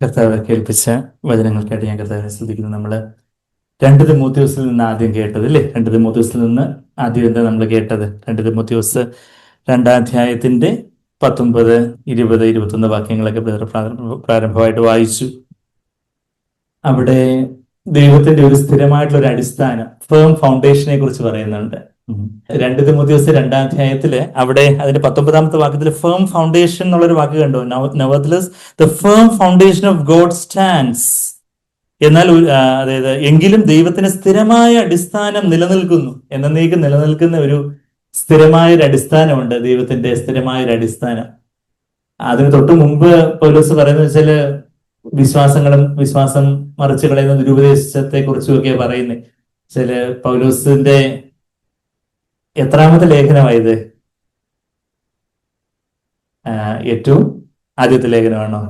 കർത്താവ് കേൾപ്പിച്ച വചനങ്ങൾക്കായിട്ട് ഞാൻ കർത്താവിനെ ശ്രദ്ധിക്കുന്നു. നമ്മള് 2 തിമോഥെയോസിൽ നിന്ന് ആദ്യം കേട്ടത് അല്ലേ? 2 തിമോഥെയോസിൽ നിന്ന് ആദ്യം എന്താ നമ്മൾ കേട്ടത്? 2 തിമോഥെയോസ് 2-ാം അധ്യായത്തിന്റെ 19, 20, 21 വാക്യങ്ങളൊക്കെ പ്രാരംഭമായിട്ട് വായിച്ചു. അവിടെ ദൈവത്തിന്റെ ഒരു സ്ഥിരമായിട്ടുള്ള ഒരു അടിസ്ഥാനം, ഫേം ഫൗണ്ടേഷനെ കുറിച്ച് പറയുന്നുണ്ട്. 2 തിമോഥെയോസ് 2-ാം അധ്യായത്തില് അവിടെ അതിന്റെ 19-ാമത്തെ വാക്യത്തിൽ ഫേം ഫൗണ്ടേഷൻ എന്നുള്ളൊരു വാക്ക് കണ്ടു. Nevertheless, the firm foundation of God stands. എന്നാൽ അതായത് എങ്കിലും ദൈവത്തിന് സ്ഥിരമായ അടിസ്ഥാനം നിലനിൽക്കുന്നു, എന്നേക്കും നിലനിൽക്കുന്ന ഒരു സ്ഥിരമായ ഒരു അടിസ്ഥാനമുണ്ട്. ദൈവത്തിന്റെ സ്ഥിരമായ ഒരു അടിസ്ഥാനം. അതിന് തൊട്ട് മുമ്പ് പൗലോസ് പറയുന്നത് വെച്ചാല് വിശ്വാസം മറിച്ച് കളയുന്ന ദുരുപദേശത്തെ കുറിച്ചുമൊക്കെ പറയുന്നത്. പൗലോസിന്റെ എത്രാമത്തെ ലേഖനമായത്? ഏറ്റവും ആദ്യത്തെ ലേഖനമാണോ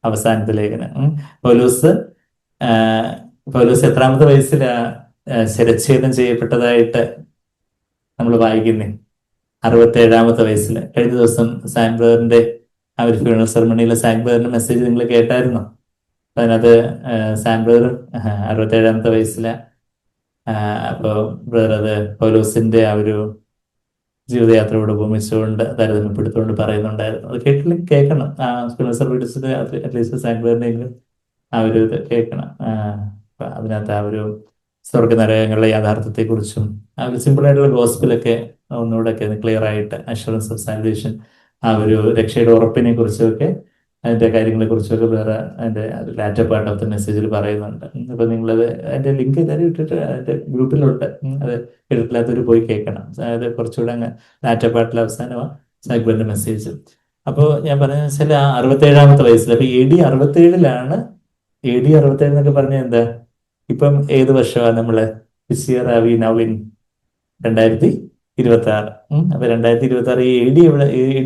അവസാനത്തെ ലേഖനം? പൗലോസ് എത്രാമത്തെ വയസ്സിലാ ശിരച്ഛേദം ചെയ്യപ്പെട്ടതായിട്ട് നമ്മൾ വായിക്കുന്നേ? 67-ാമത്തെ വയസ്സിൽ. കഴിഞ്ഞ ദിവസം സാൻബ്രറിന്റെ ആ ഒരു ഫ്യൂണറൽ സെറമണിയിലെ സാൻബ്രറിന്റെ മെസ്സേജ് നിങ്ങൾ കേട്ടായിരുന്നോ? അതിനകത്ത് സാൻബ്രർ 67-ാമത്തെ വയസ്സില. അപ്പൊ ബ്രദർ അത് പൗലോസിന്റെ ആ ഒരു ജീവിതയാത്രയോട് ഉപമിച്ചുകൊണ്ട് താരതമ്യപ്പെടുത്തുകൊണ്ട് പറയുന്നുണ്ടായിരുന്നു. അത് കേൾക്കണം. അറ്റ്ലീസ്റ്റ് സാൻബ്രറിനെങ്കിലും ആ ഒരു ഇത് കേൾക്കണം. അതിനകത്ത് ആ ഒരു സ്വർഗ നരകങ്ങളുടെ യാഥാർത്ഥ്യത്തെ കുറിച്ചും ആ ഒരു സിമ്പിൾ ആയിട്ടുള്ള ഗോസ്പിലൊക്കെ ഒന്നുകൂടെ ഒക്കെ ക്ലിയർ ആയിട്ട്, അഷുറൻസ് ഓഫ് സാൽവേഷൻ, ആ ഒരു രക്ഷയുടെ ഉറപ്പിനെ കുറിച്ചൊക്കെ അതിന്റെ കാര്യങ്ങളെ കുറിച്ചൊക്കെ വേറെ അതിന്റെ ലാറ്റർ പാർട്ട് ഓഫ് ദ മെസ്സേജിൽ പറയുന്നുണ്ട്. അപ്പൊ നിങ്ങളത് അതിന്റെ ലിങ്ക് എല്ലാവരും ഇട്ടിട്ട് അതിന്റെ ഗ്രൂപ്പിലുണ്ട്. അത് കേട്ടിട്ടില്ലാത്തവർ പോയി കേൾക്കണം. അതായത് കുറച്ചുകൂടെ അങ്ങ് ലാറ്റർ പാർട്ടിലെ അവസാനമാണ് സാഗ്ബറിന്റെ മെസ്സേജ്. അപ്പോൾ ഞാൻ പറഞ്ഞതെന്ന് വെച്ചാൽ ആ 67-ാമത്തെ വയസ്സിൽ, അപ്പൊ AD 67 എന്നൊക്കെ പറഞ്ഞാൽ എന്താ? ഇപ്പം ഏത് വർഷമാണ് നമ്മള്? This year are we now in 2026. അപ്പൊ 2026 ഈ AD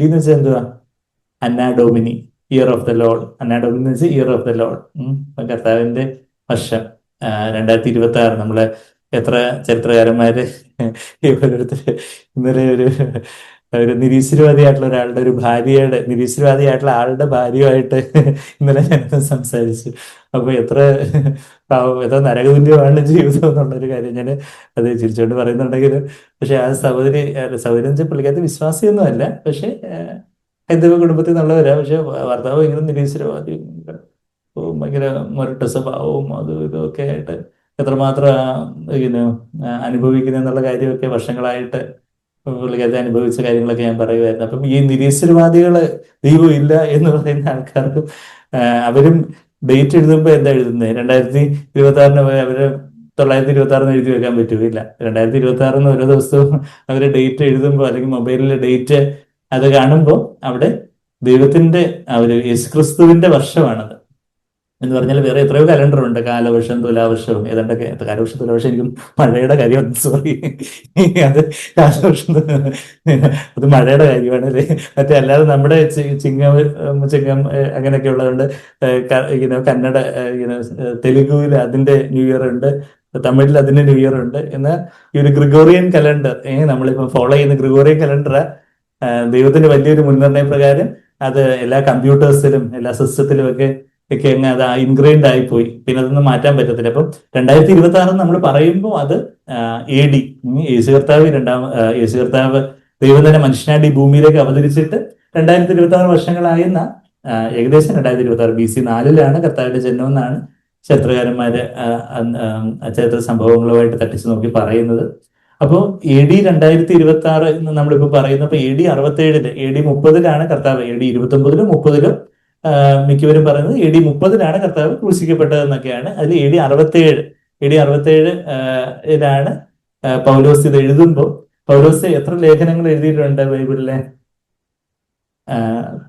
എന്ന് വെച്ചാൽ എന്തുവാ? Anno domini, year of the lord. Anno domini എന്ന് വെച്ചാൽ ഇയർ ഓഫ് ദ ലോർഡ്. കർത്താവിന്റെ വർഷം 2026. നമ്മള് എത്ര ചരിത്രകാരന്മാര് ഇന്നലെ ഒരു നിരീശ്വരവാദിയായിട്ടുള്ള ആളുടെ ഭാര്യയുമായിട്ട് ഇന്നലെ ഞാൻ സംസാരിച്ചു. അപ്പൊ എത്ര നരകതുല്യമാണ് ജീവിതം എന്നുള്ളൊരു കാര്യം ഞാൻ അത് ചിരിച്ചുകൊണ്ട് പറയുന്നുണ്ടെങ്കിലും, പക്ഷെ ആ സഹോദരി വെച്ചാൽ പുള്ളിക്കകത്ത് വിശ്വാസിയൊന്നും അല്ല, പക്ഷെ ഹൈന്ദവ കുടുംബത്തിൽ നിന്നുള്ളവരാ. പക്ഷെ ഭർത്താവ് ഭയങ്കര നിരീശ്വരവാദി, ഭയങ്കര മുരട്ട സ്വഭാവവും അതും ഇതൊക്കെ ആയിട്ട് എത്രമാത്രം അനുഭവിക്കുന്ന എന്നുള്ള കാര്യമൊക്കെ വർഷങ്ങളായിട്ട് പുള്ളിക്കകത്ത് അനുഭവിച്ച കാര്യങ്ങളൊക്കെ ഞാൻ പറയുമായിരുന്നു. അപ്പം ഈ നിരീശ്വരവാദികള് ദൈവം ഇല്ല എന്ന് പറയുന്ന ആൾക്കാർക്കും അവരും ഡേറ്റ് എഴുതുമ്പോൾ എന്താ എഴുതുന്നത്? 2026 അവര് 926 എഴുതി വെക്കാൻ പറ്റൂല. 2026 ഓരോ ദിവസവും അവര് ഡേറ്റ് എഴുതുമ്പോൾ അല്ലെങ്കിൽ മൊബൈലിലെ ഡേറ്റ് അത് കാണുമ്പോൾ അവിടെ ദൈവത്തിന്റെ ആ ഒരു യേശുക്രിസ്തുവിന്റെ വർഷമാണത് എന്ന് പറഞ്ഞാൽ വേറെ എത്രയോ കലണ്ടർ ഉണ്ട്. കാലവർഷം, തുലാവർഷവും, ഏതാണ്ടൊക്കെ. കാലവർഷം, തുലാവർഷം എനിക്കും മഴയുടെ കാര്യം, സോറി, അത് കാലവർഷം അത് മഴയുടെ കാര്യമാണ് അല്ലേ. മറ്റേ അല്ലാതെ നമ്മുടെ ചിങ്ങം അങ്ങനെയൊക്കെ ഉള്ളതുകൊണ്ട് കന്നഡ, തെലുഗുവിൽ അതിന്റെ ന്യൂ ഇയർ ഉണ്ട്, തമിഴിൽ അതിന്റെ ന്യൂ ഇയർ ഉണ്ട്. എന്നാൽ ഈ ഒരു ഗ്രിഗോറിയൻ കലണ്ടർ നമ്മളിപ്പോ ഫോളോ ചെയ്യുന്ന ഗ്രിഗോറിയൻ കലണ്ടർ ദൈവത്തിന്റെ വലിയൊരു മുൻനിർണയ പ്രകാരം അത് എല്ലാ കമ്പ്യൂട്ടേഴ്സിലും എല്ലാ സിസ്റ്റത്തിലും ഒക്കെ അങ്ങ് അത് ഇൻഗ്രൈൻഡ് ആയിപ്പോയി. പിന്നെ അതൊന്നും മാറ്റാൻ പറ്റത്തില്ല. അപ്പം 2026 നമ്മൾ പറയുമ്പോൾ അത് AD, യേശു കർത്താവ് ദൈവം തന്നെ മനുഷ്യനായിട്ട് ഈ ഭൂമിയിലേക്ക് അവതരിച്ചിട്ട് 2026 വർഷങ്ങളായെന്ന ഏകദേശം 2026 BC 4 കർത്താവിന്റെ ജന്മം എന്നാണ് ചരിത്രകാരന്മാര് ചരിത്ര സംഭവങ്ങളുമായിട്ട് തട്ടിച്ചു നോക്കി പറയുന്നത്. അപ്പോൾ AD 2026 എന്ന് നമ്മളിപ്പോ പറയുന്നത്. അപ്പൊ AD 67, AD 30 കർത്താവ്. AD 29-ലും 30-ലും മിക്കവരും പറയുന്നത് AD 30 കർത്താവ് ക്രൂശിക്കപ്പെട്ടതെന്നൊക്കെയാണ്. അതിൽ AD 67 പൗലോസ് ഇത് എഴുതുമ്പോൾ, പൗലോസ് എത്ര ലേഖനങ്ങൾ എഴുതിയിട്ടുണ്ട് ബൈബിളിലെ?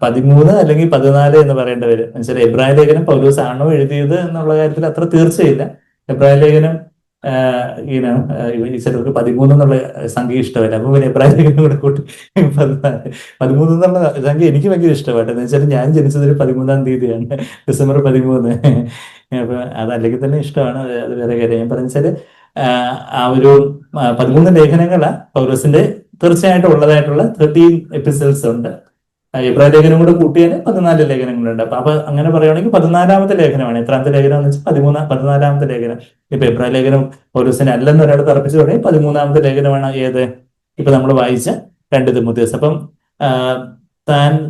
13 അല്ലെങ്കിൽ 14 എന്ന് പറയേണ്ടി വരും. എന്നുവെച്ചാൽ എബ്രായ ലേഖനം പൗലോസ് ആണോ എഴുതിയത് എന്നുള്ള കാര്യത്തിൽ അത്ര തീർച്ചയില്ല. എബ്രായ ലേഖനം ചിലർക്ക് 13 എന്നുള്ള സംഖ്യ ഇഷ്ടമല്ല. അപ്പൊ പിന്നെ എബ്രായ ലേഖനം കൂടെ കൂട്ടി 13 എന്നുള്ള സംഖ്യ എനിക്ക് ഭയങ്കര ഇഷ്ടമാണ്. എന്ന് വെച്ചാൽ ഞാൻ ജനിച്ചതൊരു 13-ാം തീയതിയാണ്, ഡിസംബർ 13. അപ്പൊ അതല്ലെങ്കിൽ തന്നെ ഇഷ്ടമാണ്, അത് വേറെ കാര്യം. ഞാൻ പറഞ്ഞാല് ആ ഒരു 13 ലേഖനങ്ങളാ പൗലോസിന്റെ തീർച്ചയായിട്ടും ഉള്ളതായിട്ടുള്ള 13 എപ്പിസോഡ്സ് ഉണ്ട്. എബ്രായ ലേഖനം കൂടെ കൂട്ടിയാൽ 14 ലേഖനങ്ങളുണ്ട്. അപ്പൊ അങ്ങനെ പറയുകയാണെങ്കിൽ 14-ാമത്തെ ലേഖനമാണ്. എത്രാമത്തെ ലേഖനം എന്ന് വെച്ചാൽ 14-ാമത്തെ ലേഖനം. ഇപ്പൊ എബ്രായ ലേഖനം പൗലോസിനെ അല്ലെന്ന് ഒരാൾ തർപ്പിച്ചു തുടങ്ങി 13-ാമത്തെ ലേഖനമാണ് ഏത് ഇപ്പൊ നമ്മൾ വായിച്ച 2 തിമോഥെയോസ്. അപ്പം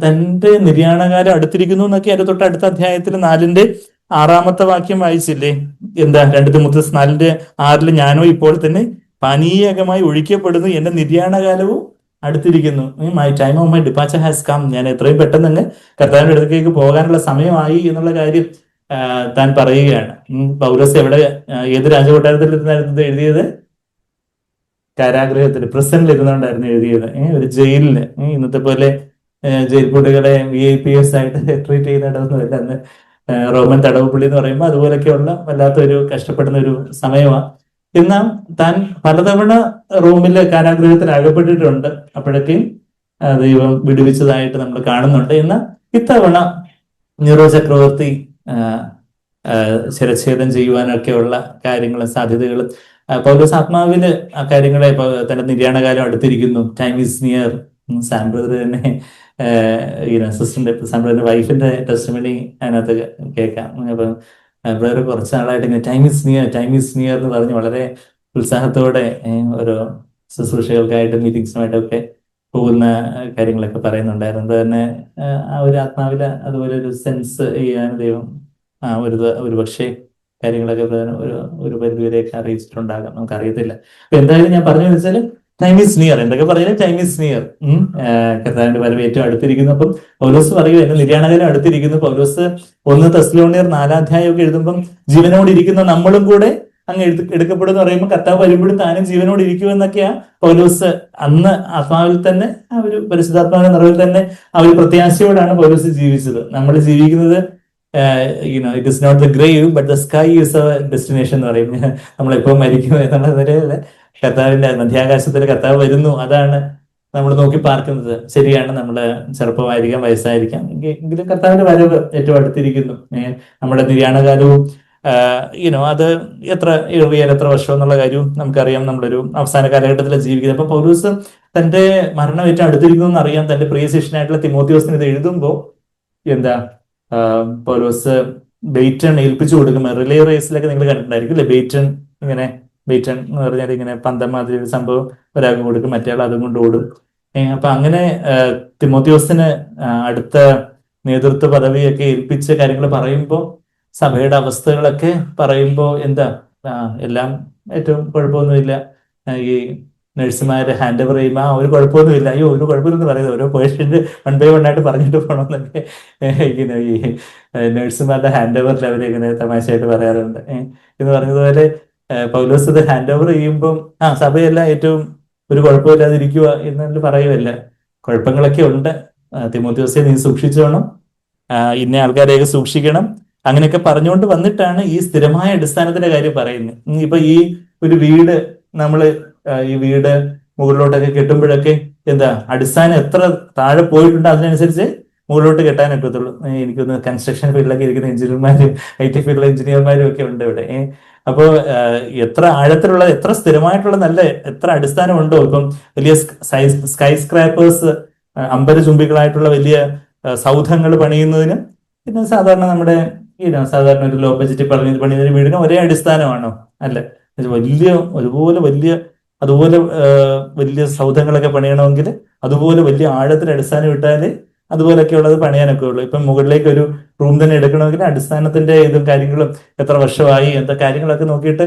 തന്റെ നിര്യാണകാലം അടുത്തിരിക്കുന്നു എന്നൊക്കെ അതിന്റെ തൊട്ടടുത്ത അധ്യായത്തിൽ 4-ന്റെ 6-ാമത്തെ വാക്യം വായിച്ചില്ലേ? എന്താ 2 തിമോഥെയോസ് 4-6 ഞാനോ ഇപ്പോൾ തന്നെ പാനീയകമായി ഒഴിക്കപ്പെടുന്നു, എന്റെ നിര്യാണകാലവും അടുത്തിരിക്കുന്നു. My time of my departure has come. ഞാൻ എത്രയും പെട്ടെന്ന് തന്നെ കർത്താവിന്റെ അടുത്തേക്ക് പോകാനുള്ള സമയമായി എന്നുള്ള കാര്യം താൻ പറയുകയാണ്. പൗലോസ് എവിടെ ഏത് രാജകൊട്ടാരത്തിൽ എഴുതിയത്? കാരാഗ്രഹത്തിൽ പ്രസന്റിൽ ഇരുന്നുകൊണ്ടായിരുന്നു എഴുതിയത്. ഒരു ജയിലില്, ഇന്നത്തെ പോലെ ജയിൽ കുട്ടികളെ VIP ആയിട്ട് ട്രീറ്റ് ചെയ്യുന്നിടമൊന്നുമില്ല. അന്ന് റോമൻ തടവുപുള്ളി എന്ന് പറയുമ്പോൾ അതുപോലൊക്കെയുള്ള വല്ലാത്തൊരു കഷ്ടപ്പെടുന്ന ഒരു സമയമാണ്. എന്നാൽ താൻ പലതവണ റൂമില് കാരാഗ്രഹത്തിൽ അകപ്പെട്ടിട്ടുണ്ട്. അപ്പോഴൊക്കെയും ദൈവം വിടുവിച്ചതായിട്ട് നമ്മൾ കാണുന്നുണ്ട്. എന്നാൽ ഇത്തവണ നെറോ ചക്രവർത്തി ശിരച്ഛേദം ചെയ്യുവാനൊക്കെയുള്ള കാര്യങ്ങളും സാധ്യതകളും പൗലോസ് ആത്മാവില് ആ കാര്യങ്ങളെ തന്റെ നിര്യാണകാലം അടുത്തിരിക്കുന്നു. Time is near. Sam brother തന്നെ സിസ്റ്ററിന്റെ സാം ബ്രദറിന്റെ വൈഫിന്റെ ടെസ്റ്റിമണി അതിനകത്ത് കേൾക്കാം. അപ്പൊ ബ്രദർ കുറച്ച് നാളായിട്ട് ഇങ്ങനെ time is near, time is near എന്ന് പറഞ്ഞ് വളരെ ഉത്സാഹത്തോടെ ഓരോ ശുശ്രൂഷകൾക്കായിട്ടും മീറ്റിംഗ്സിനുമായിട്ടൊക്കെ പോകുന്ന കാര്യങ്ങളൊക്കെ പറയുന്നുണ്ടായിരുന്നു. തന്നെ ആ ഒരു ആത്മാവില് അതുപോലെ ഒരു സെൻസ് ചെയ്യാൻ ദൈവം ഒരു പക്ഷേ കാര്യങ്ങളൊക്കെ ഒരു പരിധിവരെയൊക്കെ അറിയിച്ചിട്ടുണ്ടാകാം, നമുക്കറിയത്തില്ല. അപ്പൊ എന്തായാലും ഞാൻ പറഞ്ഞു വെച്ചാൽ ടൈം ഈസ് നിയർ. എന്തൊക്കെ പറഞ്ഞാലും ടൈം ഈസ് നിയർ. കർത്താവിന്റെ വരവ് ഏറ്റവും അടുത്തിരിക്കുന്നു. അപ്പം പൗലോസ് പറയുക എന്റെ നിര്യാണകാലം അടുത്തിരിക്കുന്നു. പൗലോസ് 1 തെസ്സലോനിയർ 4-ാം അധ്യായമൊക്കെ എഴുതുമ്പം ജീവനോട് ഇരിക്കുന്ന നമ്മളും കൂടെ അങ്ങ് എടുക്കപ്പെടുന്ന പറയുമ്പോൾ കർത്താവ് വരുമ്പോഴും താനും ജീവനോട് ഇരിക്കുമെന്നൊക്കെയാ പൗലോസ് അന്ന് ആത്മാവിൽ തന്നെ ആ ഒരു പരിശുദ്ധാത്മാവിന്റെ നിറവിൽ തന്നെ ആ ഒരു പ്രത്യാശയോടാണ് പൗലോസ് ജീവിച്ചത്. നമ്മൾ ജീവിക്കുന്നത് it is not the grave but the sky is our destination എന്ന് പറയും. നമ്മളെപ്പോ മരിക്കും എന്നുള്ള നിലയില് കർത്താവിന്റെ മധ്യാകാശത്തിൽ കർത്താവ് വരുന്നു, അതാണ് നമ്മൾ നോക്കി പാർക്കുന്നത്. ശരിയാണ്, നമ്മള് ചെറുപ്പമായിരിക്കാം, വയസ്സായിരിക്കാം, എങ്കിലും കർത്താവിന്റെ വരവ് ഏറ്റവും അടുത്തിരിക്കുന്നു. നമ്മുടെ നിര്യാണകാലവും അത് എത്ര വർഷം എന്നുള്ള കാര്യവും നമുക്കറിയാം. നമ്മളൊരു അവസാന കാലഘട്ടത്തിലാണ് ജീവിക്കുന്നത്. അപ്പൊ പൗലോസ് തന്റെ മരണം ഏറ്റവും അടുത്തിരിക്കുന്നു എന്നറിയാം. തന്റെ പ്രിയ ശിഷ്യനായിട്ടുള്ള തിമോത്തിയോസിന് ഇത് എഴുതുമ്പോ എന്താ പൗലോസ് ബെയ്റ്റൺ ഏൽപ്പിച്ചു കൊടുക്കും. റിലേ റേസിലൊക്കെ നിങ്ങൾ കണ്ടിട്ടുണ്ടായിരിക്കും അല്ലെ? ബെയ്റ്റൺ എന്ന് പറഞ്ഞാൽ ഇങ്ങനെ പന്തം മാതിരി ഒരു സംഭവം ഒരാൾക്ക് കൊടുക്കും, മറ്റേ അതും കൊണ്ട് ഓടും. അപ്പൊ അങ്ങനെ തിമോത്തിയോസിന് അടുത്ത നേതൃത്വ പദവിയൊക്കെ ഏൽപ്പിച്ച കാര്യങ്ങൾ പറയുമ്പോൾ, സഭയുടെ അവസ്ഥകളൊക്കെ പറയുമ്പോൾ എന്താ എല്ലാം ഏറ്റവും കുഴപ്പമൊന്നുമില്ല. ഈ നഴ്സുമാരെ ഹാൻഡ് ഓവർ ചെയ്യുമ്പോൾ ഒരു കുഴപ്പമൊന്നുമില്ല, അയ്യോ ഒരു കുഴപ്പമില്ലെന്ന് പറയുന്നത്, ഓരോ പേഷ്യന്റ് 1 by 1 ആയിട്ട് പറഞ്ഞിട്ട് പോകണമെന്നൊക്കെ ഇങ്ങനെ ഈ നഴ്സുമാരുടെ ഹാൻഡ് ഓവറിൽ അവരിങ്ങനെ തമാശയായിട്ട് പറയാറുണ്ട്. എന്ന് പറഞ്ഞതുപോലെ പൗലോസ് ഇത് ഹാൻഡ് ഓവർ ചെയ്യുമ്പം സഭയെല്ലാം ഏറ്റവും ഒരു കുഴപ്പമില്ലാതിരിക്കുക എന്നു പറയുമല്ല, കുഴപ്പങ്ങളൊക്കെ ഉണ്ട്. തിമോത്തിയോസെ നീ സൂക്ഷിച്ചോണം, ഇന്ന ആൾക്കാരെയൊക്കെ സൂക്ഷിക്കണം, അങ്ങനെയൊക്കെ പറഞ്ഞുകൊണ്ട് വന്നിട്ടാണ് ഈ സ്ഥിരമായ അടിസ്ഥാനത്തിന്റെ കാര്യം പറയുന്നത്. ഇപ്പൊ ഈ ഒരു വീട് ഈ വീട് മുകളിലോട്ടൊക്കെ കെട്ടുമ്പോഴൊക്കെ എന്താ അടിസ്ഥാനം എത്ര താഴെ പോയിട്ടുണ്ട് അതിനനുസരിച്ച് മുകളിലോട്ട് കെട്ടാനൊക്കത്തുള്ളൂ. എനിക്കൊന്ന് കൺസ്ട്രക്ഷൻ ഫീൽഡിലൊക്കെ ഇരിക്കുന്ന എഞ്ചിനീയർമാരും IT ഫീൽഡിലെ എഞ്ചിനീയർമാരും ഒക്കെ ഉണ്ട് ഇവിടെ. അപ്പോൾ എത്ര ആഴത്തിലുള്ള, എത്ര സ്ഥിരമായിട്ടുള്ള എത്ര അടിസ്ഥാനം ഉണ്ടോ. ഇപ്പം വലിയ സ്കൈ സ്ക്രാപ്പേഴ്സ്, അമ്പരചുംബികളായിട്ടുള്ള വലിയ സൗധങ്ങൾ പണിയുന്നതിനും പിന്നെ സാധാരണ നമ്മുടെ സാധാരണ ഒരു ലോ ബഡ്ജറ്റ് പണിയുന്ന വീടിന് ഒരേ അടിസ്ഥാനമാണോ? അല്ല. അതുപോലെ വലിയ സൗധങ്ങളൊക്കെ പണിയണമെങ്കിൽ അതുപോലെ വലിയ ആഴത്തിൽ അടിസ്ഥാനം ഇട്ടാൽ അതുപോലൊക്കെ ഉള്ളത് പണിയാനൊക്കെ ഉള്ളൂ. ഇപ്പം മുകളിലേക്ക് ഒരു റൂം തന്നെ എടുക്കണമെങ്കിൽ അടിസ്ഥാനത്തിന്റെ ഇതും കാര്യങ്ങളും എത്ര വർഷമായി എന്താ കാര്യങ്ങളൊക്കെ നോക്കിയിട്ട്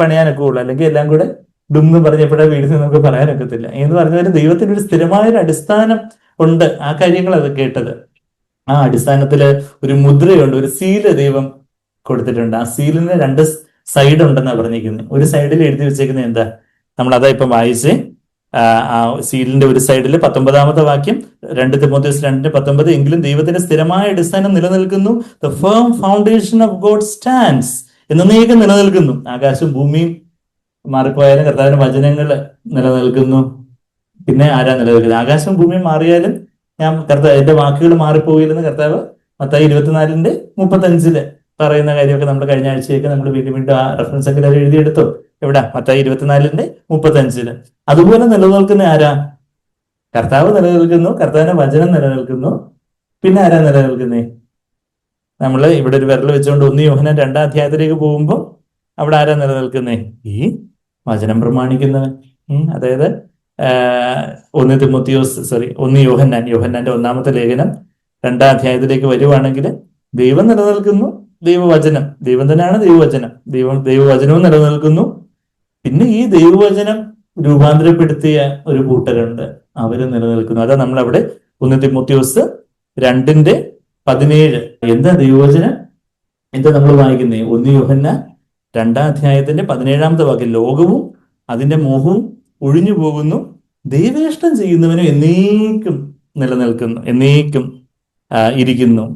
പണിയാനൊക്കെ ഉള്ളൂ. അല്ലെങ്കിൽ എല്ലാം കൂടെ ഡും പറഞ്ഞപ്പോഴേ വീട്ടിൽ നിന്ന് നമുക്ക് പറയാനൊക്കത്തില്ല. എന്ന് പറഞ്ഞാൽ ദൈവത്തിന് ഒരു സ്ഥിരമായൊരു അടിസ്ഥാനം ഉണ്ട്. ആ കാര്യങ്ങൾ അത് കേട്ടത്. ആ അടിസ്ഥാനത്തില് ഒരു മുദ്രയുണ്ട്, ഒരു സീല് ദൈവം കൊടുത്തിട്ടുണ്ട്. ആ സീലിന് 2 സൈഡ് ഉണ്ടെന്നാണ് പറഞ്ഞിരിക്കുന്നത്. ഒരു സൈഡിൽ എഴുതി വെച്ചേക്കുന്നത് എന്താ? നമ്മൾ അതാ ഇപ്പം വായിച്ച്. ആ സീലിന്റെ ഒരു സൈഡിൽ 19-ാമത്തെ വാക്യം 2 തിമോത്തിയോസ് 2:19, എങ്കിലും ദൈവത്തിന്റെ സ്ഥിരമായ അടിസ്ഥാനം നിലനിൽക്കുന്നു, the firm foundation of God stands, എന്നേക്കും നിലനിൽക്കുന്നു. ആകാശവും ഭൂമിയും മാറിപ്പോയാലും കർത്താവിന്റെ വചനങ്ങൾ നിലനിൽക്കുന്നു. പിന്നെ ആരാ നിലനിൽക്കുന്നത്? ആകാശവും ഭൂമിയും മാറിയാലും എന്റെ വാക്കുകൾ മാറിപ്പോയില്ലെന്ന് കർത്താവ് മത്തായി 24:35 പറയുന്ന കാര്യമൊക്കെ നമ്മൾ കഴിഞ്ഞ ആഴ്ചയൊക്കെ നമ്മൾ വീണ്ടും ആ റെഫറൻസ് ഒക്കെ എഴുതിയെടുത്തു. എവിടെ? മത്തായി 24:35. അതുപോലെ നിലനിൽക്കുന്ന ആരാ? കർത്താവ് നിലനിൽക്കുന്നു, കർത്താവിന്റെ വചനം നിലനിൽക്കുന്നു. പിന്നെ ആരാ നിലനിൽക്കുന്നേ? നമ്മൾ ഇവിടെ ഒരു വിരൽ വെച്ചുകൊണ്ട് 1 യോഹന്നാൻ 2-ാം അധ്യായത്തിലേക്ക് പോകുമ്പോൾ അവിടെ ആരാ നിലനിൽക്കുന്നേ? ഈ വചനം പ്രമാണിക്കുന്നവൻ. അതായത് 1 യോഹന്നാന്റെ 1-ാമത്തെ ലേഖനം 2-ാം അധ്യായത്തിലേക്ക് വരുവാണെങ്കിൽ ദൈവം നിലനിൽക്കുന്നു, ദൈവവചനം, ദൈവം തന്നെയാണ് ദൈവവചനം, ദൈവവചനവും നിലനിൽക്കുന്നു. പിന്നെ ഈ ദൈവവചനം രൂപാന്തരപ്പെടുത്തിയ ഒരു കൂട്ടരുണ്ട്, അവര് നിലനിൽക്കുന്നു. അതാ നമ്മളവിടെ 1 തിമോത്തിയോസ് 2:17. എന്താ ദൈവവചനം? എന്താ നമ്മൾ വായിക്കുന്നേ? 1 യോഹന്നാൻ 2-ാം അധ്യായത്തിന്റെ 17-ാമത്തെ വാക്യം, ലോകവും അതിന്റെ മോഹവും ഒഴിഞ്ഞു പോകുന്നു, ദൈവേഷ്ടം ചെയ്യുന്നവനും എന്നേക്കും നിലനിൽക്കുന്നു, എന്നേക്കും ഇരിക്കുന്നു.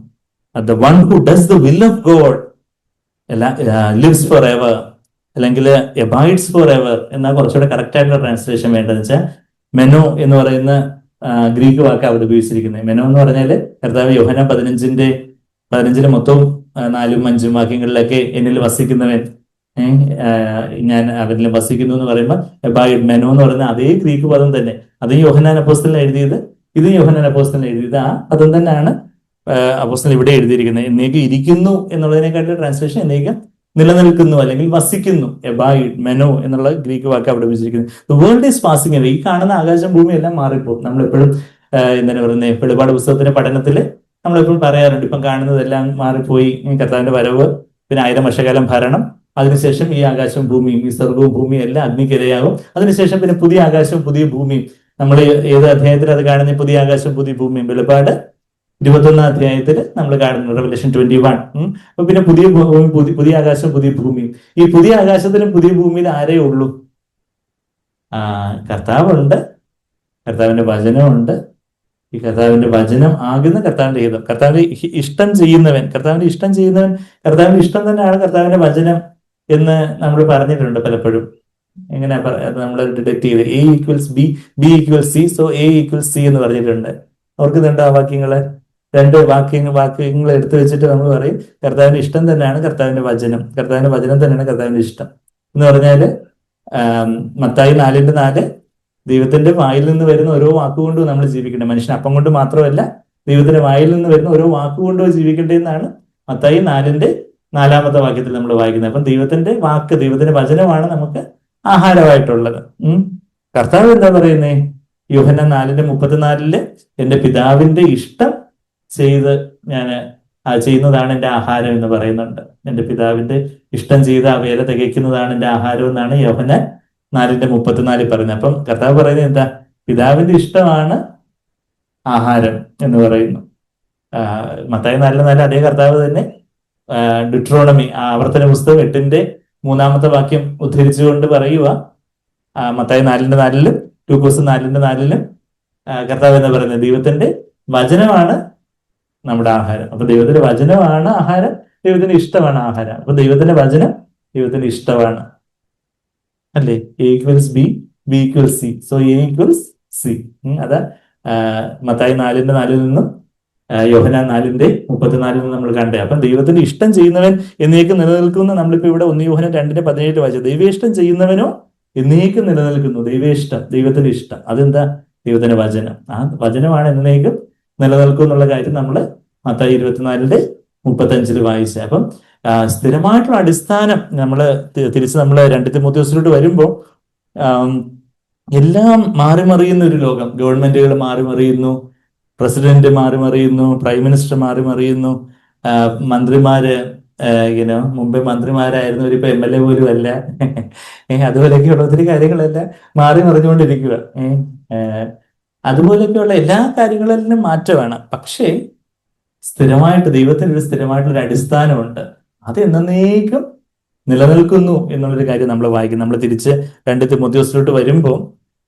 The one who does the will of God lives forever, അല്ലെങ്കിൽ abides forever എന്നാ കുറച്ചുകൂടെ കറക്റ്റ് ആയിട്ടുള്ള ട്രാൻസ്ലേഷൻ വേണ്ടതെന്ന് വെച്ചാൽ മെനോ എന്ന് പറയുന്ന ഗ്രീക്ക് വാക്ക് അവിടെ ഉപയോഗിച്ചിരിക്കുന്നത്. മെനോ എന്ന് പറഞ്ഞാല് കർത്താവ് യോഹന്നാൻ 15 മൊത്തവും 4-5 വാക്യങ്ങളിലൊക്കെ എന്നിൽ വസിക്കുന്നവൻ, ഞാൻ അവരിൽ വസിക്കുന്നു എന്ന് പറയുമ്പോൾ എബൈഡ്, മെനോ എന്ന് പറയുന്ന അതേ ഗ്രീക്ക് പദം തന്നെ. അതും യോഹന്നാൻ അപ്പോസ്തലൻ എഴുതിയത്, ഇതും യോഹന്നാൻ അപ്പോസ്തലൻ എഴുതിയത്. ആ പദം തന്നെയാണ് അപ്പോസ്തലൻ ഇവിടെ എഴുതിയിരിക്കുന്നത്. എന്നേക്കും ഇരിക്കുന്നു എന്നുള്ളതിനെക്കാട്ടിലും ട്രാൻസ്ലേഷൻ എന്നേക്കും നിലനിൽക്കുന്നു അല്ലെങ്കിൽ വസിക്കുന്നു, എബൈഡ്, മെനോ എന്നുള്ള ഗ്രീക്ക് വാക്ക് അവിടെ ഉപയോഗിച്ചിരിക്കുന്നത്. The world is passing away. ഈ കാണുന്ന ആകാശം ഭൂമി എല്ലാം മാറിപ്പോകും. നമ്മളെപ്പോഴും എന്താണ് പറയുന്നത്, വെളിപാട് പുസ്തകത്തിന്റെ പഠനത്തിൽ നമ്മളെപ്പോഴും പറയാറുണ്ട്, ഇപ്പം കാണുന്നതെല്ലാം മാറിപ്പോയി, കർത്താവിന്റെ വരവ്, പിന്നെ 1000 വർഷക്കാലം ഭരണം, അതിനുശേഷം ഈ ആകാശവും ഭൂമിയും, ഈ സ്വർഗവും ഭൂമിയും എല്ലാം അഗ്നിക്കിരയാകും. അതിനുശേഷം പിന്നെ പുതിയ ആകാശവും പുതിയ ഭൂമിയും. നമ്മൾ ഏത് അധ്യായത്തിൽ അത് കാണുന്ന പുതിയ ആകാശവും പുതിയ ഭൂമിയും? വെളിപാട് 21-ാം അധ്യായത്തിൽ നമ്മൾ കാണുന്നു, റെവലേഷൻ 21. അപ്പൊ പിന്നെ പുതിയ ആകാശവും പുതിയ ഭൂമിയും. ഈ പുതിയ ആകാശത്തിലും പുതിയ ഭൂമിയിലും ആരേ ഉള്ളൂ? കർത്താവുണ്ട്, കർത്താവിന്റെ വചനമുണ്ട്. ഈ കർത്താവിന്റെ വചനം ആകുന്ന കർത്താവിന്റെ ഹിതം, കർത്താവിന്റെ ഇഷ്ടം ചെയ്യുന്നവൻ, കർത്താവിന്റെ ഇഷ്ടം തന്നെയാണ് കർത്താവിന്റെ വചനം എന്ന് നമ്മൾ പറഞ്ഞിട്ടുണ്ട് പലപ്പോഴും. എങ്ങനെ നമ്മൾ ഡിറ്റക്ട് ചെയ്ത് A=B, B=C, സോ A=C എന്ന് പറഞ്ഞിട്ടുണ്ട്. ഓർക്കുന്നുണ്ട് ആ വാക്യങ്ങള്? 2 വാക്യങ്ങൾ എടുത്തു വെച്ചിട്ട് നമ്മൾ പറയും കർത്താവിന്റെ ഇഷ്ടം തന്നെയാണ് കർത്താവിന്റെ വചനം, കർത്താവിന്റെ വചനം തന്നെയാണ് കർത്താവിന്റെ ഇഷ്ടം എന്ന് പറഞ്ഞാല് മത്തായി 4:4 ദൈവത്തിന്റെ വായിൽ നിന്ന് വരുന്ന ഓരോ വാക്കുകൊണ്ടും നമ്മൾ ജീവിക്കണ്ടേ. മനുഷ്യൻ അപ്പം കൊണ്ട് മാത്രമല്ല, ദൈവത്തിന്റെ വായിൽ നിന്ന് വരുന്ന ഓരോ വാക്കുകൊണ്ടോ ജീവിക്കണ്ടേ എന്നാണ് മത്തായി 4:4 വാക്യത്തിൽ നമ്മൾ വായിക്കുന്നത്. അപ്പം ദൈവത്തിന്റെ വാക്ക്, ദൈവത്തിന്റെ വചനമാണ് നമുക്ക് ആഹാരമായിട്ടുള്ളത്. കർത്താവ് എന്താ പറയുന്നേ? യോഹന്നാൻ 4:34 എന്റെ പിതാവിന്റെ ഇഷ്ടം ചെയ്ത് ഞാൻ ചെയ്യുന്നതാണ് എന്റെ ആഹാരം എന്ന് പറയുന്നുണ്ട്. എന്റെ പിതാവിന്റെ ഇഷ്ടം ചെയ്ത് ആ വേല തികയ്ക്കുന്നതാണ് എന്റെ ആഹാരം എന്നാണ് യോഹന്നാൻ 4:34 പറയുന്നത്. അപ്പം കർത്താവ് പറയുന്നത് എന്താ? പിതാവിന്റെ ഇഷ്ടമാണ് ആഹാരം എന്ന് പറയുന്നു. മത്തായി 4:4 അതേ കർത്താവ് തന്നെ ഡിട്രോണമി, ആവർത്തന പുസ്തകം 8-ന്റെ 3-ാമത്തെ വാക്യം ഉദ്ധരിച്ചുകൊണ്ട് പറയുക, മത്തായി 4:4 ലൂക്കോസ് 4:4 കർത്താവ് എന്ന് പറയുന്നത് ദൈവത്തിന്റെ വചനമാണ് നമ്മുടെ ആഹാരം. അപ്പൊ ദൈവത്തിന്റെ വചനമാണ് ആഹാരം, ദൈവത്തിന്റെ ഇഷ്ടമാണ് ആഹാരം. അപ്പൊ ദൈവത്തിന്റെ വചനം ദൈവത്തിന്റെ ഇഷ്ടമാണ്, അല്ലേ? A=B, B=C, so A=C. അത് മത്തായി 4:4 നിന്നും യോഹന്നാൻ 4:34 നിന്നും നമ്മൾ കണ്ടേ. അപ്പം ദൈവത്തിന്റെ ഇഷ്ടം ചെയ്യുന്നവൻ എന്നേക്കും നിലനിൽക്കുന്ന, നമ്മളിപ്പോ ഇവിടെ 1 യോഹന്നാൻ 2:17 വായിച്ചു, ദൈവേഷ്ടം ചെയ്യുന്നവനോ എന്നേക്കും നിലനിൽക്കുന്നു. ദൈവേഷ്ടം, ദൈവത്തിന്റെ ഇഷ്ടം, അതെന്താ? ദൈവത്തിന്റെ വചനം. ആ വചനമാണ് എന്നേക്കും നിലനിൽക്കും എന്നുള്ള കാര്യം നമ്മൾ മത്തായി 24:35 വായിച്ചത്. അപ്പം സ്ഥിരമായിട്ടുള്ള അടിസ്ഥാനം നമ്മൾ തിരിച്ച് നമ്മൾ 2 തിമോത്തിയോസിലോട്ട് വരുമ്പോൾ എല്ലാം മാറിമറിയുന്ന ഒരു ലോകം. ഗവൺമെന്റുകൾ മാറിമറിയുന്നു, പ്രസിഡന്റ് മാറിമറിയുന്നു, പ്രൈം മിനിസ്റ്റർ മാറിമറിയുന്നു, മന്ത്രിമാര് മുമ്പേ മന്ത്രിമാരായിരുന്നവർ ഇപ്പൊ MLA പോലും അല്ല. അതുപോലെയൊക്കെയുള്ള ഒത്തിരി കാര്യങ്ങളെല്ലാം മാറി മറിഞ്ഞുകൊണ്ടിരിക്കുക. അതുപോലെയൊക്കെയുള്ള എല്ലാ കാര്യങ്ങളിലും മാറ്റമാണ്. പക്ഷേ സ്ഥിരമായിട്ട് ദൈവത്തിന് ഒരു സ്ഥിരമായിട്ടുള്ളൊരു അടിസ്ഥാനമുണ്ട്, അത് എന്നേക്കും നിലനിൽക്കുന്നു എന്നുള്ളൊരു കാര്യം നമ്മൾ വായിക്കും. നമ്മൾ തിരിച്ച് 2 തിമോത്തിയോസിലോട്ട് വരുമ്പോൾ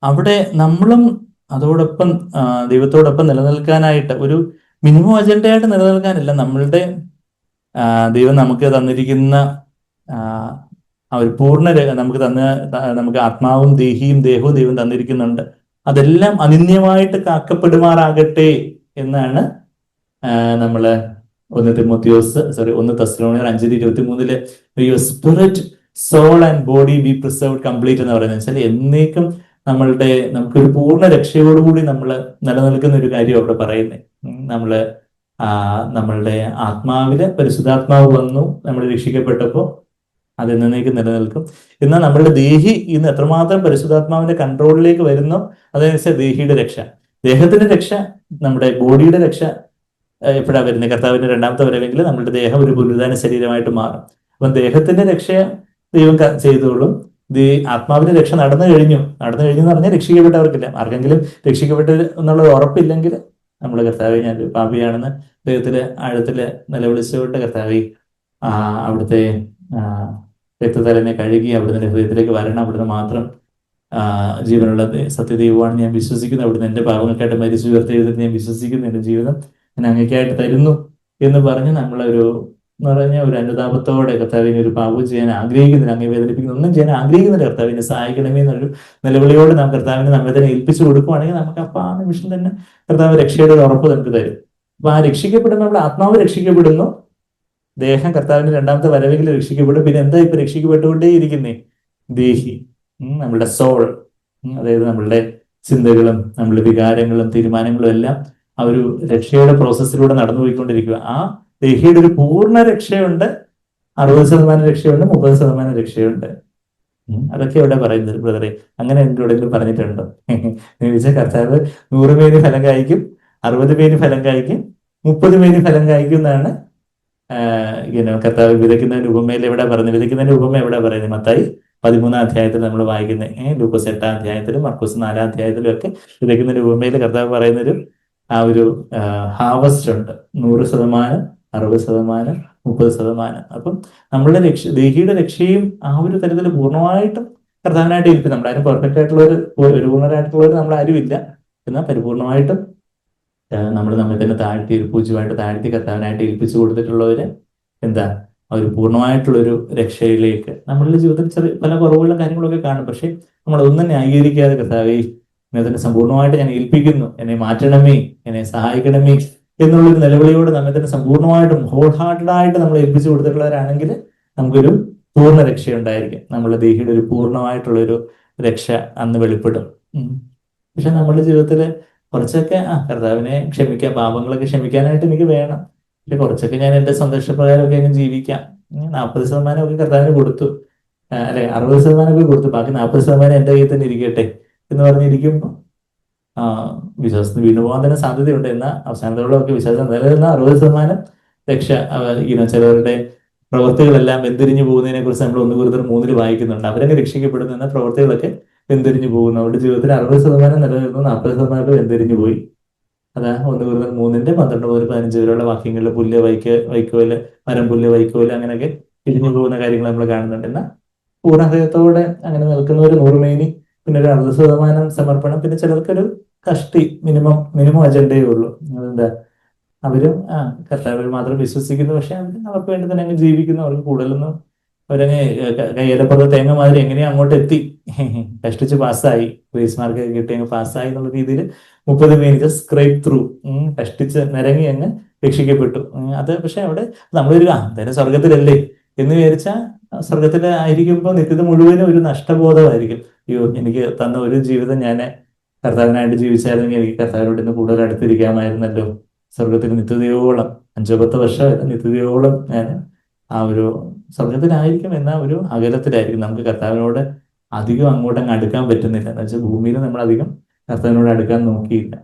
അവിടെ നമ്മളും അതോടൊപ്പം ദൈവത്തോടൊപ്പം നിലനിൽക്കാനായിട്ട്, ഒരു മിനിമം അജണ്ടയായിട്ട് നിലനിൽക്കാനല്ല, നമ്മളുടെ ദൈവം നമുക്ക് തന്നിരിക്കുന്ന ഒരു നമുക്ക് ആത്മാവും ദേഹവും ദൈവം തന്നിരിക്കുന്നുണ്ട്. അതെല്ലാം അനിന്യമായിട്ട് കാക്കപ്പെടുമാറാകട്ടെ എന്നാണ് നമ്മള് 1 തെസ്സലോനിയർ 5:23 your spirit, soul and body be preserved complete എന്ന് പറയുന്നത്. വെച്ചാൽ എന്നേക്കും നമുക്കൊരു പൂർണ്ണ രക്ഷയോടുകൂടി നമ്മൾ നിലനിൽക്കുന്ന ഒരു കാര്യം അവിടെ പറയുന്നത്. നമ്മള് നമ്മളുടെ ആത്മാവില് പരിശുദ്ധാത്മാവ് വന്നു, നമ്മൾ രക്ഷിക്കപ്പെട്ടപ്പോൾ അത് എന്നേക്ക് നിലനിൽക്കും. എന്നാൽ നമ്മളുടെ ദേഹി ഇന്ന് എത്രമാത്രം പരിശുദ്ധാത്മാവിന്റെ കൺട്രോളിലേക്ക് വരുന്നോ അതനുസരിച്ച് ദേഹിയുടെ രക്ഷ, ദേഹത്തിന്റെ രക്ഷ, നമ്മുടെ ബോഡിയുടെ രക്ഷ എപ്പോഴാണ് വരുന്നത്? കർത്താവിന്റെ രണ്ടാമത്തെ വരവെങ്കിൽ നമ്മുടെ ദേഹം ഒരു പുനരുദ്ധാന ശരീരമായിട്ട് മാറും. അപ്പം ദേഹത്തിന്റെ രക്ഷ ദൈവം ചെയ്തോളും. ആത്മാവിന്റെ രക്ഷ നടന്നു കഴിഞ്ഞു എന്ന് പറഞ്ഞാൽ രക്ഷിക്കപ്പെട്ടവർക്കില്ല. ആർക്കെങ്കിലും രക്ഷിക്കപ്പെട്ട് എന്നുള്ളത് ഉറപ്പില്ലെങ്കിൽ നമ്മൾ കർത്താവെ ഞാൻ പാപിയാണെന്ന് ദൈവത്തില് ആഴത്തില് നിലവിളിച്ചുകൊണ്ട് കർത്താവെ അവിടുത്തെ രക്തതലനെ കഴുകി അവിടുന്ന് ഹൃദയത്തിലേക്ക് വരണം, അവിടുന്ന് മാത്രം ജീവനുള്ള സത്യദൈവമാണ് ഞാൻ വിശ്വസിക്കുന്നു, അവിടുന്ന് എൻ്റെ പാപങ്ങൾക്കായിട്ട് മരിച്ചു ഉയർത്തെഴുന്നേറ്റ് ഞാൻ വിശ്വസിക്കുന്നു, എൻ്റെ ജീവിതം ഞാൻ അങ്ങേക്കായിട്ട് തരുന്നു എന്ന് പറഞ്ഞ് നമ്മളൊരു എന്ന് പറഞ്ഞാൽ ഒരു അനുതാപത്തോടെ കർത്താവിനെ ഒരു പാപം ചെയ്യാൻ ആഗ്രഹിക്കുന്നില്ല, അങ്ങേ വേദനിപ്പിക്കുന്ന ഒന്നും ചെയ്യാൻ ആഗ്രഹിക്കുന്നില്ല, കർത്താവിനെ സഹായിക്കണമേ എന്നൊരു നിലവിളിയോട് നാം കർത്താവിനെ നമ്മെ തന്നെ ഏൽപ്പിച്ചു കൊടുക്കുവാണെങ്കിൽ നമുക്ക് അപ്പം ആ നിമിഷം തന്നെ കർത്താവ് രക്ഷയുടെ ഒരു ഉറപ്പ് നമുക്ക് തരും. അപ്പൊ ആ രക്ഷിക്കപ്പെടുന്ന നമ്മുടെ ആത്മാവ് രക്ഷിക്കപ്പെടുന്നു, ദേഹം കർത്താവിന്റെ രണ്ടാമത്തെ വരവെങ്കിൽ രക്ഷിക്കപ്പെടും. പിന്നെ എന്താ ഇപ്പൊ രക്ഷിക്കപ്പെട്ടുകൊണ്ടേയിരിക്കുന്നേ? ദേഹി, നമ്മളുടെ സോൾ, അതായത് നമ്മളുടെ ചിന്തകളും നമ്മളുടെ വികാരങ്ങളും തീരുമാനങ്ങളും എല്ലാം ആ ഒരു രക്ഷയുടെ പ്രോസസ്സിലൂടെ നടന്നുപോയിക്കൊണ്ടിരിക്കുക. ആ ദേഹിയുടെ ഒരു പൂർണ്ണ രക്ഷയുണ്ട്, 60% രക്ഷയുണ്ട്, 30% രക്ഷയുണ്ട്. അതൊക്കെ ഇവിടെ പറയുന്നത് ബ്രദറെ. അങ്ങനെ എൻ്റെ എവിടെയെങ്കിലും പറഞ്ഞിട്ടുണ്ടോ? ചോദിച്ചാൽ കർത്താവ് 100 പേര് ഫലം കായ്ക്കും, 60 പേര് ഫലം കായ്ക്കും, 30 പേര് ഫലം കായ്ക്കും എന്നാണ് കർത്താവ് വിതയ്ക്കുന്നതിന്റെ ഉപമയിൽ എവിടെ പറയുന്നത്? വിതയ്ക്കുന്നതിന്റെ ഉപമ എവിടെ പറയുന്നത്? മത്തായി 13-ാം അധ്യായത്തിൽ നമ്മൾ വായിക്കുന്നത്, ലൂക്കോസ് 8-ാം അധ്യായത്തിലും മർക്കോസ് 4-ാം അധ്യായത്തിലും ഒക്കെ വിതയ്ക്കുന്നതിന്റെ ഉപമയിൽ കർത്താവ് പറയുന്നൊരു ആ ഒരു ഹാർവസ്റ്റ് ഉണ്ട്. 100%, 60%, 30%. അപ്പം നമ്മളുടെ ദേഹിയുടെ രക്ഷയും ആ ഒരു തരത്തിൽ പൂർണ്ണമായിട്ടും കർത്താവിനായിട്ട് ഏൽപ്പിക്കും. നമ്മളാരും പെർഫെക്റ്റ് ആയിട്ടുള്ളവർ, പരിപൂർണരായിട്ടുള്ളവർ നമ്മളാരും ഇല്ല. എന്നാൽ പരിപൂർണമായിട്ടും നമ്മൾ നമ്മെ തന്നെ പൂജ്യമായിട്ട് താഴ്ത്തി കർത്താവിനായിട്ട് ഏൽപ്പിച്ചു കൊടുത്തിട്ടുള്ളവര് എന്താ ഒരു പൂർണ്ണമായിട്ടുള്ളൊരു രക്ഷയിലേക്ക് നമ്മളുടെ ജീവിതത്തിൽ ചെറിയ പല കുറവുകളും കാര്യങ്ങളൊക്കെ കാണും. പക്ഷെ നമ്മളതൊന്നും ന്യായീകരിക്കാതെ കർത്താവേ എന്നെ തന്നെ സമ്പൂർണ്ണമായിട്ട് ഞാൻ ഏൽപ്പിക്കുന്നു, എന്നെ മാറ്റണമേ, എന്നെ സഹായിക്കണമേ എന്നുള്ളൊരു നിലവിളിയോട് നമ്മെ തന്നെ സമ്പൂർണ്ണമായിട്ടും ഹോൾ ഹാർട്ടഡായിട്ട് നമ്മൾ ഏൽപ്പിച്ചു കൊടുത്തിട്ടുള്ളവരാണെങ്കിൽ നമുക്കൊരു പൂർണ്ണ രക്ഷയുണ്ടായിരിക്കും. നമ്മളുടെ ദേഹിയുടെ ഒരു പൂർണ്ണമായിട്ടുള്ളൊരു രക്ഷ അന്ന് വെളിപ്പെടും. പക്ഷെ നമ്മുടെ ജീവിതത്തിൽ കുറച്ചൊക്കെ കർത്താവിനെ ക്ഷമിക്കാം, പാപങ്ങളൊക്കെ ക്ഷമിക്കാനായിട്ട് എനിക്ക് വേണം. പക്ഷെ കുറച്ചൊക്കെ ഞാൻ എൻ്റെ സന്തോഷപ്രകാരമൊക്കെ അങ്ങ് ജീവിക്കാം. 40% ഒക്കെ കർത്താവിന് കൊടുത്തു, അല്ലെ 60% ഒക്കെ കൊടുത്തു, ബാക്കി 40% എൻ്റെ കയ്യിൽ തന്നെ ഇരിക്കട്ടെ എന്ന് പറഞ്ഞിരിക്കുമ്പോൾ വിശ്വാസത്തിന് വീണു പോകാൻ തന്നെ സാധ്യതയുണ്ട്. എന്നാൽ അവസാനത്തോളമൊക്കെ വിശ്വാസം നിലനിന്ന 60% രക്ഷ. ചിലവരുടെ പ്രവൃത്തികളെല്ലാം വെന്തിരിഞ്ഞു പോകുന്നതിനെ കുറിച്ച് നമ്മൾ 1 കൊരിന്ത്യർ 3-ൽ വായിക്കുന്നുണ്ട്. അവരൊക്കെ രക്ഷിക്കപ്പെടുന്നു, എന്ന പ്രവൃത്തികളൊക്കെ വെന്തിരിഞ്ഞു പോകുന്നു. അവരുടെ ജീവിതത്തിൽ 60% നിലനിൽക്കുന്നു, 40% വെന്തിരിഞ്ഞു പോയി. അതാ 1 കൊരിന്ത്യർ 3-ന്റെ 12 മുതൽ 15 വരെയുള്ള വാക്യങ്ങളിൽ പുല്ല് വൈക്കോല്, മരം പുല്ല് വൈക്കോല് അങ്ങനെയൊക്കെ ഇടിഞ്ഞു പോകുന്ന കാര്യങ്ങൾ നമ്മൾ കാണുന്നുണ്ട്. എന്നാൽ പൂർണ്ണഹൃദയത്തോടെ അങ്ങനെ നിൽക്കുന്നവർ 100 മേനി, പിന്നെ ഒരു 60% സമർപ്പണം, പിന്നെ ചിലർക്കൊരു കഷ്ടി മിനിമം അജണ്ടയേ ഉള്ളൂ. അതെന്താ അവരും കർത്താവിൽ മാത്രം വിശ്വസിക്കുന്നു, പക്ഷെ അവർക്ക് വേണ്ടി തന്നെ അങ്ങ് ജീവിക്കുന്നു. അവർക്ക് കൂടുതലൊന്നും അവരങ്ങ് കയ്യിലപ്പുറത്ത് തേങ്ങ മാതിരി എങ്ങനെയോ അങ്ങോട്ട് എത്തി, കഷ്ടിച്ച് പാസ്സായി, ഗ്രേസ് മാർക്ക് കിട്ടി അങ്ങ് പാസ്സായി എന്നുള്ള രീതിയിൽ 30 പേര് സ്ക്രൈബ് ത്രൂ കഷ്ടിച്ച് നിരങ്ങി അങ്ങ് രക്ഷിക്കപ്പെട്ടു. അത് പക്ഷെ അവിടെ നമ്മളൊരു എന്തായാലും സ്വർഗത്തിലല്ലേ എന്ന് വിചാരിച്ചാൽ സ്വർഗത്തിലായിരിക്കുമ്പോൾ നിത്യത മുഴുവനും ഒരു നഷ്ടബോധമായിരിക്കും. അയ്യോ, എനിക്ക് തന്ന ഒരു ജീവിതം ഞാൻ കർത്താവിനായിട്ട് ജീവിച്ചായിരുന്നെങ്കിൽ എനിക്ക് കർത്താവിനോട് ഇന്ന് കൂടുതൽ അടുത്തിരിക്കാമായിരുന്നല്ലോ. സ്വർഗത്തിൽ നിത്യതയോളം 5-10 വർഷം നിത്യതയോളം ഞാൻ ആ ഒരു സ്വർഗത്തിലായിരിക്കും എന്ന ഒരു അകലത്തിലായിരിക്കും. നമുക്ക് കർത്താവിനോട് അധികം അങ്ങോട്ടങ്ങ് അടുക്കാൻ പറ്റുന്നില്ല. എന്ന് വെച്ചാൽ ഭൂമിയിൽ നമ്മൾ അധികം കർത്താവിനോട് അടുക്കാൻ നോക്കിയില്ല.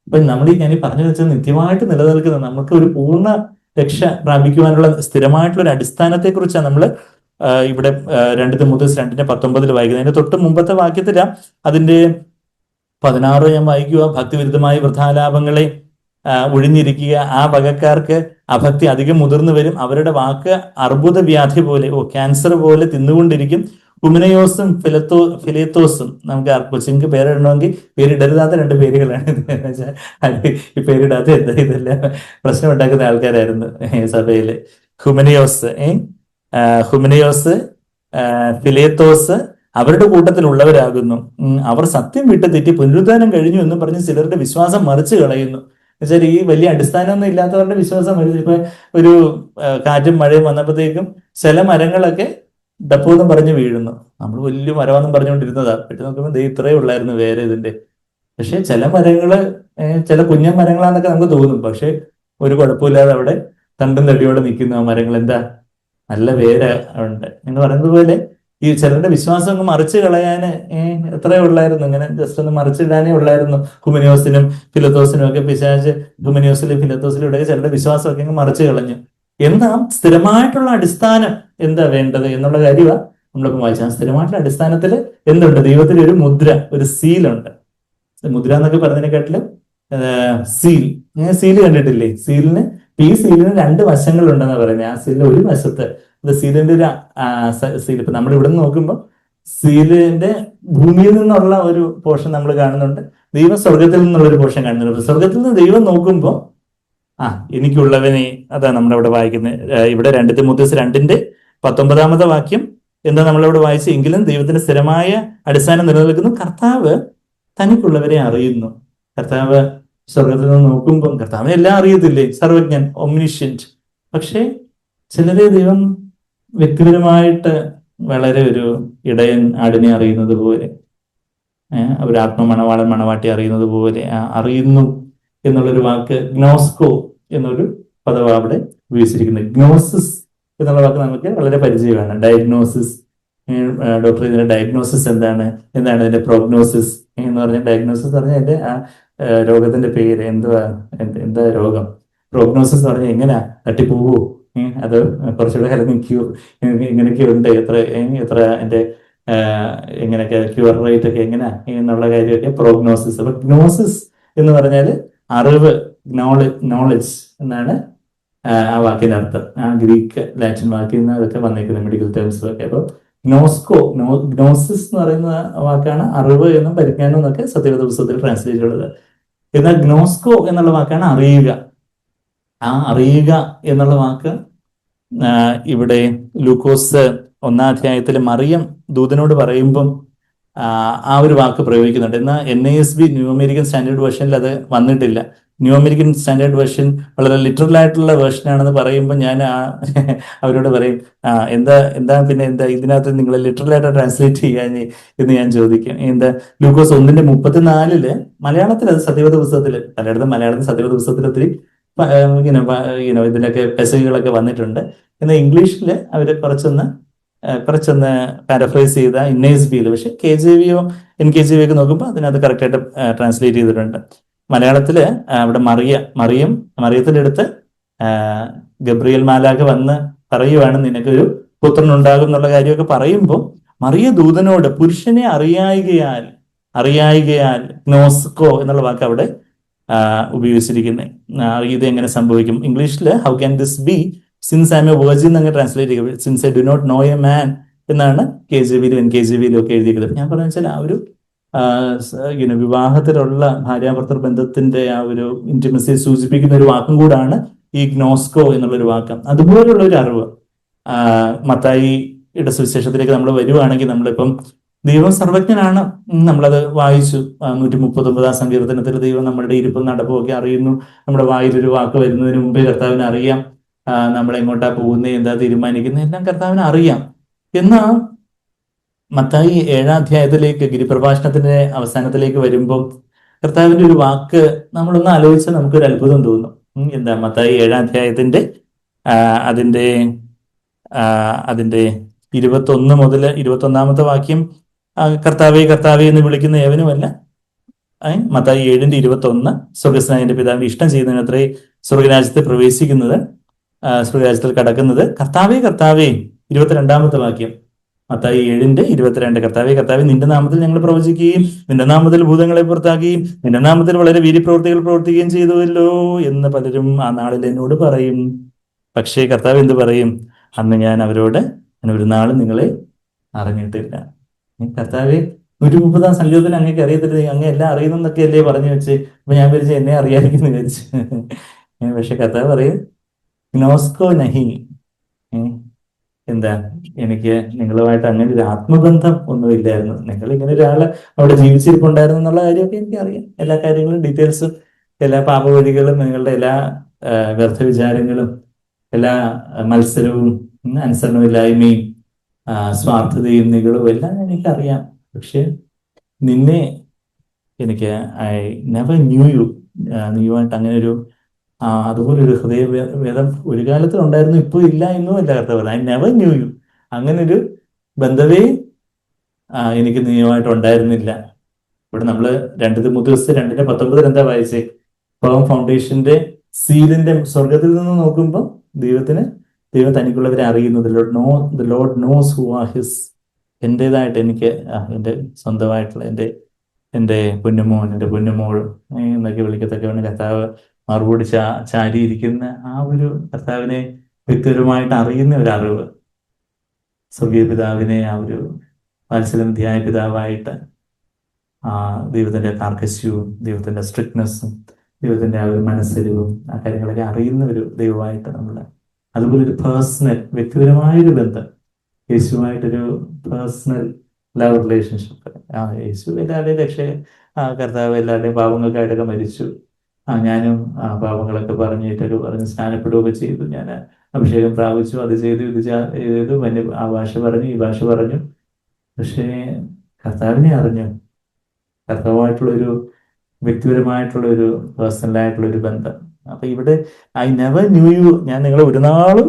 അപ്പൊ നമ്മൾ ഞാൻ പറഞ്ഞു വെച്ചാൽ നിത്യമായിട്ട് നിലനിൽക്കുന്ന നമുക്ക് ഒരു പൂർണ്ണ രക്ഷ പ്രാപിക്കുവാനുള്ള സ്ഥിരമായിട്ടുള്ള ഒരു അടിസ്ഥാനത്തെ കുറിച്ചാണ് നമ്മൾ ഇവിടെ 2 തിമോഥെയോസ് 2:19 വായിക്കുന്നത്. അതിന്റെ തൊട്ട് മുമ്പത്തെ വാക്യത്തില അതിന്റെ 16 ഞാൻ വായിക്കുക. ഭക്തിവിരുദ്ധമായ വൃഥാലാപങ്ങളെ ഒഴിഞ്ഞിരിക്കുക, ആ വകക്കാർക്ക് അഭക്തി അധികം മുതിർന്നു വരും, അവരുടെ വാക്ക് അർബുദ വ്യാധി പോലെ, ക്യാൻസർ പോലെ തിന്നുകൊണ്ടിരിക്കും. ഹുമനയോസും ഫിലേത്തോസും, നമുക്ക് കൊച്ചിങ്ങൾക്ക് പേരിടണമെങ്കിൽ പേരിടരുതാത്ത 2 പേരുകളാണ്. ഈ പേരിടാത്ത എന്താ ഇതെല്ലാം പ്രശ്നം ഉണ്ടാക്കുന്ന ആൾക്കാരായിരുന്നു സഭയില്. ഹുമനയോസ്, ഫിലേത്തോസ് അവരുടെ കൂട്ടത്തിലുള്ളവരാകുന്നു. അവർ സത്യം വിട്ട് തെറ്റി പുനരുദ്ധാനം കഴിഞ്ഞു എന്ന് പറഞ്ഞ് ചിലരുടെ വിശ്വാസം മറിച്ച് കളയുന്നു. എന്നുവെച്ചാൽ ഈ വലിയ അടിസ്ഥാനമൊന്നും ഇല്ലാത്തവരുടെ വിശ്വാസം മറിച്ച്, ഇപ്പൊ ഒരു കാറ്റും മഴയും വന്നപ്പോഴത്തേക്കും ചില മരങ്ങളൊക്കെ ഡപ്പോന്നും പറഞ്ഞ് വീഴുന്നു. നമ്മൾ വലിയ മരമാണെന്നും പറഞ്ഞുകൊണ്ടിരുന്നതാ. പെട്ടെന്ന് നോക്കുമ്പോൾ ദേ ഇത്രയേ ഉള്ളായിരുന്നു വേറെ ഇതിന്റെ. പക്ഷെ ചില മരങ്ങള് ചില കുഞ്ഞൻ മരങ്ങളാന്നൊക്കെ നമുക്ക് തോന്നും. പക്ഷെ ഒരു കുഴപ്പമില്ലാതെ അവിടെ തണ്ടും തടിയോടെ നിൽക്കുന്ന ആ മരങ്ങൾ എന്താ നല്ല വേര് ഉണ്ട് എന്ന് പറയുന്നത് പോലെ ഈ ചിലരുടെ വിശ്വാസം അങ്ങ് മറിച്ച് കളയാന് എത്രയേ ഉള്ളായിരുന്നു. ഇങ്ങനെ ജസ്റ്റ് ഒന്ന് മറിച്ചിടാനേ ഉള്ളായിരുന്നു. ഹുമനിയോസിനും ഫിലത്തോസിനും ഒക്കെ പിശാച് ഹുമനിയോസിലും ഫിലത്തോസിലും ഇടയിൽ ചിലരുടെ വിശ്വാസമൊക്കെ അങ്ങ് മറിച്ച് കളഞ്ഞു. എന്താ സ്ഥിരമായിട്ടുള്ള അടിസ്ഥാനം എന്താ വേണ്ടത് എന്നുള്ള കാര്യമാണ് നമ്മളിപ്പോൾ വായിച്ചാൽ. സ്ഥിരമായിട്ടുള്ള അടിസ്ഥാനത്തിൽ എന്തുണ്ട്? ദൈവത്തിൽ ഒരു മുദ്ര, ഒരു സീലുണ്ട്. മുദ്ര എന്നൊക്കെ പറഞ്ഞതിനെക്കാട്ടിലും സീൽ. സീല് കണ്ടിട്ടില്ലേ? സീലിന് ഈ സീലിന് രണ്ട് വശങ്ങളുണ്ടെന്നാ പറയുന്നത്. ആ സീലിന്റെ ഒരു വശത്ത് സീലിന്റെ ഒരു സീൽ ഇപ്പൊ നമ്മൾ ഇവിടെ നിന്ന് നോക്കുമ്പോൾ സീലിന്റെ ഭൂമിയിൽ നിന്നുള്ള ഒരു പോർഷൻ നമ്മൾ കാണുന്നുണ്ട്, ദൈവം സ്വർഗത്തിൽ നിന്നുള്ള ഒരു പോർഷൻ കാണുന്നുണ്ട്. സ്വർഗത്തിൽ നിന്ന് ദൈവം നോക്കുമ്പോൾ എനിക്കുള്ളവനെ, അതാ നമ്മളവിടെ വായിക്കുന്നത്. ഇവിടെ 2 തിമോഥെയോസ് 2:19 വാക്യം എന്താ നമ്മളിവിടെ വായിച്ച? എങ്കിലും ദൈവത്തിന്റെ സ്ഥിരമായ അടിസ്ഥാനം നിലനിൽക്കുന്നു, കർത്താവ് തനിക്കുള്ളവരെ അറിയുന്നു. കർത്താവ് സ്വർഗത്തിൽ നിന്ന് നോക്കുമ്പോൾ കർത്താവിനെ എല്ലാം അറിയത്തില്ലേ? സർവജ്ഞൻ, ഒംനിഷ്യന്റ്. പക്ഷേ ചിലരെ ദൈവം വ്യക്തിപരമായിട്ട് വളരെ ഒരു ഇടയൻ ആടിനെ അറിയുന്നത് പോലെ, ഒരു ആത്മമണവാളൻ മണവാട്ടി അറിയുന്നത് പോലെ അറിയുന്നു എന്നുള്ളൊരു വാക്ക് ഗ്നോസ്കോ എന്നൊരു പദമാണ് അവിടെ ഉപയോഗിച്ചിരിക്കുന്നത്. ഗ്നോസിസ് എന്നുള്ള വാക്ക് നമുക്ക് വളരെ പരിചയമാണ്. ഡയഗ്നോസിസ്, ഡോക്ടർ ഇതിന്റെ ഡയഗ്നോസിസ് എന്താണ്, എന്താണ് ഇതിന്റെ പ്രോഗ്നോസിസ് എന്ന് പറഞ്ഞ ഡയഗ്നോസിസ് എന്ന് പറഞ്ഞാൽ അതിന്റെ ആ രോഗത്തിന്റെ പേര് എന്തുവാ, എന്താ രോഗം. പ്രോഗ്നോസിസ് എന്ന് പറഞ്ഞാൽ എങ്ങനെയാ, തട്ടിപ്പോവോ, അത് കുറച്ചുകൂടെ കാലം നിൽക്കുവോ, ഇങ്ങനെയൊക്കെ ഉണ്ട്, എത്ര എന്റെ എങ്ങനെയൊക്കെ ക്യൂർ റേറ്റ് ഒക്കെ എങ്ങനെയാ എന്നുള്ള കാര്യമൊക്കെ പ്രോഗ്നോസിസ്. അപ്പൊ ഗ്നോസിസ് എന്ന് പറഞ്ഞാൽ അറിവ്, നോളജ് എന്നാണ് ആ വാക്കിന്റെ അർത്ഥം. ആ ഗ്രീക്ക് ലാറ്റിൻ വാക്കിൽ നിന്ന് അതൊക്കെ വന്നേക്കുന്നത് മെഡിക്കൽ ടേംസിലൊക്കെ. അപ്പൊ ഗ്നോസിസ് എന്ന് പറയുന്ന വാക്കാണ് അറിവ് എന്നും പരിജ്ഞാനം എന്നൊക്കെ സത്യവേദ പുസ്തകത്തിൽ ട്രാൻസ്ലേറ്റ് ഉള്ളത്. എന്നാൽ ഗ്നോസ്കോ എന്നുള്ള വാക്കാണ് അറിയുക. ആ അറിയുക എന്നുള്ള വാക്ക് ഇവിടെ ലൂക്കോസ് 1-ാം അധ്യായത്തിൽ മറിയം ദൂതനോട് പറയുമ്പം ആ ഒരു വാക്ക് പ്രയോഗിക്കുന്നുണ്ട്. എന്നാൽ NASB ന്യൂ അമേരിക്കൻ സ്റ്റാൻഡേർഡ് വേർഷനിൽ അത് വന്നിട്ടില്ല. ന്യൂ അമേരിക്കൻ സ്റ്റാൻഡേർഡ് വേർഷൻ വളരെ ലിറ്ററൽ ആയിട്ടുള്ള വേർഷൻ ആണെന്ന് പറയുമ്പോൾ ഞാൻ അവരോട് പറയും, എന്താ ഇതിനകത്ത് നിങ്ങൾ ലിറ്ററൽ ആയിട്ട് ട്രാൻസ്ലേറ്റ് ചെയ്യാൻ എന്ന് ഞാൻ ചോദിക്കും. ലൂക്കോസ് 1:34 മലയാളത്തിൽ അത് സത്യവേദ പുസ്തകത്തിൽ, പലയിടത്തും മലയാളത്തിൽ സത്യവേദ പുസ്തകത്തിൽ ഒത്തിരി ഇതിലൊക്കെ പെസകുകളൊക്കെ വന്നിട്ടുണ്ട്. എന്നാൽ ഇംഗ്ലീഷിൽ അവർ കുറച്ചൊന്ന് പാരഫ്രൈസ് ചെയ്ത NASB-യിൽ, പക്ഷെ KJV-യോ NKJV ഒക്കെ നോക്കുമ്പോൾ അതിനകത്ത് കറക്റ്റായിട്ട് ട്രാൻസ്ലേറ്റ് ചെയ്തിട്ടുണ്ട്. മലയാളത്തില് അവിടെ മറിയത്തിന്റെ അടുത്ത് ഗബ്രിയേൽ മാലാഖ വന്ന് പറയുവാണ്, നിനക്കൊരു പുത്രൻ ഉണ്ടാകും എന്നുള്ള കാര്യമൊക്കെ പറയുമ്പോൾ മറിയ ദൂതനോട് പുരുഷനെ അറിയായികയാൽ ഗ്നോസ്കോ എന്നുള്ള വാക്ക് അവിടെ ഉപയോഗിച്ചിരിക്കുന്നത്. ഇത് എങ്ങനെ സംഭവിക്കും? ഇംഗ്ലീഷിൽ how can this be since I am a virgin എന്ന് ട്രാൻസ്ലേറ്റ് ചെയ്യുക. Since I do not know a man എന്നാണ് KJV-യിലും NKJV-യിലും ഒക്കെ എഴുതിയിരിക്കുന്നത്. ഞാൻ പറഞ്ഞു വെച്ചാൽ ആ ഒരു വിവാഹത്തിലുള്ള ഭാര്യാഭർത്തൃ ബന്ധത്തിന്റെ ആ ഒരു ഇന്റിമസിയെ സൂചിപ്പിക്കുന്ന ഒരു വാക്കും കൂടാണ് ഈ ഗ്നോസ്കോ എന്നുള്ളൊരു വാക്ക്. അതുപോലുള്ള ഒരു അറിവ് മത്തായിയുടെ സുവിശേഷത്തിലേക്ക് നമ്മൾ വരുവാണെങ്കിൽ, നമ്മളിപ്പം ദൈവം സർവജ്ഞനാണ്, നമ്മളത് വായിച്ചു. 139-ാം സങ്കീർത്തനത്തിൽ ദൈവം നമ്മളുടെ ഇരിപ്പും നടപ്പും ഒക്കെ അറിയുന്നു. നമ്മുടെ വായിലൊരു വാക്ക് വരുന്നതിന് മുമ്പേ കർത്താവിന് അറിയാം. നമ്മളെങ്ങോട്ടാ പോകുന്നത്, എന്താ തീരുമാനിക്കുന്നത്, എല്ലാം കർത്താവിന് അറിയാം. എന്നാൽ മത്തായി 7-ാം അധ്യായത്തിലേക്ക്, ഗിരിപ്രഭാഷണത്തിന്റെ അവസാനത്തിലേക്ക് വരുമ്പോൾ കർത്താവിന്റെ ഒരു വാക്ക് നമ്മളൊന്ന് ആലോചിച്ചാൽ നമുക്കൊരു അത്ഭുതം തോന്നും. എന്താ? മത്തായി 7-ാം അധ്യായത്തിന്റെ അതിന്റെ 21 മുതൽ 21-ാമത്തെ വാക്യം, കർത്താവേ കർത്താവേ എന്ന് വിളിക്കുന്ന ഏവനുമല്ല. മത്തായി 7:21, സ്വർഗസ്നായ എന്റെ പിതാവിന്റെ ഇഷ്ടം ചെയ്യുന്നതിനത്രേ സ്വർഗരാജ്യത്തെ പ്രവേശിക്കുന്നത്, സ്വർഗരാജ്യത്തിൽ കടക്കുന്നത്. കർത്താവേ കർത്താവേ 22-ാമത്തെ വാക്യം, മത്തായി 7:22, കർത്താവേ കർത്താവേ നിന്റെ നാമത്തിൽ ഞങ്ങൾ പ്രവചിക്കുകയും നിന്റെ നാമത്തിൽ ഭൂതങ്ങളെ പുറത്താക്കുകയും നിന്റെ നാമത്തിൽ വളരെ വീര്യപ്രവൃത്തികൾ പ്രവർത്തിക്കുകയും ചെയ്തുവല്ലോ എന്ന് പലരും ആ നാളിൽ എന്നോട് പറയും. പക്ഷേ കർത്താവ് എന്ത് പറയും? അന്ന് ഞാൻ അവരോട്, ഞാൻ ഒരു നാളും നിങ്ങളെ അറിഞ്ഞിട്ടില്ല. കർത്താവെ 130-ാം സങ്കീർത്തനം അങ്ങേക്ക് അറിയത്തില്ല, അങ്ങ് എല്ലാം അറിയുന്നൊക്കെ അല്ലേ പറഞ്ഞു വെച്ച്. അപ്പൊ ഞാൻ വിചാരിച്ചു എന്നെ അറിയാതിരിക്കുന്നു വിചാരിച്ചു. പക്ഷെ കർത്താവ് പറയും ഗ്നോസ്കോ നഹി, എന്താ, എനിക്ക് നിങ്ങളുമായിട്ട് അങ്ങനെ ഒരു ആത്മബന്ധം ഒന്നുമില്ലായിരുന്നു. നിങ്ങൾ ഇങ്ങനെ ഒരാള് അവിടെ ജീവിച്ചിരിപ്പുണ്ടായിരുന്നു എന്നുള്ള കാര്യമൊക്കെ എനിക്കറിയാം. എല്ലാ കാര്യങ്ങളും, ഡീറ്റെയിൽസും, എല്ലാ പാപവഴികളും, നിങ്ങളുടെ എല്ലാ വ്യർത്ഥ വിചാരങ്ങളും, എല്ലാ മത്സരവും, അനുസരണമില്ലായ്മയും, സ്വാർത്ഥതയും നികളും എല്ലാം എനിക്കറിയാം. പക്ഷെ നിന്നെ എനിക്ക് ഐ നെവർ ന്യൂ യു. നീയുമായിട്ട് അങ്ങനെ ഒരു അതുപോലെ ഒരു ഹൃദയഭേദം ഒരു കാലത്ത് ഉണ്ടായിരുന്നു, ഇപ്പോൾ ഇല്ല എന്നും അല്ല കർത്താവ്. I never knew you. അങ്ങനെ ഒരു ബന്ധവേ എനിക്ക് നീയുമായിട്ട് ഉണ്ടായിരുന്നില്ല. ഇവിടെ നമ്മള് 2 തിമോഥെയോസ് 2:19 എന്താ വായിച്ചേ? ഫേം ഫൗണ്ടേഷന്റെ സീലിന്റെ സ്വർഗത്തിൽ നിന്ന് നോക്കുമ്പോൾ ദൈവം തനിക്കുള്ളവരെ അറിയുന്നത്. The Lord knows who are his. എൻ്റെതായിട്ട് എനിക്ക് എൻ്റെ സ്വന്തമായിട്ടുള്ള എൻ്റെ പൊന്നുമോൻ, എൻ്റെ പൊന്നുമോൾ എന്നൊക്കെ വിളിക്കത്തക്കവണ്ണം കർത്താവ് മറുപടി ചാരിയിരിക്കുന്ന ആ ഒരു കർത്താവിനെ വ്യക്തിപരമായിട്ട് അറിയുന്ന ഒരു അറിവ്, സ്വർഗീയ പിതാവിനെ ആ ഒരു വാത്സല്യനിധിയായ പിതാവായിട്ട്, ദൈവത്തിന്റെ കാർക്കശ്യവും ദൈവത്തിന്റെ സ്ട്രിക്ട്നെസ്സും ദൈവത്തിന്റെ ആ ഒരു മനസ്സരിവും ആ കാര്യങ്ങളൊക്കെ അറിയുന്ന ഒരു ദൈവമായിട്ട് നമ്മൾ, അതുപോലെ ഒരു പേഴ്സണൽ വ്യക്തിപരമായൊരു ബന്ധം, യേശുവായിട്ടൊരു പേഴ്സണൽ ലവ് റിലേഷൻഷിപ്പ്. യേശു എല്ലാവരുടെയും കർത്താവ് എല്ലാവരുടെയും പാപങ്ങൾക്കായിട്ടൊക്കെ മരിച്ചു. ഞാനും പാപങ്ങളൊക്കെ പറഞ്ഞ് സ്നാനപ്പെടുകയൊക്കെ ചെയ്തു. ഞാൻ അഭിഷേകം പ്രാപിച്ചു, അത് ചെയ്തു, ഇത് ചെയ്തു, ആ ഭാഷ പറഞ്ഞു, ഈ ഭാഷ പറഞ്ഞു. പക്ഷേ കർത്താവിനെ അറിഞ്ഞു. കർത്താവുമായിട്ടുള്ളൊരു വ്യക്തിപരമായിട്ടുള്ളൊരു പേഴ്സണലായിട്ടുള്ളൊരു ബന്ധം. അപ്പൊ ഇവിടെ ഐ നെവർ ന്യൂ യു, ഞാൻ നിങ്ങളെ ഒരു നാളും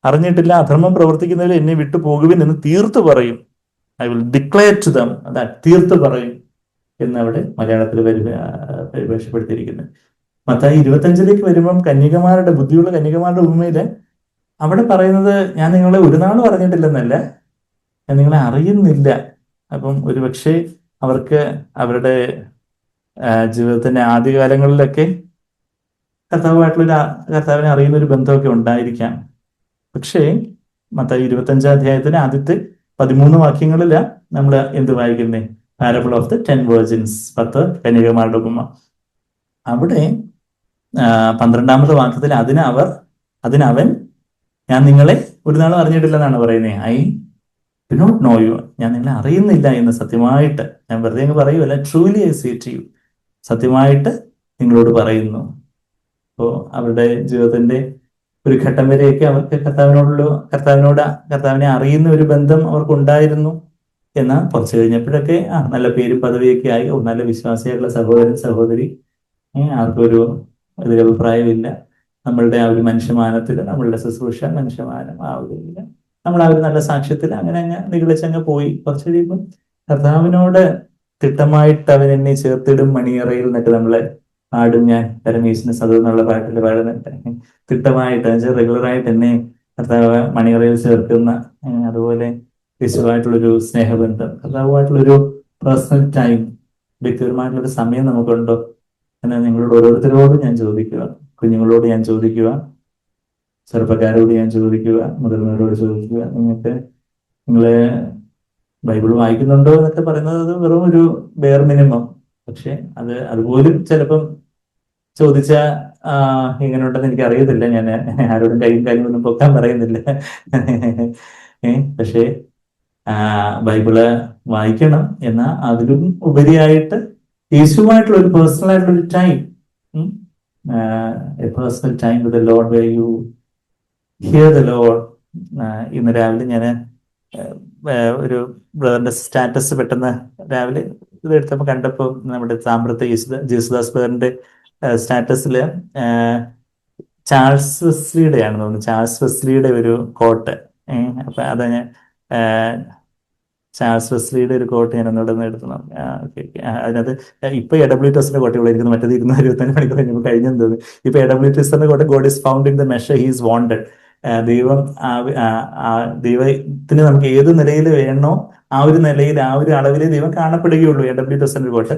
അറിഞ്ഞിട്ടില്ല, അധർമ്മം പ്രവർത്തിക്കുന്നവർ എന്നെ വിട്ടു പോകുവിൻ എന്ന് തീർത്ത് പറയും. I will declare to them, അത് തീർത്ത് പറയും എന്നവിടെ മലയാളത്തിൽ പരിഭാഷപ്പെടുത്തിയിരിക്കുന്നത്. മത്തായി 25 വരുമ്പം ബുദ്ധിയുള്ള കന്യകമാരുടെ ഉപമയില് അവിടെ പറയുന്നത്, ഞാൻ നിങ്ങളെ ഒരു നാളും അറിഞ്ഞിട്ടില്ലെന്നല്ല, ഞാൻ നിങ്ങളെ അറിയുന്നില്ല. അപ്പം ഒരുപക്ഷെ അവർക്ക് അവരുടെ ജീവിതത്തിന്റെ ആദ്യകാലങ്ങളിലൊക്കെ കർത്താവിനെ അറിയുന്ന ഒരു ബന്ധമൊക്കെ ഉണ്ടായിരിക്കാം. പക്ഷേ മത്തായി 25 ആദ്യത്തെ 13 വാക്യങ്ങളില് നമ്മൾ എന്ത് വായിക്കുന്നേ? പാരബിൾ ഓഫ് ദ 10 വെർജിൻസ്, 10 കന്യകമാരുടെ ഉപമ. അവിടെ 12ാമത്തെ വാക്യത്തിൽ അതിനവൻ ഞാൻ നിങ്ങളെ ഒരു നാളും അറിഞ്ഞിട്ടില്ലെന്നാണ് പറയുന്നത്. I do not know you, ഞാൻ നിങ്ങളെ അറിയുന്നില്ല എന്ന് സത്യമായിട്ട്, ഞാൻ വെറുതെ അങ്ങ് പറയുമല്ല, truly I say to you, സത്യമായിട്ട് നിങ്ങളോട് പറയുന്നു. അപ്പോൾ അവരുടെ ജീവിതത്തിന്റെ ഒരു ഘട്ടം വരെയൊക്കെ അവർക്ക് കർത്താവിനെ അറിയുന്ന ഒരു ബന്ധം അവർക്കുണ്ടായിരുന്നു. എന്നാൽ കുറച്ച് കഴിഞ്ഞപ്പോഴൊക്കെ നല്ല പേരും പദവിയൊക്കെ ആയി, നല്ല വിശ്വാസിയായിട്ടുള്ള സഹോദരി, ആർക്കൊരു എതിരഭിപ്രായമില്ല. നമ്മളുടെ ആ ഒരു മനുഷ്യമാനത്തിൽ, നമ്മളുടെ ശുശ്രൂഷ മനുഷ്യമാനം നമ്മൾ ആ ഒരു നല്ല സാക്ഷ്യത്തിൽ അങ്ങനെ നിഗളിച്ചങ്ങ് പോയി. കുറച്ച് കഴിയുമ്പോൾ കർത്താവിനോട് തിട്ടമായിട്ട് അവൻ എന്നെ ചേർത്തിടും മണിയറയിൽ എന്നൊക്കെ നമ്മളെ പാടും. ഞാൻ പരമേശ്വരന് സദം എന്നുള്ള പാട്ടിൽ പാടുന്നുണ്ട്. തിട്ടമായിട്ട് റെഗുലറായിട്ട് എന്നെ കർത്താവ് മണിയറയിൽ ചേർക്കുന്ന, അതുപോലെ യേശുവായിട്ടുള്ളൊരു സ്നേഹബന്ധം, കർത്താവുമായിട്ടുള്ളൊരു പേഴ്സണൽ ടൈം, വ്യക്തിപരമായിട്ടുള്ളൊരു സമയം നമുക്കുണ്ടോ എന്ന് നിങ്ങളോട് ഓരോരുത്തരോടും ഞാൻ ചോദിക്കുക. കുഞ്ഞുങ്ങളോട് ഞാൻ ചോദിക്കുക, ചെറുപ്പക്കാരോട് ഞാൻ ചോദിക്കുക, മുതിർന്നവരോട് ചോദിക്കുക. നിങ്ങള് ബൈബിൾ വായിക്കുന്നുണ്ടോ എന്നൊക്കെ പറയുന്നത് വെറും ഒരു ബെയർ മിനിമം. പക്ഷെ അതുപോലും ചിലപ്പം ചോദിച്ചാൽ എങ്ങനെയുണ്ടെന്ന് എനിക്ക് അറിയത്തില്ല. ഞാൻ ആരോടും കൈയും കാര്യമൊന്നും പൊക്കാൻ പറയുന്നില്ല. പക്ഷേ ബൈബിള് വായിക്കണം. എന്നാൽ അതിലും ഉപരിയായിട്ട് യേശുവായിട്ടുള്ള ഒരു പേഴ്സണൽ ആയിട്ടുള്ള ഒരു time, a personal time with the lord where you hear the lord. ഇന്ന് രാവിലെ ഞാൻ ഒരു ബ്രദറിന്റെ സ്റ്റാറ്റസ് പെട്ടെന്ന് രാവിലെ ഇത് എടുത്തപ്പോൾ കണ്ടപ്പോൾ, നമ്മുടെ താമ്രത്തെ ജേസുദാസ് ബ്രദറിന്റെ സ്റ്റാറ്റസില് ചാൾസ് വെസ്ലിയുടെ ആണെന്ന് തോന്നുന്നു, ചാൾസ് വെസ്ലിയുടെ ഒരു കോട്ട്. അപ്പൊ അത് ഞാൻ ചാൾസ് വെസ്ലിയുടെ ഒരു കോട്ട് ഞാൻ ഒന്നുകൂടെ ഒന്ന് എടുക്കണം. അതിനകത്ത് ഇപ്പൊ AWTSന്റെ കോട്ട ഇവിടെ ഇരിക്കുന്നു, മറ്റേത് 225 മണിക്കൂർ കഴിഞ്ഞപ്പോൾ കഴിഞ്ഞെന്ന് തോന്നുന്നു. ഇപ്പൊ AWTSന്റെ കോട്ട, God is found in the measure he is wanted. ദൈവത്തിന് നമുക്ക് ഏത് നിലയിൽ വേണോ ആ ഒരു നിലയിൽ, ആ ഒരു അളവിലെ ദൈവം കാണപ്പെടുകയുള്ളൂ. AWTSന്റെ കോട്ട്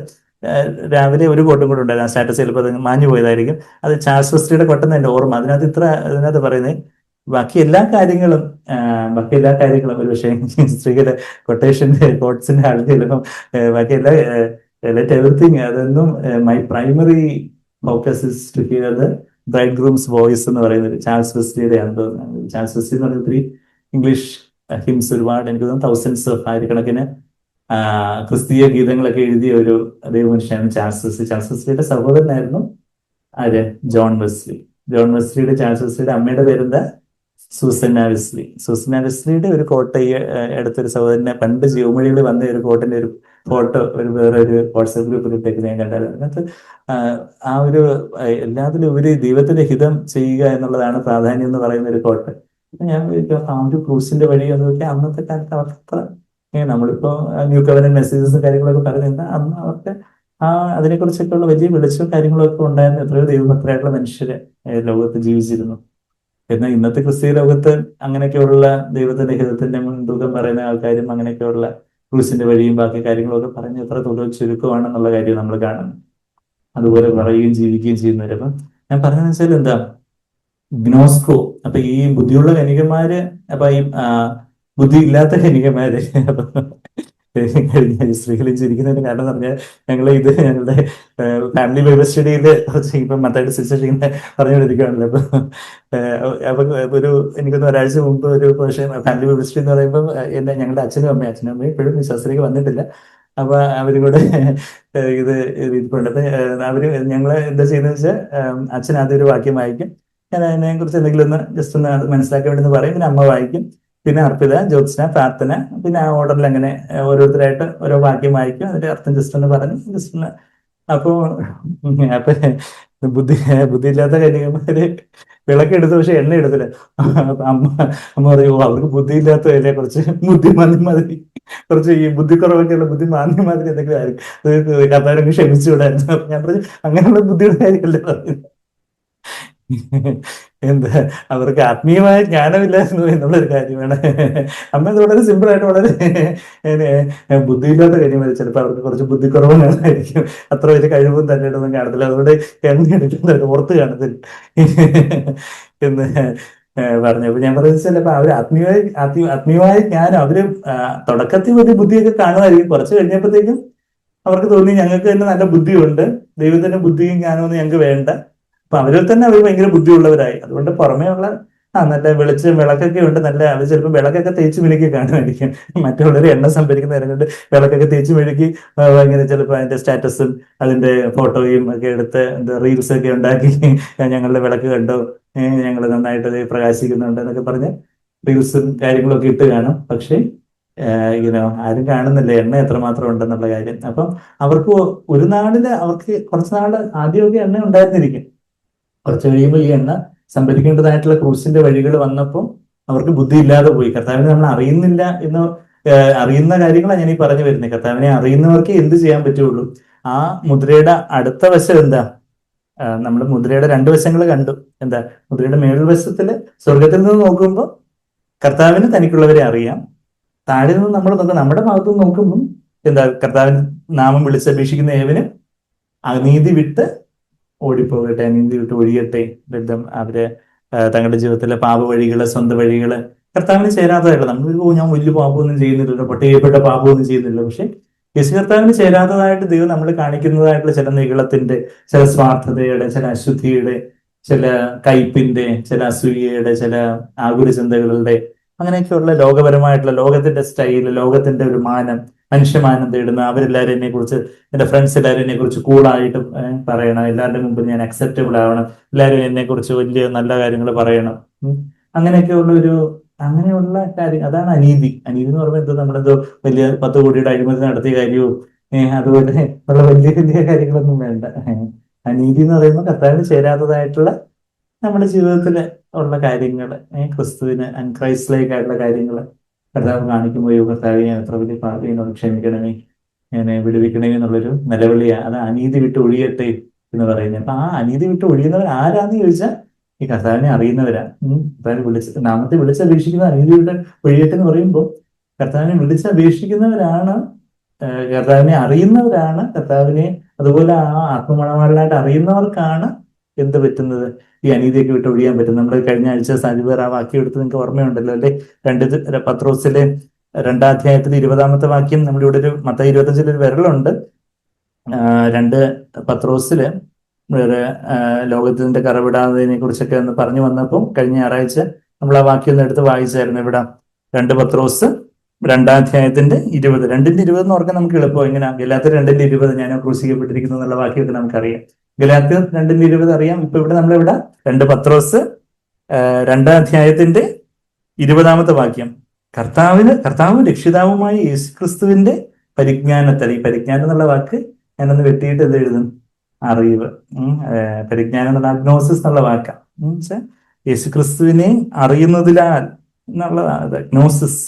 രാവിലെ ഒരു കോട്ടും കൂടെ ഉണ്ടായിരുന്നു, ആ സ്റ്റാറ്റസ് ചിലപ്പോൾ അത് മാഞ്ഞു പോയതായിരിക്കും. അത് ചാൾസ് വെസ്ലിയുടെ കോട്ടെന്ന് എൻ്റെ ഓർമ്മ. അതിനകത്ത് പറയുന്നത് ബാക്കി എല്ലാ കാര്യങ്ങളും ഒരു പക്ഷേ സ്ത്രീകളുടെ കൊട്ടേഷന്റെ കോട്ട്സിന്റെ ആൾ ചിലപ്പം ബാക്കി ലെറ്റ് എവറിത്തിങ്, അതൊന്നും my primary focus is to hear the bridegroom's voice എന്ന് പറയുന്നത് ചാൾസ് വെസ്ലിയുടെ ആണെന്ന് തോന്നുന്നത്. ചാൾസ് വെസ്ലി എന്ന് പറയുന്ന ഒത്തിരി ഇംഗ്ലീഷ് ഹിംസ് ഒരുപാട്, എനിക്ക് തോന്നുന്നു തൗസൻഡ്സ് ഓഫ് ആയിരക്കണക്കിന് ക്രിസ്തീയ ഗീതങ്ങളൊക്കെ എഴുതിയ ഒരു ദൈവമനുഷ്യനാണ് ചാൾസ് വെസ്ലി. ചാൾസ് വെസ്ലിയുടെ സഹോദരനായിരുന്നു ജോൺ വെസ്ലി. ജോൺ വെസ്ലിയുടെ, ചാൾസ് വെസ്ലിയുടെ അമ്മയുടെ പേരെന്താ? സൂസന്നാവിസ്ലിയുടെ ഒരു കോട്ട ഈ അടുത്തൊരു സഹോദരനെ പണ്ട് ജീവമൊഴിയിൽ വന്ന ഒരു കോട്ടിന്റെ ഒരു ഫോട്ടോ ഒരു വേറെ ഒരു വാട്സാപ്പ് ഗ്രൂപ്പിൽ ഇട്ടേക്ക് ഞാൻ കണ്ടായിരുന്നു. അതിനകത്ത് ആ ആ ഒരു എല്ലാത്തിലും ഉപരി ദൈവത്തിന്റെ ഹിതം ചെയ്യുക എന്നുള്ളതാണ് പ്രാധാന്യം എന്ന് പറയുന്ന ഒരു കോട്ട്. അപ്പൊ ഞാൻ വിചാരിക്കും, ആ ഒരു ക്രൂസിന്റെ വഴി എന്ന് നോക്കിയാൽ അന്നത്തെ കാലത്ത് അവർക്ക് നമ്മളിപ്പോ ന്യൂ കവനന്റ് മെസ്സേജസും കാര്യങ്ങളൊക്കെ പറയുന്നത് അന്ന് അവർക്ക് ആ അതിനെക്കുറിച്ചൊക്കെ ഉള്ള വലിയ വെളിച്ചവും കാര്യങ്ങളൊക്കെ ഉണ്ടായിരുന്നു. എത്രയോ ദൈവഭക്തരായിട്ടുള്ള മനുഷ്യര് ലോകത്ത് ജീവിച്ചിരുന്നു. എന്നാൽ ഇന്നത്തെ ക്രിസ്തീയ ലോകത്ത് അങ്ങനെയൊക്കെയുള്ള ദൈവത്തിന്റെ ഹിതത്തിന്റെ മുൻതൂക്കം പറയുന്ന ആൾക്കാരും അങ്ങനെയൊക്കെയുള്ള ക്രൂസിന്റെ വഴിയും ബാക്കി കാര്യങ്ങളൊക്കെ പറഞ്ഞ് എത്ര തുക ചുരുക്കമാണെന്നുള്ള കാര്യം നമ്മൾ കാണുന്നു. അതുപോലെ പറയുകയും ജീവിക്കുകയും ചെയ്യുന്നവര്. അപ്പം ഞാൻ പറഞ്ഞതെന്ന് വെച്ചാൽ എന്താ, ഗ്നോസ്കോ അപ്പൊ ഈ ബുദ്ധിയുള്ള കനികന്മാര്, അപ്പൊ ഈ ബുദ്ധി ഇല്ലാത്ത കനികന്മാര് അപ്പൊ കഴിഞ്ഞ സ്ത്രീകളിൽ ചിരിക്കുന്നതിന് കാരണം എന്ന് പറഞ്ഞാൽ ഞങ്ങളുടെ ഫാമിലി ബൈബിൾ സ്റ്റഡിയില് കുറച്ച് ഇപ്പൊ മത്തായിട്ട് സിസ്റ്റർ ഇങ്ങനെ പറഞ്ഞുകൊണ്ടിരിക്കുകയാണല്ലോ. അപ്പൊ ഒരു എനിക്കൊന്ന് ഒരാഴ്ച മുമ്പ് ഒരു പക്ഷേ ഫാമിലി ബൈബിൾ സ്റ്റഡി എന്ന് പറയുമ്പോൾ ഞങ്ങളുടെ അച്ഛനും അമ്മയും ഇപ്പോഴും വിശ്വാസത്തിലേക്ക് വന്നിട്ടില്ല. അപ്പൊ അവരും കൂടെ ഇത് ഇരിപ്പുണ്ട്. അപ്പൊ അവര് ഞങ്ങള് എന്താ ചെയ്യുന്നത് വെച്ചാൽ, അച്ഛൻ ആദ്യം ഒരു വാക്യം വായിക്കും, ഞാൻ അതിനെ കുറിച്ച് എന്തെങ്കിലും ഒന്ന് ജസ്റ്റ് ഒന്ന് മനസ്സിലാക്കാൻ വേണ്ടി പറയും, പിന്നെ അമ്മ വായിക്കും, പിന്നെ അർപ്പിത, ജ്യോത്സ്ന, പ്രാർത്ഥന, പിന്നെ ആ ഓർഡറിൽ അങ്ങനെ ഓരോരുത്തരായിട്ട് ഓരോ വാക്യം വായിക്കും, അതിന്റെ അർത്ഥം ജസ്റ്റ് ഒന്ന് പറഞ്ഞ് ജസ്റ്റ് ഒന്ന്. അപ്പൊ അപ്പൊ ബുദ്ധിയില്ലാത്ത കന്യകന്മാര് വിളക്കെടുത്തു, പക്ഷെ എണ്ണ എടുത്തില്ല. അമ്മ അമ്മ പറയും, അവർക്ക് ബുദ്ധിയില്ലാത്തതല്ലേ, കുറച്ച് ബുദ്ധിമാന്യം മാതിരി, കുറച്ച് ഈ ബുദ്ധിക്കുറവൊക്കെയുള്ള ബുദ്ധിമാന്യം മാതിരി എന്തെങ്കിലും ആയിരിക്കും, അത് കർത്താവിനൊക്കെ ക്ഷമിച്ചു വിടായിരുന്നു. അപ്പൊ ഞാൻ പറഞ്ഞു, അങ്ങനെയുള്ള ബുദ്ധിയുടെ കാര്യമല്ലേ പറയുന്നത്. എന്താ, അവർക്ക് ആത്മീയമായ ജ്ഞാനമില്ലായിരുന്നു എന്നുള്ളൊരു കാര്യമാണ്. അമ്മ ഇത് വളരെ സിമ്പിൾ ആയിട്ട് വളരെ ബുദ്ധിയില്ലാത്ത കാര്യമാണ്. ചിലപ്പോൾ അവർക്ക് കുറച്ച് ബുദ്ധിക്കുറവുകളായിരിക്കും, അത്ര വലിയ കഴിവും തന്നെ ഇടൊന്നും കാണത്തില്ല, അതുകൊണ്ട് എണ്ണ എടുക്കുന്നത് ഓർത്ത് കാണത്തില്ല എന്ന് പറഞ്ഞു. അപ്പൊ ഞാൻ പറയുന്നത് ചിലപ്പോ അവര് ആത്മീയമായ ജ്ഞാനം അവര് തുടക്കത്തിൽ വലിയ ബുദ്ധിയൊക്കെ കാണുമായിരിക്കും, കുറച്ച് കഴിഞ്ഞപ്പോഴത്തേക്കും അവർക്ക് തോന്നി ഞങ്ങൾക്ക് തന്നെ നല്ല ബുദ്ധിയുണ്ട്, ദൈവത്തിന്റെ ബുദ്ധിയും ജ്ഞാനമൊന്നും ഞങ്ങൾക്ക് വേണ്ട. അപ്പൊ അവരിൽ തന്നെ അവർ ഭയങ്കര ബുദ്ധിയുള്ളവരായി. അതുകൊണ്ട് പുറമേ ഉള്ള നല്ല വെളിച്ചം വിളക്കൊക്കെ ഉണ്ട്, നല്ല അവർ ചിലപ്പോൾ വിളക്കൊക്കെ തേച്ച് മിനുക്കി കാണുമായിരിക്കും. മറ്റുള്ളവർ എണ്ണ സംഭരിക്കുന്ന നേരം കൊണ്ട് വിളക്കൊക്കെ തേച്ച് മിനുക്കി ഇങ്ങനെ ചിലപ്പോൾ അതിന്റെ സ്റ്റാറ്റസും അതിന്റെ ഫോട്ടോയും ഒക്കെ എടുത്ത് എന്താ റീൽസ് ഒക്കെ ഉണ്ടാക്കി, ഞങ്ങളുടെ വിളക്ക് കണ്ടോ, ഞങ്ങൾ നന്നായിട്ട് പ്രകാശിക്കുന്നുണ്ട് എന്നൊക്കെ പറഞ്ഞ് റീൽസും കാര്യങ്ങളൊക്കെ ഇട്ട് കാണും. പക്ഷെ ഇങ്ങനെ ആരും കാണുന്നില്ല എണ്ണ എത്രമാത്രം ഉണ്ടെന്നുള്ള കാര്യം. അപ്പം അവർക്ക് ഒരു നാളില് അവർക്ക് കുറച്ച് നാള് ആദ്യമൊക്കെ എണ്ണ ഉണ്ടായിരുന്നിരിക്കും, കുറച്ച് കഴിയുമ്പോൾ ഈ എണ്ണ സംഭരിക്കേണ്ടതായിട്ടുള്ള ക്രൂസിന്റെ വഴികൾ വന്നപ്പോൾ അവർക്ക് ബുദ്ധി ഇല്ലാതെ പോയി. കർത്താവിനെ നമ്മൾ അറിയുന്നില്ല എന്ന് അറിയുന്ന കാര്യങ്ങളാണ് ഞാൻ ഈ പറഞ്ഞു വരുന്നത്. കർത്താവിനെ അറിയുന്നവർക്ക് എന്ത് ചെയ്യാൻ പറ്റുള്ളൂ. ആ മുദ്രയുടെ അടുത്ത വശം എന്താ, നമ്മൾ മുദ്രയുടെ രണ്ട് വശങ്ങൾ കണ്ടു. എന്താ, മുദ്രയുടെ മേൽവശത്തില് സ്വർഗത്തിൽ നിന്ന് നോക്കുമ്പോൾ കർത്താവിന് തനിക്കുള്ളവരെ അറിയാം. താഴെ നിന്ന് നമ്മൾ നോക്കുക, നമ്മുടെ ഭാഗത്തു നിന്ന് നോക്കുമ്പോൾ എന്താ, കർത്താവിന് നാമം വിളിച്ചപേക്ഷിക്കുന്ന ഏവന് അനീതി വിട്ട് ഓടിപ്പോകട്ടെ, അനീതി വിട്ട് ഒഴിയട്ടെ. ബന്ധം അവര് തങ്ങളുടെ ജീവിതത്തിലെ പാപ വഴികള്, സ്വന്തം വഴികള് കർത്താവിന് ചേരാത്തതായിട്ടുള്ള, നമ്മൾ ഞാൻ വലിയ പാപമൊന്നും ചെയ്യുന്നില്ലല്ലോ, പട്ടികപ്പെട്ട പാപമൊന്നും ചെയ്യുന്നില്ല. പക്ഷെ യേശു കർത്താവിന് ചേരാത്തതായിട്ട് ദൈവം നമ്മൾ കാണിക്കുന്നതായിട്ടുള്ള ചില നിഗളത്തിന്റെ, ചില സ്വാർത്ഥതയുടെ, ചില അശുദ്ധിയുടെ, ചില കയ്പിന്റെ, ചില അസൂയയുടെ, ചില ആകുല ചിന്തകളുടെ, അങ്ങനെയൊക്കെയുള്ള ലോകപരമായിട്ടുള്ള ലോകത്തിന്റെ സ്റ്റൈല്, ലോകത്തിന്റെ ഒരു മാനം, മനുഷ്യമാനം തേടുന്ന അവരെല്ലാവരും എന്നെ കുറിച്ച്, എന്റെ ഫ്രണ്ട്സ് എല്ലാവരും എന്നെ കുറിച്ച് കൂളായിട്ട് പറയണം, എല്ലാവരുടെ മുമ്പിൽ ഞാൻ അക്സെപ്റ്റബിൾ ആവണം, എല്ലാവരും എന്നെ കുറിച്ച് വലിയ നല്ല കാര്യങ്ങൾ പറയണം. അങ്ങനെയൊക്കെയുള്ള അങ്ങനെയുള്ള കാര്യം, അതാണ് അനീതി. അനീതി എന്ന് പറയുമ്പോൾ എന്തോ നമ്മളെന്തോ വലിയ 10 കോടിയുടെ അഴിമതി നടത്തിയ കാര്യവും അതുപോലെ ഉള്ള വലിയ വലിയ കാര്യങ്ങളൊന്നും വേണ്ട. അനീതി എന്ന് പറയുമ്പോൾ കർത്താവിന് ചേരാത്തതായിട്ടുള്ള നമ്മുടെ ജീവിതത്തിൽ ഉള്ള കാര്യങ്ങൾ, ക്രിസ്തുവിന് അൺക്രൈസ്റ്റിലേക്ക് ആയിട്ടുള്ള കാര്യങ്ങൾ കർത്താവ് കാണിക്കുമ്പോഴോ, കർത്താവ് ഞാൻ എത്ര വലിയ പാപിയോട് ക്ഷമിക്കണമേ, ഞാൻ വിടുവിക്കണമേ എന്നുള്ളൊരു നിലവിളിയാണ്. അത് അനീതി വിട്ട് ഒഴിയട്ടെ എന്ന് പറയുന്നത്. അപ്പൊ ആ അനീതി വിട്ട് ഒഴിയുന്നവർ ആരാന്ന് ചോദിച്ചാൽ ഈ കർത്താവിനെ അറിയുന്നവരാ. കർത്താവിനെ നാമത്തെ വിളിച്ചപേക്ഷിക്കുന്ന അനീതി വിട്ട് ഒഴിയട്ടെ എന്ന് പറയുമ്പോൾ കർത്താവിനെ വിളിച്ചപേക്ഷിക്കുന്നവരാണ്, കർത്താവിനെ അറിയുന്നവരാണ്, കർത്താവിനെ അതുപോലെ ആ ആത്മമണവാളനായിട്ട് അറിയുന്നവർക്കാണ് എന്ത് പറ്റുന്നത്, ഈ അനീതിയൊക്കെ വിട്ട് ഒഴിയാൻ പറ്റും. നമ്മൾ കഴിഞ്ഞ ആഴ്ച സാജിബർ ആ വാക്യം എടുത്ത് നിങ്ങൾക്ക് ഓർമ്മയുണ്ടല്ലോ അല്ലെ, പത്രോസിലെ 2-ാം അധ്യായത്തിലെ 20-ാമത്തെ വാക്യം. നമ്മുടെ ഇവിടെ ഒരു മത്തായി 25 ഒരു വിരലുണ്ട്. 2 പത്രോസില് ലോകത്തിന്റെ കറവിടാത്തതിനെ കുറിച്ചൊക്കെ ഒന്ന് പറഞ്ഞു വന്നപ്പോൾ കഴിഞ്ഞ ഞായറാഴ്ച നമ്മൾ ആ വാക്യം ഒന്ന് എടുത്ത് വായിച്ചായിരുന്നു. ഇവിടെ 2 പത്രോസ് 2-ാം അധ്യായത്തിന്റെ 20. 2:20 എന്ന് ഓർക്കാൻ നമുക്ക് എളുപ്പം. എങ്ങനെ, ഗലാത്യർ 2:20 ഞാൻ ക്രൂശിക്കപ്പെട്ടിരിക്കുന്നു എന്നുള്ള വാക്യമൊക്കെ നമുക്കറിയാം. ഗലാത്യർ 2:20 അറിയാം. ഇപ്പൊ ഇവിടെ നമ്മളിവിടെ 2 പത്രോസ് രണ്ടാം അധ്യായത്തിന്റെ 20-ാമത്തെ വാക്യം. കർത്താവും രക്ഷിതാവുമായ യേശുക്രിസ്തുവിന്റെ പരിജ്ഞാനത്തിൽ, ഈ പരിജ്ഞാനം എന്നുള്ള വാക്ക് ഞാനൊന്ന് വെട്ടിയിട്ട് എന്ത് എഴുതും? അറിവ്. പരിജ്ഞാനം എന്നുള്ള അഗ്നോസിസ് എന്നുള്ള വാക്കാണ്. വെച്ചാൽ യേശുക്രിസ്തുവിനെ അറിയുന്നതിനാൽ എന്നുള്ളതാണ് gnosis.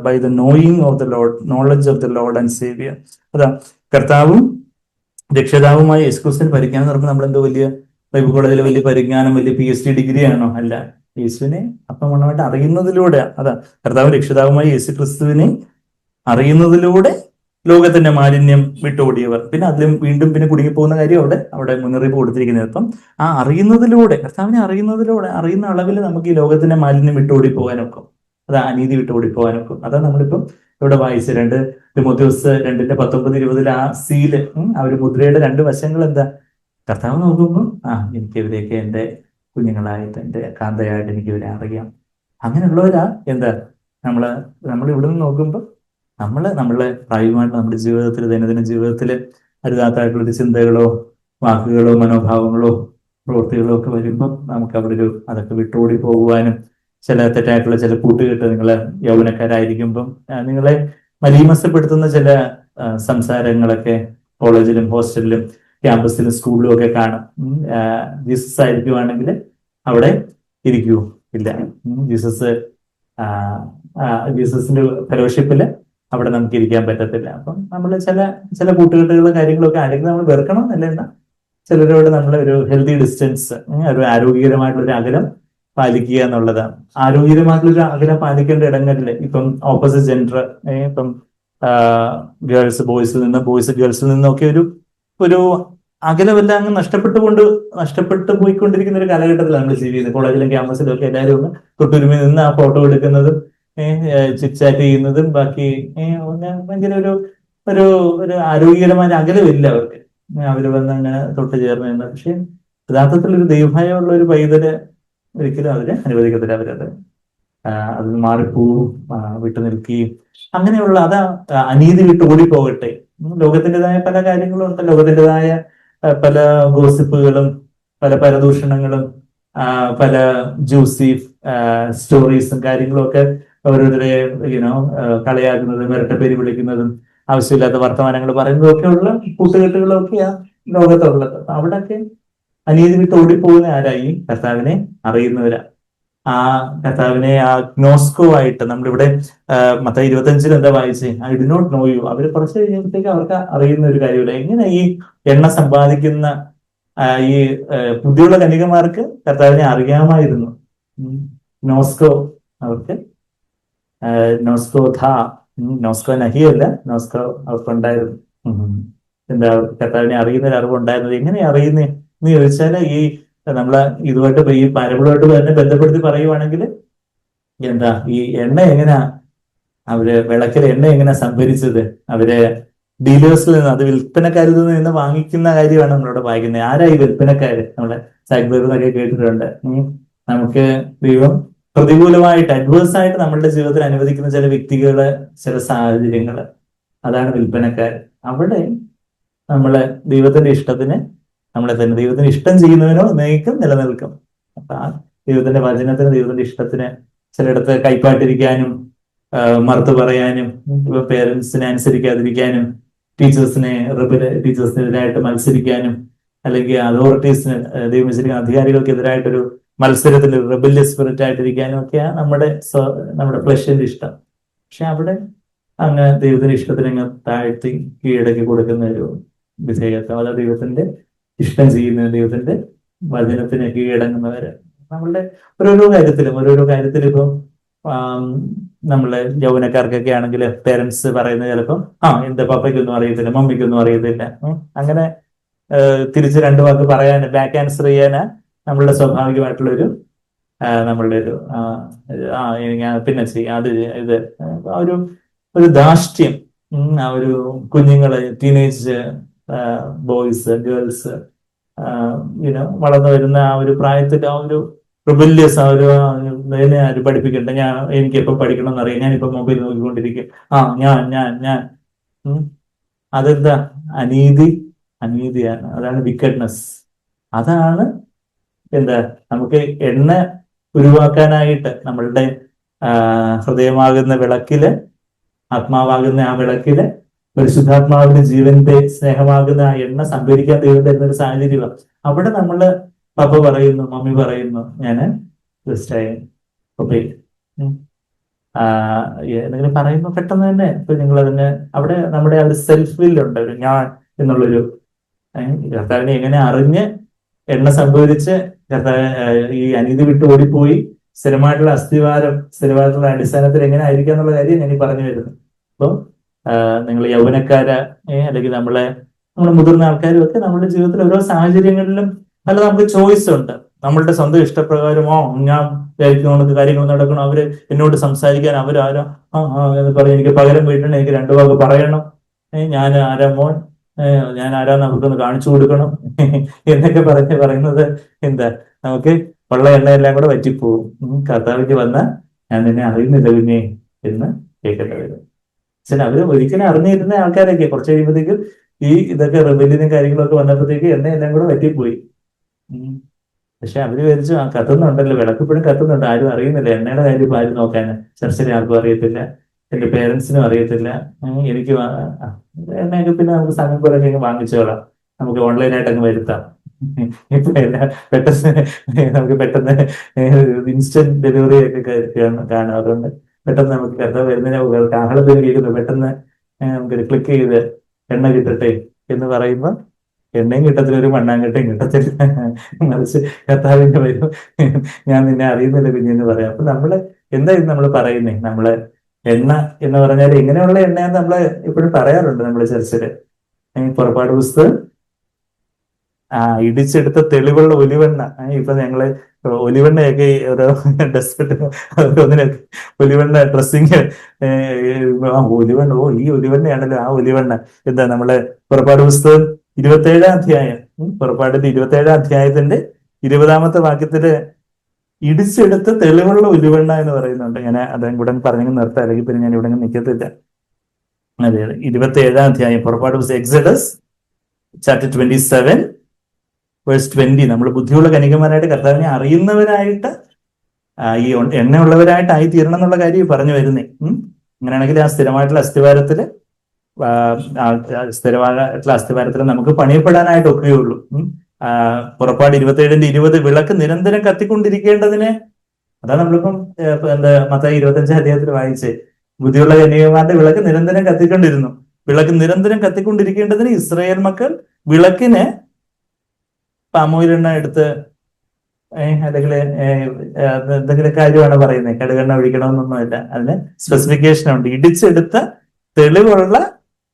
By the knowing of the lord, knowledge of the lord and saviour. അതാ കർത്താവും രക്ഷിതാവുമായ യേശുക്രിസ്തുവിന് പരിജ്ഞാനം എന്ന് പറയുമ്പോൾ നമ്മളെന്തോ വലിയ ബൈബിൾ കോളേജിലെ വലിയ പരിജ്ഞാനം, വലിയ PhD ഡിഗ്രി ആണോ? അല്ല. യേശുവിനെ അപ്പമണ്ണമായിട്ട് അറിയുന്നതിലൂടെ, അതാ കർത്താവും രക്ഷിതാവുമായ യേശുക്രിസ്തുവിനെ അറിയുന്നതിലൂടെ ലോകത്തിന്റെ മാലിന്യം വിട്ടോടിയവർ. പിന്നെ അതിലും വീണ്ടും പിന്നെ കുടുങ്ങിപ്പോകുന്ന കാര്യം അവിടെ മുന്നറിയിപ്പ് കൊടുത്തിരിക്കുന്നത്. അപ്പം ആ അറിയുന്നതിലൂടെ, കർത്താവിനെ അറിയുന്നതിലൂടെ, അറിയുന്ന അളവിൽ നമുക്ക് ഈ ലോകത്തിന്റെ മാലിന്യം വിട്ടോടി പോകാനൊക്കും. അത് അനീതി വിട്ടോടി പോകാനൊക്കും. അതാ നമ്മളിപ്പം ഇവിടെ വായിച്ച 2 തിമോഥെയോസ് 2:19-20 ആ സീല്, ആ ഒരു മുദ്രയുടെ 2 വശങ്ങൾ എന്താ? കർത്താവ് നോക്കുമ്പോൾ എനിക്കിവരെയൊക്കെ എൻ്റെ കുഞ്ഞുങ്ങളായിട്ട്, എൻ്റെ കാന്തയായിട്ട് എനിക്കിവരെ അറിയാം. അങ്ങനെയുള്ളവരാ എന്താ നമ്മൾ ഇവിടെ നിന്ന് നോക്കുമ്പോൾ നമ്മളെ പ്രായമായിട്ട് നമ്മുടെ ജീവിതത്തിൽ, ദൈനംദിന ജീവിതത്തിൽ അരുതാത്തായിട്ടുള്ളൊരു ചിന്തകളോ വാക്കുകളോ മനോഭാവങ്ങളോ പ്രവൃത്തികളോ ഒക്കെ വരുമ്പം നമുക്ക് അവിടെ അതൊക്കെ വിട്ടോടി പോകുവാനും, ചില തെറ്റായിട്ടുള്ള ചില കൂട്ടുകെട്ട്, നിങ്ങളെ യൗവനക്കാരായിരിക്കുമ്പം നിങ്ങളെ മലീമസപ്പെടുത്തുന്ന ചില സംസാരങ്ങളൊക്കെ കോളേജിലും ഹോസ്റ്റലിലും ക്യാമ്പസിലും സ്കൂളിലും ഒക്കെ കാണും. ജീസസ് ആയിരിക്കുവാണെങ്കിൽ അവിടെ ഇരിക്കൂ ഇല്ല. ജീസസിന്റെ ഫെലോഷിപ്പില് അവിടെ നമുക്ക് ഇരിക്കാൻ പറ്റത്തില്ല. അപ്പം നമ്മൾ ചില കൂട്ടുകെട്ടുകളും കാര്യങ്ങളൊക്കെ ആരെങ്കിലും നമ്മൾ വെറുക്കണം എന്നല്ല, ചിലരോട് നമ്മൾ ഒരു ഹെൽത്തി ഡിസ്റ്റൻസ്, ഒരു ആരോഗ്യകരമായിട്ടുള്ളൊരു അകലം പാലിക്കുക എന്നുള്ളതാണ്. ആരോഗ്യകരമായിട്ടുള്ളൊരു അകലം പാലിക്കേണ്ട ഇടങ്ങളിൽ ഇപ്പം ഓപ്പോസിറ്റ് ജെൻഡർ, ഇപ്പം ഗേൾസ് ബോയ്സിൽ നിന്നും, ബോയ്സ് ഗേൾസിൽ നിന്നൊക്കെ ഒരു അകലമെല്ലാം അങ്ങ് നഷ്ടപ്പെട്ടു പോയിക്കൊണ്ടിരിക്കുന്ന ഒരു കാലഘട്ടത്തിലാണ് നമ്മൾ ജീവിക്കുന്നത്. കോളേജിലും ക്യാമ്പസിലും ഒക്കെ എല്ലാവരും ഒന്ന് തൊട്ടുരുമി നിന്ന് ആ ഫോട്ടോ എടുക്കുന്നതും ചിറ്റ് ചെയ്യുന്നതും ബാക്കി ഭയങ്കര ഒരു ആരോഗ്യകരമായ അകലമില്ല അവർക്ക്. അവര് വന്ന് അങ്ങനെ തൊട്ട് ചേർന്ന് നിന്ന്. പക്ഷെ യഥാർത്ഥത്തിൽ ഒരു ദൈവഭയമുള്ള ഒരു പൈതല് ഒരിക്കലും അവരെ അനുവദിക്കത്തില്ല. അതിൽ മാറിപ്പോവും, വിട്ടു നിൽക്കുകയും അങ്ങനെയുള്ള അനീതി വിട്ട് ഓടിപ്പോകട്ടെ. ലോകത്തിൻ്റെതായ പല കാര്യങ്ങളും ഉണ്ട്. ലോകത്തിൻ്റെതായ പല ഗോസിപ്പുകളും പല പരദൂഷണങ്ങളും പല ജ്യൂസി സ്റ്റോറീസും കാര്യങ്ങളും ഒക്കെ ഓരോരുത്തരെ കളിയാക്കുന്നതും ഇരട്ടപ്പേര് വിളിക്കുന്നതും ആവശ്യമില്ലാത്ത വർത്തമാനങ്ങൾ പറയുന്നതും ഒക്കെയുള്ള കൂട്ടുകെട്ടുകളൊക്കെയാ ലോകത്തുള്ളത്. അവിടെയൊക്കെ അനീതി വിട്ട് ഓടിപ്പോകുന്ന ആരായി? കർത്താവിനെ അറിയുന്നവരാ. ആ കർത്താവിനെ ആ ഗ്നോസ്കോ ആയിട്ട് നമ്മളിവിടെ മത്തായി 25 എന്താ വായിച്ചേ? I do not know you. അവര് കുറച്ച് കഴിയുമ്പോഴത്തേക്ക് അവർക്ക് അറിയുന്ന ഒരു കാര്യമില്ല. എങ്ങനെ ഈ എണ്ണ സമ്പാദിക്കുന്ന ഈ ബുദ്ധിയുള്ള കന്യകമാർക്ക് കർത്താവിനെ അറിയാമായിരുന്നു. നോസ്കോ അവർക്ക് നോസ്കോ നഹിയല്ല, നോസ്കോ അവർക്കുണ്ടായിരുന്നു. എന്താ കർത്താവിനെ അറിയുന്ന ഒരു അറിവുണ്ടായിരുന്നത്. എങ്ങനെ അറിയുന്നേ എന്ന് ചോദിച്ചാല് ഈ നമ്മളെ ഇതുമായിട്ട് ഈ പാരബിളുമായിട്ട് തന്നെ ബന്ധപ്പെടുത്തി പറയുവാണെങ്കിൽ എന്താ ഈ എണ്ണ എങ്ങനെയാ വിളക്കിൽ എണ്ണ എങ്ങനെ സംഭരിച്ചത്? ഡീലേഴ്സിൽ നിന്ന്, അത് വിൽപ്പനക്കാരിൽ നിന്ന് വാങ്ങിക്കുന്ന കാര്യമാണ് നമ്മളിവിടെ വായിക്കുന്നത്. ആരാ ഈ വിൽപ്പനക്കാര്? നമ്മളെ സാഗ്ബേറിനൊക്കെ കേട്ടിട്ടുണ്ട്. നമുക്ക് ദൈവം പ്രതികൂലമായിട്ട് അഡ്വേഴ്സായിട്ട് നമ്മളുടെ ജീവിതത്തിൽ അനുവദിക്കുന്ന ചില വ്യക്തികള്, ചില സാഹചര്യങ്ങള്, അതാണ് വിൽപ്പനക്കാർ. അവിടെ നമ്മളെ ദൈവത്തിന്റെ ഇഷ്ടത്തിന് നമ്മളെ തന്നെ ദൈവത്തിന് ഇഷ്ടം ചെയ്യുന്നവനോ നീക്കും നിലനിൽക്കും. അപ്പൊ ആ ദൈവത്തിന്റെ വചനത്തിന്, ദൈവത്തിന്റെ ഇഷ്ടത്തിന് ചിലയിടത്ത് കൈപ്പാട്ടിരിക്കാനും മറുത്തു പറയാനും, പേരൻസിനെ അനുസരിക്കാതിരിക്കാനും, ടീച്ചേഴ്സിനെതിരായിട്ട് മത്സരിക്കാനും, അല്ലെങ്കിൽ അതോറിറ്റീസിന്, ദൈവം വെച്ചിരിക്കുന്ന അധികാരികൾക്കെതിരായിട്ടൊരു മത്സരത്തിൽ റെബല്യസ് സ്പിരിറ്റ് ആയിട്ടിരിക്കാനും ഒക്കെയാണ് നമ്മുടെ ഫ്ലഷിന്റെ ഇഷ്ടം. പക്ഷെ അവിടെ അങ്ങ് ദൈവത്തിന്റെ ഇഷ്ടത്തിന് അങ്ങ് താഴ്ത്തി കീഴടക്കി കൊടുക്കുന്ന ഒരു വിധേയത്വം, അതാ ദൈവത്തിന്റെ ഇഷ്ടം ചെയ്യുന്ന, ദൈവത്തിന്റെ വചനത്തിന് കീഴടങ്ങുന്നവര് നമ്മളുടെ ഓരോരോ കാര്യത്തിലും ഇപ്പം നമ്മള് യൗവനക്കാർക്കൊക്കെ ആണെങ്കിൽ പേരൻസ് പറയുന്നത് ചിലപ്പം എന്റെ പപ്പയ്ക്കൊന്നും അറിയത്തില്ല, മമ്മിക്കൊന്നും അറിയത്തില്ല, അങ്ങനെ തിരിച്ച് 2 വാക്ക് പറയാൻ, ബാക്ക് ആൻസർ ചെയ്യാന് നമ്മളുടെ സ്വാഭാവികമായിട്ടുള്ളൊരു പിന്നെ ചെയ്യാം അത് ഇത് ഒരു ധാർഷ്ട്യം, ആ ഒരു കുഞ്ഞുങ്ങള്, ടീനേജ് ബോയ്സ് ഗേൾസ് വളർന്നു വരുന്ന ആ ഒരു പ്രായത്തിൽ ആ ഒരു റിബല്യസ്, ആര് പഠിപ്പിക്കട്ടെ, എനിക്ക് എപ്പം പഠിക്കണം എന്നറിയാം, ഞാനിപ്പോ മൊബൈൽ നോക്കിക്കൊണ്ടിരിക്കും, ഞാൻ അതെന്താ? അനീതിയാണ്. അതാണ് വിക്കഡ്നെസ്. അതാണ് എന്താ നമുക്ക് എണ്ണ ഉരുവാക്കാനായിട്ട് നമ്മളുടെ ഹൃദയമാകുന്ന വിളക്കില്, ആത്മാവാകുന്ന ആ വിളക്കില്, പരിശുദ്ധാത്മാവിന്റെ ജീവന്റെ സ്നേഹമാകുന്ന ആ എണ്ണ സംഭരിക്കാൻ ദൈവം തരുന്ന ഒരു സാഹചര്യമാണ്. അവിടെ നമ്മള് പപ്പ പറയുന്നു, മമ്മി പറയുന്നു, ഞാന് ക്രിസ്റ്റായി പപ്പേ എന്തെങ്കിലും പറയുമ്പോൾ പെട്ടെന്ന് തന്നെ ഇപ്പൊ നിങ്ങൾ അതിന് അവിടെ നമ്മുടെ ആ ഒരു സെൽഫ് വില്ലുണ്ട്, ഒരു ഞാൻ എന്നുള്ളൊരു കർത്താവിനെ എങ്ങനെ അറിഞ്ഞ് എണ്ണ സംഭവിച്ച് കർത്താവ് ഈ അനീതി വിട്ട് ഓടിപ്പോയി സ്ഥിരമായിട്ടുള്ള അസ്ഥിവാരം, സ്ഥിരമായിട്ടുള്ള അടിസ്ഥാനത്തിൽ എങ്ങനെ ആയിരിക്കുക എന്നുള്ള കാര്യം ഞാൻ ഈ പറഞ്ഞു വരുന്നു. അപ്പം നിങ്ങൾ യൗവനക്കാര അല്ലെങ്കിൽ നമ്മുടെ മുതിർന്ന ആൾക്കാരും ഒക്കെ നമ്മുടെ ജീവിതത്തിൽ ഓരോ സാഹചര്യങ്ങളിലും അല്ല നമുക്ക് ചോയ്സ് ഉണ്ട്. നമ്മളുടെ സ്വന്തം ഇഷ്ടപ്രകാരമോ ഞാൻ വിചാരിക്കുന്ന കാര്യങ്ങൾ നടക്കണം, അവര് എന്നോട് സംസാരിക്കാൻ അവരാരോ എന്ന് പറഞ്ഞ് എനിക്ക് പകരം വീട്ടണം, എനിക്ക് രണ്ടു വാക്ക് പറയണം, ഞാൻ ആരാ മോൻ, ഞാൻ ആരാന്ന് അവർക്കൊന്ന് കാണിച്ചു കൊടുക്കണം എന്നൊക്കെ പറയുന്നത് എന്താ, നമുക്ക് ഉള്ള എണ്ണയെല്ലാം കൂടെ വറ്റിപ്പോവും. കർത്താവിക്ക് വന്ന ഞാൻ നിന്നെ അറിയുന്നില്ല പിന്നെ എന്ന് കേൾക്കേണ്ടി വരും. പക്ഷെ അവര് ഒരിക്കലും അറിഞ്ഞിരുന്ന ആൾക്കാരൊക്കെ കുറച്ച് കഴിയുമ്പോഴത്തേക്കും ഈ ഇതൊക്കെ റെബല്യനും കാര്യങ്ങളൊക്കെ വന്നപ്പോഴത്തേക്ക് എണ്ണയെല്ലാം കൂടെ വറ്റിപ്പോയി. പക്ഷെ അവര് വിചാരിച്ചു ആ കത്തുന്നുണ്ടല്ലോ, വിളക്കിപ്പോഴും കത്തുന്നുണ്ട്, ആരും അറിയുന്നില്ല, എണ്ണയുടെ കാര്യം ഇപ്പൊ ആരും നോക്കാൻ ചർച്ചിൽ ആർക്കും അറിയത്തില്ല, എന്റെ പേരൻസിനും അറിയത്തില്ല, എനിക്ക് എണ്ണയൊക്കെ പിന്നെ നമുക്ക് സമയം പോലെ അങ്ങ് വാങ്ങിച്ചോളാം, നമുക്ക് ഓൺലൈനായിട്ട് അങ്ങ് വരുത്താം. ഇപ്പൊ എല്ലാം പെട്ടെന്ന് നമുക്ക് പെട്ടെന്ന് ഇൻസ്റ്റന്റ് ഡെലിവറി ഒക്കെ കാണാം. അതുകൊണ്ട് പെട്ടെന്ന് നമുക്ക് കർത്താവ് വരുന്നതിന് കാഹളത്തിൽ കേൾക്കുന്നു, പെട്ടെന്ന് നമുക്കൊരു ക്ലിക്ക് ചെയ്ത് എണ്ണ കിട്ടട്ടെ എന്ന് പറയുമ്പോൾ എണ്ണയും കിട്ടത്തില്ല, ഒരു മണ്ണാങ്കട്ടയും കിട്ടത്തില്ല. മറിച്ച് കർത്താവിന്റെ വരും, ഞാൻ നിന്നെ അറിയുന്നില്ല കുഞ്ഞെന്ന് പറയാം. അപ്പൊ നമ്മള് എന്തായാലും നമ്മൾ പറയുന്നേ, നമ്മള് എണ്ണ എന്ന് പറഞ്ഞാൽ എങ്ങനെയുള്ള എണ്ണയെന്ന് നമ്മള് ഇപ്പോഴും പറയാറുണ്ട് നമ്മള് ചർച്ചില്. പുറപ്പാട് പുസ്തകം ഇടിച്ചെടുത്ത തെളിവുള്ള ഒലിവെണ്ണ. ഇപ്പൊ ഞങ്ങള് ഒലിവെണ്ണയൊക്കെ ഓരോ ഡെസേർട്ട് ഓരോന്നിനൊക്കെ ഒലിവെണ്ണ ഡ്രസ്സിങ്, ഒലിവെണ്ണ, ഈ ഒലിവെണ്ണയാണല്ലോ ആ ഒലിവെണ്ണ. എന്താ നമ്മള് പുറപ്പാട് പുസ്തകം 27-ാം അധ്യായം, പുറപ്പാടിന്റെ 27-ാം അധ്യായത്തിന്റെ 20-ാമത്തെ വാക്യത്തില് ഇടിച്ചെടുത്ത് തെളിവുള്ള ഉലുവെണ്ണ എന്ന് പറയുന്നുണ്ട്. ഞാൻ അതും കൂടെ പറഞ്ഞു നിർത്താം, അല്ലെങ്കിൽ പിന്നെ ഞാൻ ഇവിടെ നിൽക്കത്തില്ല. അതെ അതെ, 27-ാം അധ്യായം പുറപ്പാട് പുസ്തകം, എക്സഡസ് ചാപ്റ്റർ 27 വേഴ്സ് 20. നമ്മൾ ബുദ്ധിയുള്ള കനികമാരായിട്ട് കർത്താവിനെ അറിയുന്നവരായിട്ട് ഈ എണ്ണയുള്ളവരായിട്ടായി തീരണം എന്നുള്ള കാര്യം പറഞ്ഞു വരുന്നേ. അങ്ങനെയാണെങ്കിൽ ആ സ്ഥിരമായിട്ടുള്ള അസ്ഥിവാരത്തില് സ്ഥിരമായിട്ടുള്ള അസ്ഥിവാരത്തിൽ നമുക്ക് പണിയപ്പെടാനായിട്ട് ഒക്കെയുള്ളൂ. പുറപ്പാട് 27-20 വിളക്ക് നിരന്തരം കത്തിക്കൊണ്ടിരിക്കേണ്ടതിന്, അതാണ് നമ്മളിപ്പം എന്താ മത്തായി 25-ാം അധ്യായത്തിൽ വായിച്ചേ, ബുദ്ധിയുള്ള കന്യകമാരുടെ വിളക്ക് നിരന്തരം കത്തിക്കൊണ്ടിരുന്നു. വിളക്ക് നിരന്തരം കത്തിക്കൊണ്ടിരിക്കേണ്ടതിന് ഇസ്രായേൽ മക്കൾ വിളക്കിന് പാമോയിലെണ്ണ എടുത്ത് അല്ലെങ്കിൽ എന്തെങ്കിലും കാര്യമാണ് പറയുന്നത്, കടുകെണ്ണ ഒഴിക്കണമെന്നൊന്നുമില്ല, അതിന് സ്പെസിഫിക്കേഷൻ ഉണ്ട്. ഇടിച്ചെടുത്ത തെളിവുള്ള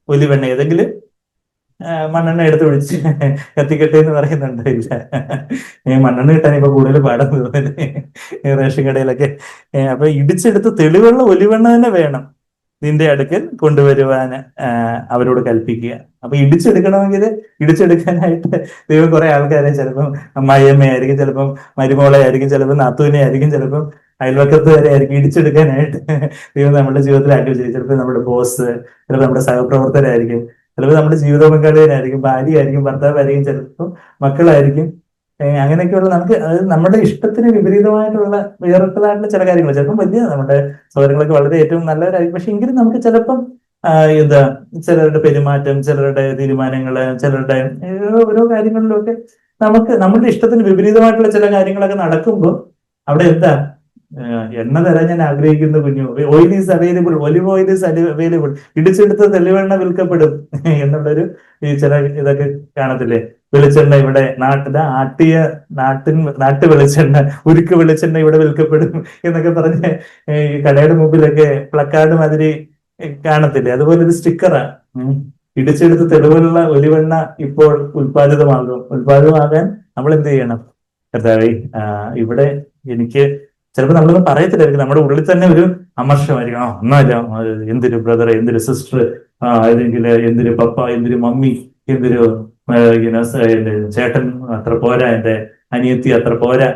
ഒലിവെണ്ണ, ഏതെങ്കിലും മണ്ണെണ്ണ എടുത്ത് ഒഴിച്ച് കത്തിക്കട്ടെ എന്ന് പറയുന്നുണ്ട്. ഇല്ല, മണ്ണെണ്ണ കിട്ടാൻ ഇപ്പൊ കൂടുതൽ പാടാന്ന് തോന്നുന്നത് റേഷൻ കടയിലൊക്കെ. അപ്പൊ ഇടിച്ചെടുത്ത് തെളിവുള്ള ഒലിവെണ്ണ തന്നെ വേണം നിന്റെ അടുക്കൽ കൊണ്ടുവരുവാൻ അവരോട് കൽപ്പിക്കുക. അപ്പൊ ഇടിച്ചെടുക്കണമെങ്കിൽ ഇടിച്ചെടുക്കാനായിട്ട് ദൈവം കുറെ ആൾക്കാരെ, ചിലപ്പം അമ്മായിയമ്മയായിരിക്കും, ചിലപ്പം മരുമോളെ ആയിരിക്കും, ചിലപ്പോൾ നാത്തൂനെ ആയിരിക്കും, ചിലപ്പം അയൽവക്കത്തുകാരെ ആയിരിക്കും ഇടിച്ചെടുക്കാനായിട്ട് ദൈവം നമ്മുടെ ജീവിതത്തിലാക്കി വെച്ചിരിക്കും. ചിലപ്പോൾ നമ്മുടെ ബോസ്, ചിലപ്പോൾ നമ്മുടെ സഹപ്രവർത്തകരായിരിക്കും, ചിലപ്പോൾ നമ്മുടെ ജീവിത പങ്കാളിയായിരിക്കും, ഭാര്യയായിരിക്കും, ഭർത്താവായിരിക്കും, ചിലപ്പോൾ മക്കളായിരിക്കും. അങ്ങനെയൊക്കെയുള്ള നമുക്ക് നമ്മുടെ ഇഷ്ടത്തിന് വിപരീതമായിട്ടുള്ള വേറിട്ടതായിട്ടുള്ള ചില കാര്യങ്ങൾ, ചിലപ്പം വലിയ നമ്മുടെ സൗകര്യങ്ങളൊക്കെ വളരെ ഏറ്റവും നല്ലവരായിരിക്കും. പക്ഷെ എങ്കിലും നമുക്ക് ചിലപ്പം എന്താ ചിലരുടെ പെരുമാറ്റം, ചിലരുടെ തീരുമാനങ്ങള്, ചിലരുടെ ഓരോ കാര്യങ്ങളിലൊക്കെ നമുക്ക് നമ്മുടെ ഇഷ്ടത്തിന് വിപരീതമായിട്ടുള്ള ചില കാര്യങ്ങളൊക്കെ നടക്കുമ്പോൾ അവിടെ എന്താ എണ്ണ തരാൻ ഞാൻ ആഗ്രഹിക്കുന്ന കുഞ്ഞു, oil is available, olive oil is available, ഇടിച്ചെടുത്ത് തെളിവെണ്ണ വിൽക്കപ്പെടും എന്നുള്ളൊരു ഈ ചില ഇതൊക്കെ കാണത്തില്ലേ. വെളിച്ചെണ്ണ ഇവിടെ നാട്ടു വെളിച്ചെണ്ണ, ഉരുക്ക് വെളിച്ചെണ്ണ ഇവിടെ വിൽക്കപ്പെടും എന്നൊക്കെ പറഞ്ഞ് ഈ കടയുടെ മുമ്പിലൊക്കെ പ്ലക്കാർഡ് മാതിരി കാണത്തില്ലേ. അതുപോലെ ഒരു സ്റ്റിക്കറാ, ഇടിച്ചെടുത്ത് തെളിവുള്ള ഒലിവെണ്ണ ഇപ്പോൾ ഉൽപാദിതമാകാൻ നമ്മൾ എന്ത് ചെയ്യണം? കർത്താവേ, ഇവിടെ എനിക്ക് ചിലപ്പോൾ നമ്മളൊന്നും പറയത്തില്ലായിരിക്കും, നമ്മുടെ ഉള്ളിൽ തന്നെ ഒരു അമർഷമായിരിക്കും. ഒന്നുമല്ല, എന്തൊരു ബ്രദർ, എന്തൊരു സിസ്റ്റർ, അല്ലെങ്കിൽ എന്തൊരു പപ്പ, എന്തൊരു മമ്മി, എന്തൊരു ചേട്ടൻ അത്ര പോരാ, എന്റെ അനിയത്തി അത്ര പോരാ,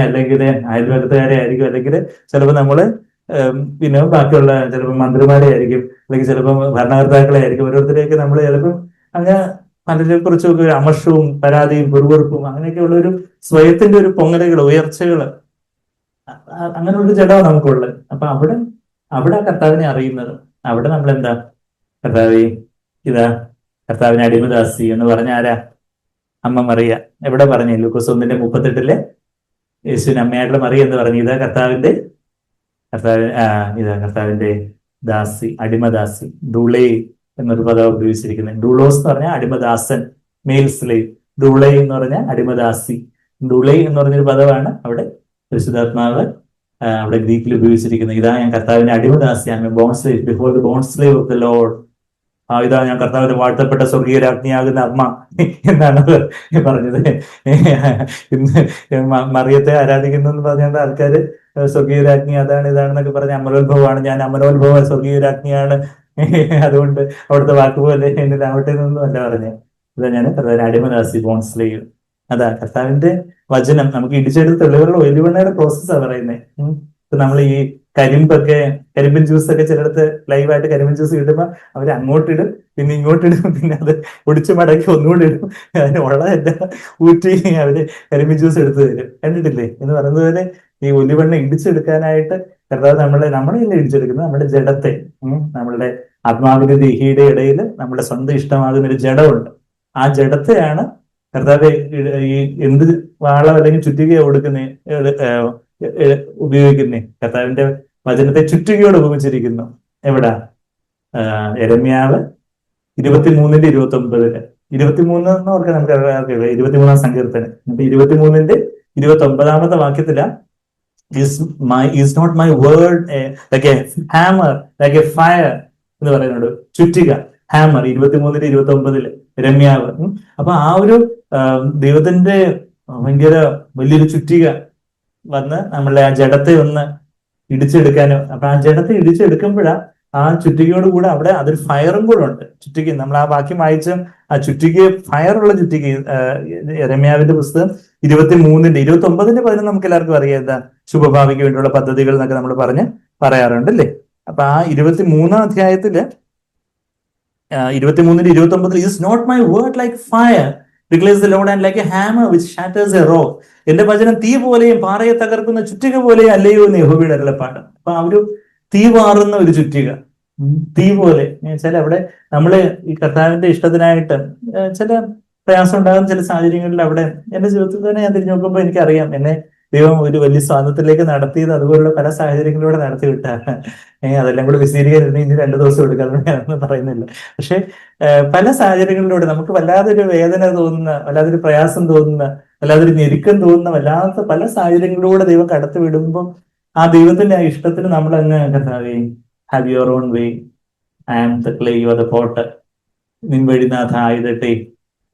അല്ലെങ്കിൽ അയൽവക്കത്തുകാരെ ആയിരിക്കും, അല്ലെങ്കിൽ ചിലപ്പോൾ നമ്മള് പിന്നെ ബാക്കിയുള്ള ചിലപ്പോൾ മന്ത്രിമാരെ ആയിരിക്കും, അല്ലെങ്കിൽ ചിലപ്പോൾ ഭരണകർത്താക്കളെ ആയിരിക്കും, ഓരോരുത്തരെയൊക്കെ നമ്മൾ ചിലപ്പോൾ അങ്ങനെ പലരെ കുറിച്ചൊക്കെ ഒരു അമർഷവും പരാതിയും വെറുവെറുപ്പും അങ്ങനെയൊക്കെയുള്ള ഒരു സ്വയത്തിന്റെ ഒരു പൊങ്ങലുകൾ, ഉയർച്ചകൾ, അങ്ങനെ ഒരു ജഡമാണ് നമുക്കുള്ളത്. അപ്പൊ അവിടെ അവിടെ ആ കർത്താവിനെ അറിയുന്നത്, അവിടെ നമ്മൾ എന്താ, കർത്താവേ ഇതാ കർത്താവിനെ അടിമദാസി എന്ന് പറഞ്ഞ ആരാ? അമ്മ മറിയ. എവിടെ പറഞ്ഞു? ലൂക്കോസ് 1:38 യേശുവിന് അമ്മയായിട്ടുള്ള മറിയ എന്ന് പറഞ്ഞു, ഇതാ കർത്താവിന്റെ ഇതാ കർത്താവിന്റെ ദാസി, അടിമദാസി. ഡൂളേ എന്നൊരു പദം ഉപയോഗിച്ചിരിക്കുന്നത്. ഡൂളോസ് എന്ന് പറഞ്ഞാൽ അടിമദാസൻ, മെയിൽ സ്ലേവ്. ഡൂളേ എന്ന് പറഞ്ഞാൽ അടിമദാസി. ഡൂളേ എന്ന് പറഞ്ഞൊരു പദമാണ് അവിടെ പരിശുദ്ധാത്മാവ് അവിടെ ഗ്രീക്കിൽ ഉപയോഗിച്ചിരിക്കുന്നത്. ഇതാ ഞാൻ കർത്താവിന്റെ അടിമദാസിയാണ്, born slave, before the born slave of the Lord. ഇതാ ഞാൻ കർത്താവിന്റെ വാഴ്ത്തപ്പെട്ട സ്വർഗീയ രാജ്ഞിയാകുന്ന അമ്മ എന്നാണ് പറഞ്ഞത്. ഇന്ന് മറിയത്തെ ആരാധിക്കുന്നു എന്ന് പറഞ്ഞാൽ ആൾക്കാര് സ്വർഗീയ രാജ്ഞി അതാണ് ഇതാണെന്നൊക്കെ പറഞ്ഞ അമലോത്ഭവമാണ്, ഞാൻ അമലോത്ഭവ സ്വർഗീയ രാജ്ഞിയാണ്, അതുകൊണ്ട് അവിടുത്തെ വാക്കുപോലെ എന്നിലാവട്ടെ എന്നൊന്നും അല്ല പറഞ്ഞത്. ഇതാ ഞാൻ കർത്താവിന്റെ അടിമദാസി, ബോൺ സ്ലേവ്. അതാ കർത്താവിന്റെ വചനം നമുക്ക് ഇടിച്ചെടുത്ത് തെളിവുള്ള ഒലിവെണ്ണയുടെ പ്രോസസ്സാണ് പറയുന്നത്. ഇപ്പൊ നമ്മൾ ഈ കരിമ്പിൻ ജ്യൂസ് ഒക്കെ ചിലടത്ത് ലൈവായിട്ട് കരിമ്പിൻ ജ്യൂസ് കിട്ടുമ്പോൾ അവർ അങ്ങോട്ടിടും, പിന്നെ ഇങ്ങോട്ടിടും, പിന്നെ അത് ഒടിച്ച് മടക്കി ഒന്നുകൂടി ഇടും, അതിന് ഉള്ളതെല്ലാം ഊറ്റി അവര് കരിമ്പിൻ ജ്യൂസ് എടുത്തു തരും. കണ്ടിട്ടില്ലേ? എന്ന് പറയുന്നത് പോലെ ഈ ഒലിവെണ്ണ ഇടിച്ചെടുക്കാനായിട്ട് കർത്താവ് നമ്മളെല്ലാം ഇടിച്ചെടുക്കുന്നത് നമ്മുടെ ജഡത്തെ, നമ്മളുടെ ആത്മാവിന്റെ ദേഹിയുടെ ഇടയിൽ നമ്മുടെ സ്വന്തം ഇഷ്ടമാകുന്ന ഒരു ജഡമുണ്ട്. ആ ജഡത്തെയാണ് കർത്താവ് ഈ എന്ത് വാളം അല്ലെങ്കിൽ ചുറ്റിക കൊടുക്കുന്ന ഉപയോഗിക്കുന്നേ. കർത്താവിന്റെ വചനത്തെ ചുറ്റികയോട് ഉപയോഗിച്ചിരിക്കുന്നു. എവിടാ? യെരമ്യാവ് 23:29. 23 എന്ന് ഓർക്കാൻ നമുക്ക് 23-ാം സങ്കീർത്തനം. 23-29 വാക്യത്തിലാ is not my word like a hammer, like a fire എന്ന് പറയുന്നുണ്ട്. ചുറ്റിക, ഹാമർ. 23-29 രമ്യാവ്. അപ്പൊ ആ ഒരു ദൈവത്തിന്റെ ഭയങ്കര വലിയൊരു ചുറ്റിക വന്ന് നമ്മളെ ആ ജഡത്തെ ഒന്ന് ഇടിച്ചെടുക്കാനും, അപ്പൊ ആ ജഡത്തെ ഇടിച്ചെടുക്കുമ്പോഴാ ആ ചുറ്റികയോട് കൂടെ അവിടെ അതൊരു ഫയറും കൂടെ ഉണ്ട്. ചുറ്റിക നമ്മൾ ആ വാക്യം വായിച്ച ആ ചുറ്റിക, ഫയറുള്ള ചുറ്റിക. യെരമ്യാവിന്റെ പുസ്തകം 23-29 നമുക്ക് എല്ലാവർക്കും അറിയാം, എന്താ ശുഭഭാവിക്ക് വേണ്ടിയുള്ള പദ്ധതികൾ എന്നൊക്കെ നമ്മൾ പറയാറുണ്ട് അല്ലേ? അപ്പൊ ആ 23-ാം അധ്യായത്തില് 23-29 is not my word like fire declares the Lord, and like a hammer which shatters a rock. എന്റെ വചനം തീ പോലെയും പാറയെ തകർക്കുന്ന ചുറ്റിക പോലെയും അല്ലയോ എന്ന് യഹോവയുടെ അരുളപ്പാട്. അപ്പൊ ആ ഒരു തീ പാറുന്ന ഒരു ചുറ്റിക, തീ പോലെ വെച്ചാൽ അവിടെ നമ്മള് ഈ കർത്താവിന്റെ ഇഷ്ടത്തിനായിട്ട് ചില പ്രയാസം ഉണ്ടാകുന്ന ചില സാഹചര്യങ്ങളിൽ അവിടെ എന്റെ ജീവിതത്തിൽ തന്നെ ഞാൻ തിരിഞ്ഞു നോക്കുമ്പോൾ എനിക്കറിയാം എന്നെ ദൈവം ഒരു വലിയ സ്വാതന്ത്ര്യത്തിലേക്ക് നടത്തിയത് അതുപോലുള്ള പല സാഹചര്യങ്ങളിലൂടെ നടത്തി വിട്ടാണ്. അതെല്ലാം കൂടെ വിശദീകരിക്കാൻ ഇനി 2 ദിവസം എടുക്കാതെ ഞാനൊന്നും പറയുന്നില്ല. പക്ഷെ പല സാഹചര്യങ്ങളിലൂടെ നമുക്ക് വല്ലാതൊരു വേദന തോന്നുന്ന, വല്ലാതൊരു പ്രയാസം തോന്നുന്ന, വല്ലാതൊരു ഞെരുക്കം തോന്നുന്ന വല്ലാത്ത പല സാഹചര്യങ്ങളിലൂടെ ദൈവം കടത്തി വിടുമ്പോൾ ആ ദൈവത്തിന്റെ ആ ഇഷ്ടത്തിന് നമ്മൾ അങ്ങ് കർത്താവേ, have your own way, I am the clay, you are the potter, നിൻ വഴിനാഥ ആയുധട്ടെ,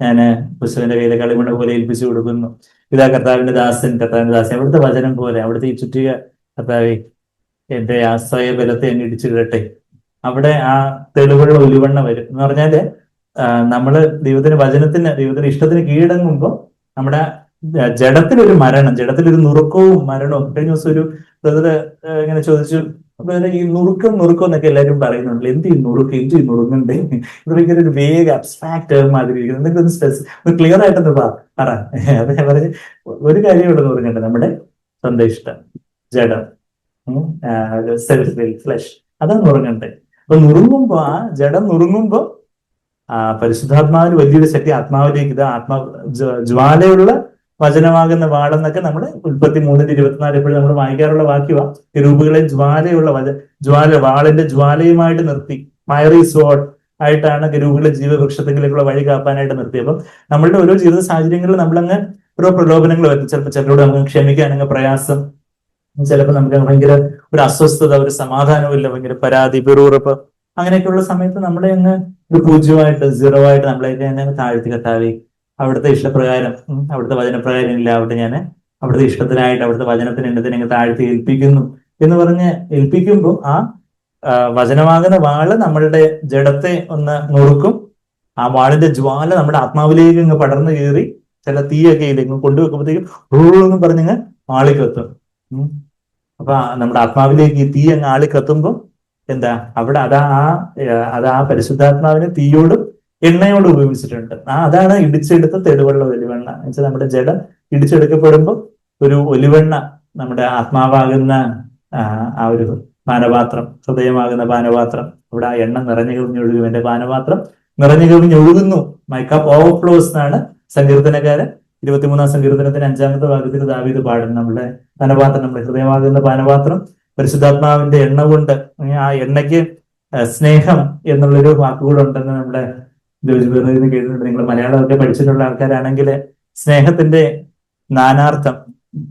ഞാന് പുസ്തകന്റെ കയ്യിലെ കളിമണ്ണ പോലെ ഏൽപ്പിച്ചു കൊടുക്കുന്നു. ഇതാ കർത്താവിന്റെ ദാസൻ, അവിടുത്തെ വചനം പോലെ, അവിടുത്തെ ഈ ചുറ്റിക കർത്താവേ എന്റെ ആശ്രയ ബലത്തെ അങ്ങ് ഇടിച്ചിടട്ടെ. അവിടെ ആ തെളിവുള്ള ഒലിവെണ്ണ വരും എന്ന് പറഞ്ഞാല് നമ്മള് ദൈവത്തിന്റെ ഇഷ്ടത്തിന് കീഴടങ്ങുമ്പോൾ നമ്മുടെ ജഡത്തിലൊരു മരണം, ജഡത്തിലൊരു നുറുക്കവും മരണവും. കഴിഞ്ഞ ദിവസം ഒരു ബ്രദറ് ഇങ്ങനെ ചോദിച്ചു, ഈ നുറുക്കം എന്നൊക്കെ എല്ലാവരും പറയുന്നുണ്ട്. എന്ത് ഈ നുറുങ്ങണ്ടേ? ഇത് ഭയങ്കര ഒരു വേഗ അബ്സ്ട്രാക്ട് മാതിരി ഇരിക്കുന്നു. എന്തെങ്കിലും ഒന്ന് ക്ലിയർ ആയിട്ടൊന്ന് പറ. അത് ഞാൻ പറഞ്ഞ് ഒരു കാര്യം ഇവിടെ നുറുങ്ങണ്ടേ, നമ്മുടെ സ്വന്തം ഇഷ്ടം, ജഡം, സെൽഫ് വിൽ, ഫ്ലഷ്, അതാണ് നുറുങ്ങണ്ടേ. അപ്പൊ നുറുങ്ങുമ്പോ ആ ജഡം നുറുങ്ങുമ്പോ പരിശുദ്ധാത്മാവിന് വലിയൊരു ശക്തി ആത്മാവിലേക്ക്, ഇത് ജ്വാലയുള്ള വചനമാകുന്ന വാളെന്നൊക്കെ നമ്മൾ ഉൽപ്പത്തി 3:24 എപ്പോഴും നമ്മൾ വായിക്കാറുള്ള വാക്യമാണ്. കെരൂബുകളെ വാളിന്റെ ജ്വാലയുമായിട്ട് നിർത്തി, ഫയറി സ്വോർഡ് ആയിട്ടാണ് കെരൂബുകളെ ജീവവൃക്ഷത്തിലേക്കുള്ള വഴി കാപ്പാനായിട്ട് നിർത്തി. അപ്പം നമ്മളുടെ ഓരോ ജീവിത സാഹചര്യങ്ങളിൽ നമ്മളങ്ങ് ഓരോ പ്രലോഭനങ്ങൾ വരും. ചിലപ്പോൾ ചിലരോട് നമുക്ക് ക്ഷമിക്കാനങ്ങ് പ്രയാസം, ചിലപ്പോൾ നമുക്ക് ഭയങ്കര ഒരു അസ്വസ്ഥത, ഒരു സമാധാനമില്ല, ഭയങ്കര പരാതി, പിറുപിറുപ്പ്, അങ്ങനെയൊക്കെയുള്ള സമയത്ത് നമ്മളെ അങ്ങ് ഒരു 0 ആയിട്ട് നമ്മളെയൊക്കെ തന്നെ താഴ്ത്തി കർത്താവേ, അവിടുത്തെ ഇഷ്ടപ്രകാരം, അവിടുത്തെ വചനപ്രകാരം ഇല്ല, അവിടെ ഞാൻ അവിടുത്തെ ഇഷ്ടത്തിനായിട്ട് അവിടുത്തെ വചനത്തിന് എണ്ണത്തിന് അങ്ങ് താഴ്ത്തി ഏൽപ്പിക്കുന്നു എന്ന് പറഞ്ഞ് ഏൽപ്പിക്കുമ്പോൾ ആ വചനമാകുന്ന വാള് നമ്മളുടെ ജഡത്തെ ഒന്ന് നുറുക്കും. ആ വാളിന്റെ ജ്വാല നമ്മുടെ ആത്മാവിലേക്ക് ഇങ്ങ് പടർന്നു കയറി ചില തീയൊക്കെ ഇല്ലെങ്കിൽ കൊണ്ടുവെക്കുമ്പോഴത്തേക്കും എന്ന് പറഞ്ഞങ്ങ് ആളിക്കത്തും. അപ്പൊ നമ്മുടെ ആത്മാവിലേക്ക് ഈ തീ അങ്ങ് ആളിക്കത്തുമ്പോൾ എന്താ അവിടെ അതാ പരിശുദ്ധാത്മാവിന് തീയോടും എണ്ണയോട് ഉപയോഗിച്ചിട്ടുണ്ട്. അതാണ് ഇടിച്ചെടുത്ത തെളിവുള്ള ഒലിവെണ്ണ എന്ന് വെച്ചാൽ നമ്മുടെ ജഡം ഇടിച്ചെടുക്കപ്പെടുമ്പോൾ ഒരു ഒലിവെണ്ണ നമ്മുടെ ആത്മാവാകുന്ന ആ ഒരു പാനപാത്രം, ഹൃദയമാകുന്ന പാനപാത്രം, ഇവിടെ ആ എണ്ണ നിറഞ്ഞു കവിഞ്ഞൊഴുകും. എന്റെ പാനപാത്രം നിറഞ്ഞു കവിഞ്ഞൊഴുകുന്നു, മൈ കപ്പ് ഓവർഫ്ലോസ് എന്നാണ് സങ്കീർത്തനക്കാരൻ 23-ാം സങ്കീർത്തനത്തിന് 5-ാമത്തെ ഭാഗത്തിൽ ദാവീദ് പാടും. നമ്മുടെ പാനപാത്രം, നമ്മുടെ ഹൃദയമാകുന്ന പാനപാത്രം പരിശുദ്ധാത്മാവിന്റെ എണ്ണ കൊണ്ട്, ആ എണ്ണയ്ക്ക് സ്നേഹം എന്നുള്ളൊരു വാക്കുകൂടെ ഉണ്ടെന്ന് നമ്മുടെ ജോജി ബെർണറിന് കേട്ടിട്ടുണ്ട്. നിങ്ങൾ മലയാളമൊക്കെ പഠിച്ചിട്ടുള്ള ആൾക്കാരാണെങ്കിൽ സ്നേഹത്തിന്റെ നാനാർത്ഥം,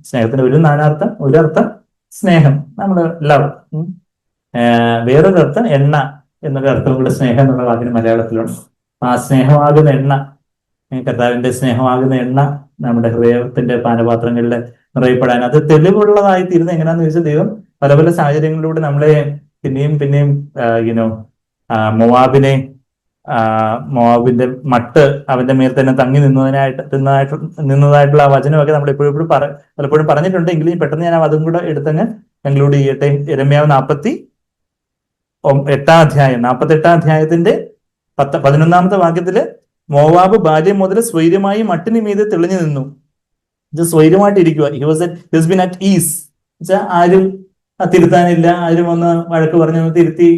സ്നേഹത്തിന്റെ ഒരു നാനാർത്ഥം, ഒരർത്ഥം സ്നേഹം, നമ്മുടെ ലവ്, വേറൊരു അർത്ഥം എണ്ണ എന്നൊരു അർത്ഥം കൂടെ സ്നേഹം എന്നുള്ള വാക്കിന് മലയാളത്തിലുണ്ട്. ആ സ്നേഹമാകുന്ന എണ്ണ, കർത്താവിന്റെ സ്നേഹമാകുന്ന എണ്ണ നമ്മുടെ ഹൃദയത്തിന്റെ പാനപാത്രങ്ങളിൽ നിറയപ്പെടാൻ അത് തെളിവുള്ളതായി തീരുന്നത് എങ്ങനെയാന്ന് ചോദിച്ചാൽ, ദൈവം പല പല സാഹചര്യങ്ങളിലൂടെ നമ്മളെ പിന്നെയും പിന്നെയും മോവാബിന്റെ മട്ട് അവന്റെ മേൽ തന്നെ തങ്ങി നിന്നതായിട്ടുള്ള ആ വചനമൊക്കെ നമ്മൾ എപ്പോഴും പലപ്പോഴും പറഞ്ഞിട്ടുണ്ട്. എങ്കിലും പെട്ടെന്ന് ഞാൻ അതും കൂടെ എടുത്തങ്ങ് കൺക്ലൂഡ് ചെയ്യട്ടെ. യിരെമ്യാവ് 48-ാം അധ്യായത്തിന്റെ 11-ാമത്തെ വാക്യത്തില് മോവാബ് ബാല്യം മുതൽ സ്വൈര്യമായി മട്ടിന് മീതെ തെളിഞ്ഞു നിന്നു. ഇത് സ്വൈര്യമായിട്ട് ഇരിക്കുക. ഹിസ് ബിൻ അറ്റ് ഈസ്, ആരും തിരുത്താനില്ല, ആരും ഒന്ന് വഴക്ക് പറഞ്ഞു തിരുത്തി,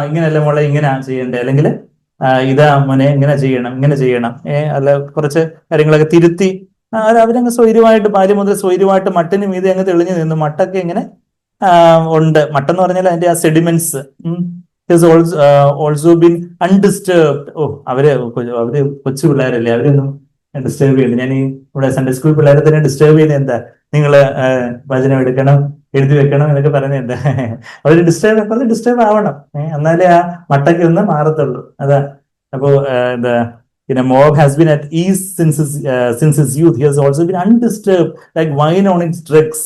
ഇങ്ങനെയല്ല മോളെ ഇങ്ങനെ ചെയ്യണ്ടേ, അല്ലെങ്കിൽ ഇതാ മോനെ ഇങ്ങനെ ചെയ്യണം, അല്ല കുറച്ച് കാര്യങ്ങളൊക്കെ തിരുത്തി അവരങ്ങ് സ്വൈര്യമായിട്ട് ബാല്യം മുതൽ സ്വൈര്യമായിട്ട് മട്ടിന് മീതെ അങ്ങ് തെളിഞ്ഞു നിന്നു. മട്ടൊക്കെ ഇങ്ങനെ ഉണ്ട്. മട്ടെന്ന് പറഞ്ഞാൽ അതിന്റെ ആ സെഡിമെന്റ്സ് ഓൾസോ ബീൻ അൺഡിസ്റ്റർബ്ഡ്. അവര് കൊച്ചു പിള്ളേരല്ലേ, അവരൊന്നും ഡിസ്റ്റർബ് ചെയ്യുന്നു. ഞാൻ ഇവിടെ സൺഡേ സ്കൂൾ പിള്ളേരെ തന്നെ ഡിസ്റ്റർബ് ചെയ്യുന്നത് എന്താ, നിങ്ങള് വചനം എടുക്കണം, എഴുതി വെക്കണം എന്നൊക്കെ പറയുന്നത് എന്താ, അവര് ഡിസ്റ്റർബ് ആവണം, എന്നാലേ ആ മട്ടയ്ക്ക് ഒന്ന് മാറത്തുള്ളൂ. അതാ. അപ്പോ എന്താ, Moab has been at ease since his youth. He has also been undisturbed like wine on its dregs.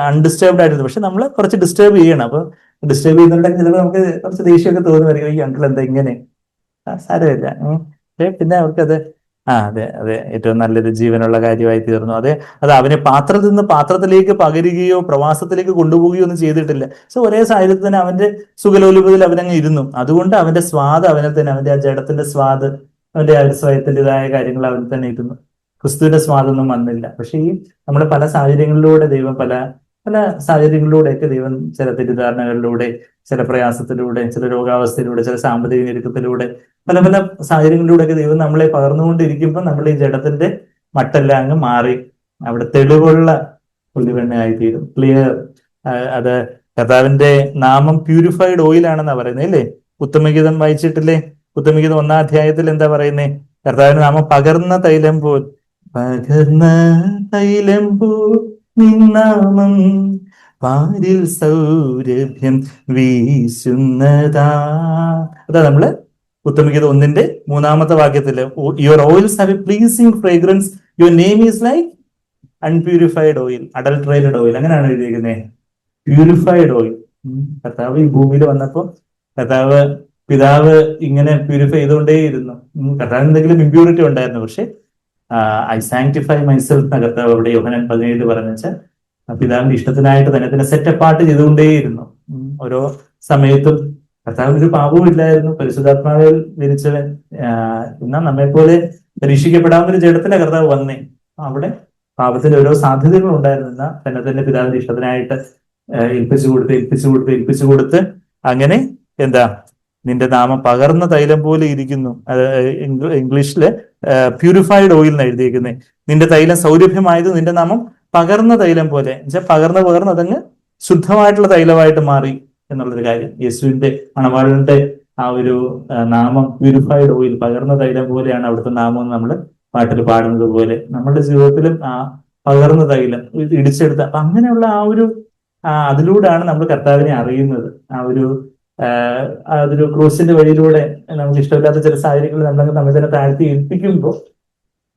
Undisturbed ആയിരുന്നു. പക്ഷെ നമ്മൾ കുറച്ച് ഡിസ്റ്റർബ് ചെയ്യണം. അപ്പൊ ഡിസ്റ്റർബ് ചെയ്യുന്നുണ്ടെങ്കിൽ ചിലപ്പോൾ നമുക്ക് കുറച്ച് ദേഷ്യമൊക്കെ തോന്നുമായിരിക്കും, ഈ അങ്കിൾ എന്താ ഇങ്ങനെ, സാരമില്ല. പിന്നെ അവർക്കത് അതെ ഏറ്റവും നല്ലൊരു ജീവനുള്ള കാര്യമായി തീർന്നു. അത് അവനെ പാത്രത്തിൽ നിന്ന് പാത്രത്തിലേക്ക് പകരുകയോ പ്രവാസത്തിലേക്ക് കൊണ്ടുപോവുകയോ ഒന്നും ചെയ്തിട്ടില്ല. സോ ഒരേ സാഹചര്യത്തിൽ തന്നെ അവന്റെ സുഖലോലുപതിൽ അവനങ്ങ് ഇരുന്നു. അതുകൊണ്ട് അവന്റെ സ്വാദ് അവനെ തന്നെ, അവന്റെ ആ ജഡത്തിന്റെ സ്വാദ്, അവന്റെ ആ സ്വയത്തിൻ്റെതായ കാര്യങ്ങൾ അവന് തന്നെ ഇരുന്നു. ക്രിസ്തുവിന്റെ സ്വാദൊന്നും വന്നില്ല. പക്ഷെ ഈ നമ്മുടെ പല സാഹചര്യങ്ങളിലൂടെ ദൈവം പല സാഹചര്യങ്ങളിലൂടെയൊക്കെ ദൈവം ചില തെറ്റിദ്ധാരണകളിലൂടെ, ചില പ്രയാസത്തിലൂടെ, ചില രോഗാവസ്ഥയിലൂടെ, ചില സാമ്പത്തിക ഞെരുക്കത്തിലൂടെ, പല സാഹചര്യങ്ങളിലൂടെയൊക്കെ ദൈവം നമ്മളെ പകർന്നുകൊണ്ടിരിക്കുമ്പോൾ നമ്മൾ ഈ ജഡത്തിന്റെ മട്ടെല്ലാം അങ്ങ് മാറി അവിടെ തെളിവുള്ള ഒലിവെണ്ണയായി തീരും, ക്ലിയർ. അത് കർത്താവിന്റെ നാമം പ്യൂരിഫൈഡ് ഓയിൽ ആണെന്നാ പറയുന്നത് അല്ലേ? ഉത്തമഗീതം വായിച്ചിട്ടില്ലേ? ഉത്തമഗീതം 1-ാം അധ്യായത്തിൽ എന്താ പറയുന്നേ? കർത്താവിന്റെ നാമം പകർന്ന തൈലം പോൽ, പകർന്ന തൈലം പോൽ നിന്നാമം പാരിൽ സൗരഭ്യം വീശുന്നതാ. അതാ നമ്മള് ഉത്തമഗീതം 1-ന്റെ 3-ാമത്തെ വാക്യത്തില്, your oils have a pleasing fragrance, your name is like unpurified oil, adulterated oil, അങ്ങനെയാണ് എഴുതിയിരിക്കുന്നത്. Purified oil. കർത്താവ് ഈ ഭൂമിയിൽ വന്നപ്പോ പിതാവ് ഇങ്ങനെ പ്യൂരിഫൈ ചെയ്തുകൊണ്ടേയിരുന്നു. കർത്താവിന് എന്തെങ്കിലും ഇമ്പ്യൂരിറ്റി ഉണ്ടായിരുന്നു. പക്ഷെ ഐ സാങ്ക്ടിഫൈ മൈസെൽഫ് എന്ന കർത്താവ് അവിടെ യോഹന്നാൻ 17 പറഞ്ഞാൽ പിതാവിന്റെ ഇഷ്ടത്തിനായിട്ട് തന്നെ സെറ്റ് അപ്പാർട്ട് ചെയ്തുകൊണ്ടേയിരുന്നു. ഓരോ സമയത്തും കർത്താവിന് ഒരു പാപവും ഇല്ലായിരുന്നു, പരിശുദ്ധാത്മാവിൽ ജനിച്ചവൻ. എന്നാൽ നമ്മെപ്പോലെ പരീക്ഷിക്കപ്പെടാവുന്ന ഒരു ജഡത്തിലെ കർത്താവ് വന്നേ. അവിടെ ഓരോ സാധ്യതകൾ ഉണ്ടായിരുന്ന തന്നെ പിതാവിന്റെ ഇഷ്ടത്തിനായിട്ട് ഏൽപ്പിച്ചു കൊടുത്ത് അങ്ങനെ എന്താ, നിന്റെ നാമം പകർന്ന തൈലം പോലെ ഇരിക്കുന്നു. ഇംഗ്ലീഷില് പ്യൂരിഫൈഡ് ഓയിൽ എന്ന് എഴുതിയിരിക്കുന്നത്. നിന്റെ തൈലം സൗരഭ്യമായത്, നിന്റെ നാമം പകർന്ന തൈലം പോലെ, എന്നുവെച്ചാൽ പകർന്ന് അതങ്ങ് ശുദ്ധമായിട്ടുള്ള തൈലമായിട്ട് മാറി എന്നുള്ളൊരു കാര്യം. യേശുവിന്റെ മണവാളന്റെ ആ ഒരു നാമം പ്യൂരിഫൈഡ് ഓയിൽ, പകർന്ന തൈലം പോലെയാണ് അവിടുത്തെ നാമം. നമ്മൾ പാട്ടിൽ പാടുന്നത് പോലെ നമ്മുടെ ജീവിതത്തിലും ആ പകർന്ന തൈലം ഇടിച്ചെടുത്ത, അപ്പൊ അങ്ങനെയുള്ള അതിലൂടെയാണ് നമ്മൾ കർത്താവിനെ അറിയുന്നത്. അതൊരു ക്രൂസിന്റെ വഴിയിലൂടെ നമുക്ക് ഇഷ്ടമില്ലാത്ത ചില സാഹചര്യങ്ങൾ നമ്മൾ നമ്മെ തന്നെ താഴ്ത്തി ഏൽപ്പിക്കുമ്പോൾ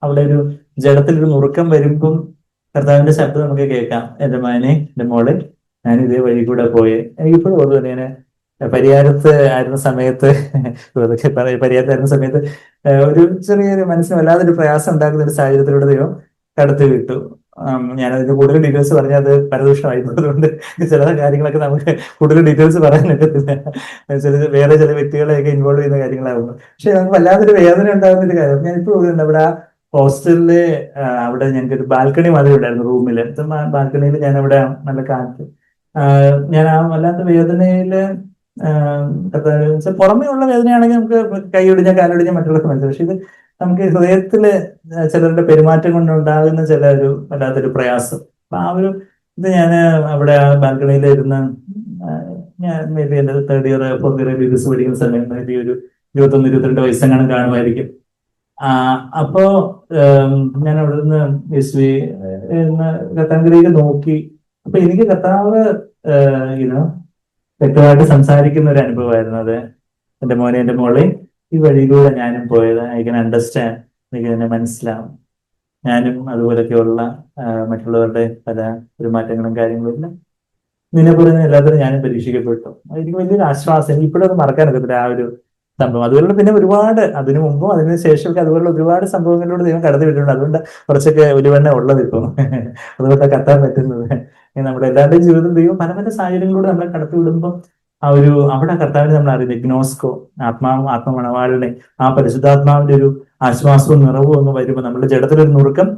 അവിടെ ഒരു ജഡത്തിലൊരു നുറുക്കം വരുമ്പം കർത്താവിന്റെ ശബ്ദം നമുക്ക് കേൾക്കാം. എന്റെ മകനെ, എന്റെ മോളെ, ഞാൻ ഇതേ വഴി കൂടെ പോയേ. എനിക്കിപ്പോഴും ഓർമ്മ, ഞാൻ പരിയാരത്തായിരുന്ന സമയത്ത് ഒരു ചെറിയൊരു മനസ്സിന് വല്ലാതൊരു പ്രയാസം ഉണ്ടാക്കുന്ന ഒരു സാഹചര്യത്തിലൂടെ ദൈവം കടത്തി വിട്ടു. ഞാനതിന്റെ കൂടുതൽ ഡീറ്റെയിൽസ് പറഞ്ഞാൽ അത് പരദൂഷണമായിപ്പോയതുകൊണ്ട് ചില കാര്യങ്ങളൊക്കെ നമുക്ക് കൂടുതൽ ഡീറ്റെയിൽസ് പറയാൻ പറ്റത്തില്ല. വേറെ ചില വ്യക്തികളെയൊക്കെ ഇൻവോൾവ് ചെയ്യുന്ന കാര്യങ്ങളാകുന്നു. പക്ഷെ നമുക്ക് വല്ലാത്തൊരു വേദന ഉണ്ടാകുന്ന ഒരു കാര്യം, ഞാൻ ഇപ്പോൾ ഇവിടെ അവിടെ ആ ഹോസ്റ്റലില് അവിടെ ഞങ്ങൾക്ക് ഒരു ബാൽക്കണി മാതിരി ഉണ്ടായിരുന്നു റൂമില്. ബാൽക്കണിയിൽ ഞാൻ അവിടെ നല്ല കാറ്റ്, ഞാൻ ആ വല്ലാത്ത വേദനയില് പുറമേ ഉള്ള വേദനയാണെങ്കിൽ നമുക്ക് കൈയൊടിഞ്ഞ കാലൊടിഞ്ഞ മറ്റുള്ളവർക്ക് മനസ്സിലാവും. പക്ഷെ ഇത് നമുക്ക് ഹൃദയത്തില് ചിലരുടെ പെരുമാറ്റം കൊണ്ടുണ്ടാകുന്ന ചില ഒരു വല്ലാത്തൊരു പ്രയാസം. അപ്പൊ ആ ഒരു ഇത് ഞാൻ അവിടെ ആ ബാൽക്കണിയിൽ ഇരുന്ന്, ഞാൻ മേ ബി എന്റെ third year fourth year B B S പഠിക്കുന്ന സമയത്ത് മേ ബി ഒരു 21-22 വയസ്സെങ്ങനെ കാണുമായിരിക്കും. അപ്പോ ഞാൻ അവിടെ നിന്ന് യേശുവി കത്താങ്കരിയിൽ നോക്കി. അപ്പൊ എനിക്ക് കർത്താവ് ഇനോ വ്യക്തമായിട്ട് സംസാരിക്കുന്ന ഒരു അനുഭവമായിരുന്നു അത്. എന്റെ മോനെ, എന്റെ മോളെ, ഈ വഴിയിലൂടെ ഞാനും പോയത്, ഐ കൻ അണ്ടർസ്റ്റാൻഡ്, എനിക്ക് തന്നെ മനസ്സിലാവും. ഞാനും അതുപോലൊക്കെയുള്ള മറ്റുള്ളവരുടെ പല പെരുമാറ്റങ്ങളും കാര്യങ്ങളും ഇല്ല, നിന്നെ പോലെ എല്ലാത്തിനും ഞാനും പരീക്ഷിക്കപ്പെട്ടു. എനിക്ക് വലിയൊരു ആശ്വാസം. എനിക്ക് ഇപ്പോഴും അത് മറക്കാനൊക്കത്തില്ല ആ ഒരു സംഭവം. അതുപോലെ പിന്നെ ഒരുപാട് അതിനു മുമ്പും അതിന് ശേഷമൊക്കെ അതുപോലുള്ള ഒരുപാട് സംഭവങ്ങളിലൂടെ ദൈവം കടന്നു വിട്ടിട്ടുണ്ട്. അതുകൊണ്ട് കുറച്ചൊക്കെ ഒരുവണ്ണ ഉള്ളത് ഇപ്പം അതുകൊണ്ട് കത്താൻ പറ്റുന്നത്. നമ്മുടെ എല്ലാവരുടെയും ജീവിതത്തിൽ ദൈവം പല പല സാഹചര്യങ്ങളിലൂടെ നമ്മളെ കടത്തി വിടുമ്പോൾ ആ ഒരു അവിടെ കർത്താവിനെ നമ്മൾ അറിയുന്നത് ഗ്നോസ്കോ, ആത്മമണവാളിനെ, ആ പരിശുദ്ധാത്മാവിന്റെ ഒരു ആശ്വാസവും നിറവും ഒന്ന് വരുമ്പോൾ നമ്മുടെ ജഡത്തിലൊരു നുറുക്കം,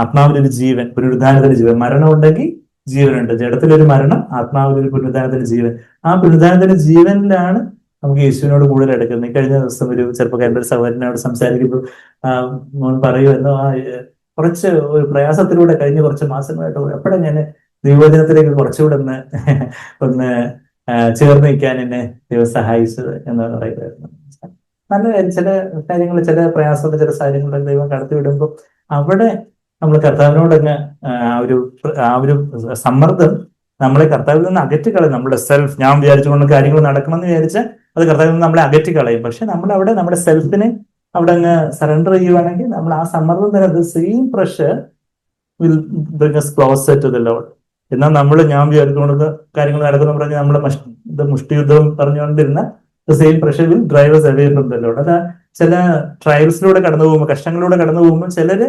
ആത്മാവിലൊരു ജീവൻ, പുനരുദ്ധാനത്തിന്റെ ജീവൻ. മരണം ഉണ്ടെങ്കിൽ ജീവനുണ്ട്. ജഡത്തിലൊരു മരണം, ആത്മാവിലൊരു പുനരുദ്ധാനത്തിന്റെ ജീവൻ. ആ പുനരുദ്ധാനത്തിന്റെ ജീവനിലാണ് നമുക്ക് യേശുവിനോട് കൂടുതൽ എടുക്കുന്നത്. കഴിഞ്ഞ ദിവസം ഒരു ചെറുപ്പക്കാരൻ്റെ ഒരു സഹോദരനോട് സംസാരിക്കുമ്പോൾ മോൻ പറയുമായിരുന്നു, കുറച്ച് ഒരു പ്രയാസത്തിലൂടെ കഴിഞ്ഞ കുറച്ച് മാസങ്ങളായിട്ട് എപ്പോഴും ഞാൻ ദൈവവചനത്തിലേക്ക് കുറച്ചുകൂടെ ഒന്ന് ചേർന്ന് നിൽക്കാൻ എന്നെ ദൈവം സഹായിച്ചത് എന്ന് പറയുമായിരുന്നു. നല്ല ചില കാര്യങ്ങൾ, ചില പ്രയാസമുള്ള ചില സാഹചര്യങ്ങളിൽ ദൈവം കടത്തി വിടുമ്പോൾ അവിടെ നമ്മൾ കർത്താവിനോടങ്ങ് ആ ഒരു സമ്മർദ്ദം നമ്മളെ കർത്താവിൽ നിന്ന് അകറ്റിക്കളയും. നമ്മുടെ സെൽഫ്, ഞാൻ വിചാരിച്ചുകൊണ്ട് കാര്യങ്ങൾ നടക്കണമെന്ന് വിചാരിച്ചാൽ അത് കർത്താവിൽ നിന്ന് നമ്മളെ അകറ്റിക്കളയും. പക്ഷെ നമ്മൾ അവിടെ നമ്മുടെ സെൽഫിനെ അവിടെ അങ്ങ് സറണ്ടർ ചെയ്യുവാണെങ്കിൽ നമ്മൾ ആ സമ്മർദ്ദം തന്നെ, same pressure will bring us closer to the Lord. എന്നാൽ നമ്മൾ ഞാൻ വിചാരിച്ചുകൊണ്ട് കാര്യങ്ങൾ നടക്കുന്ന പറഞ്ഞ് നമ്മൾ മുഷ്ടിയുദ്ധം പറഞ്ഞുകൊണ്ടിരുന്ന same pressure will drive us away from the Lord. അതാ ചില ട്രയൽസിലൂടെ കടന്നു പോകുമ്പോൾ, കഷ്ടങ്ങളിലൂടെ കടന്നു പോകുമ്പോൾ ചിലര്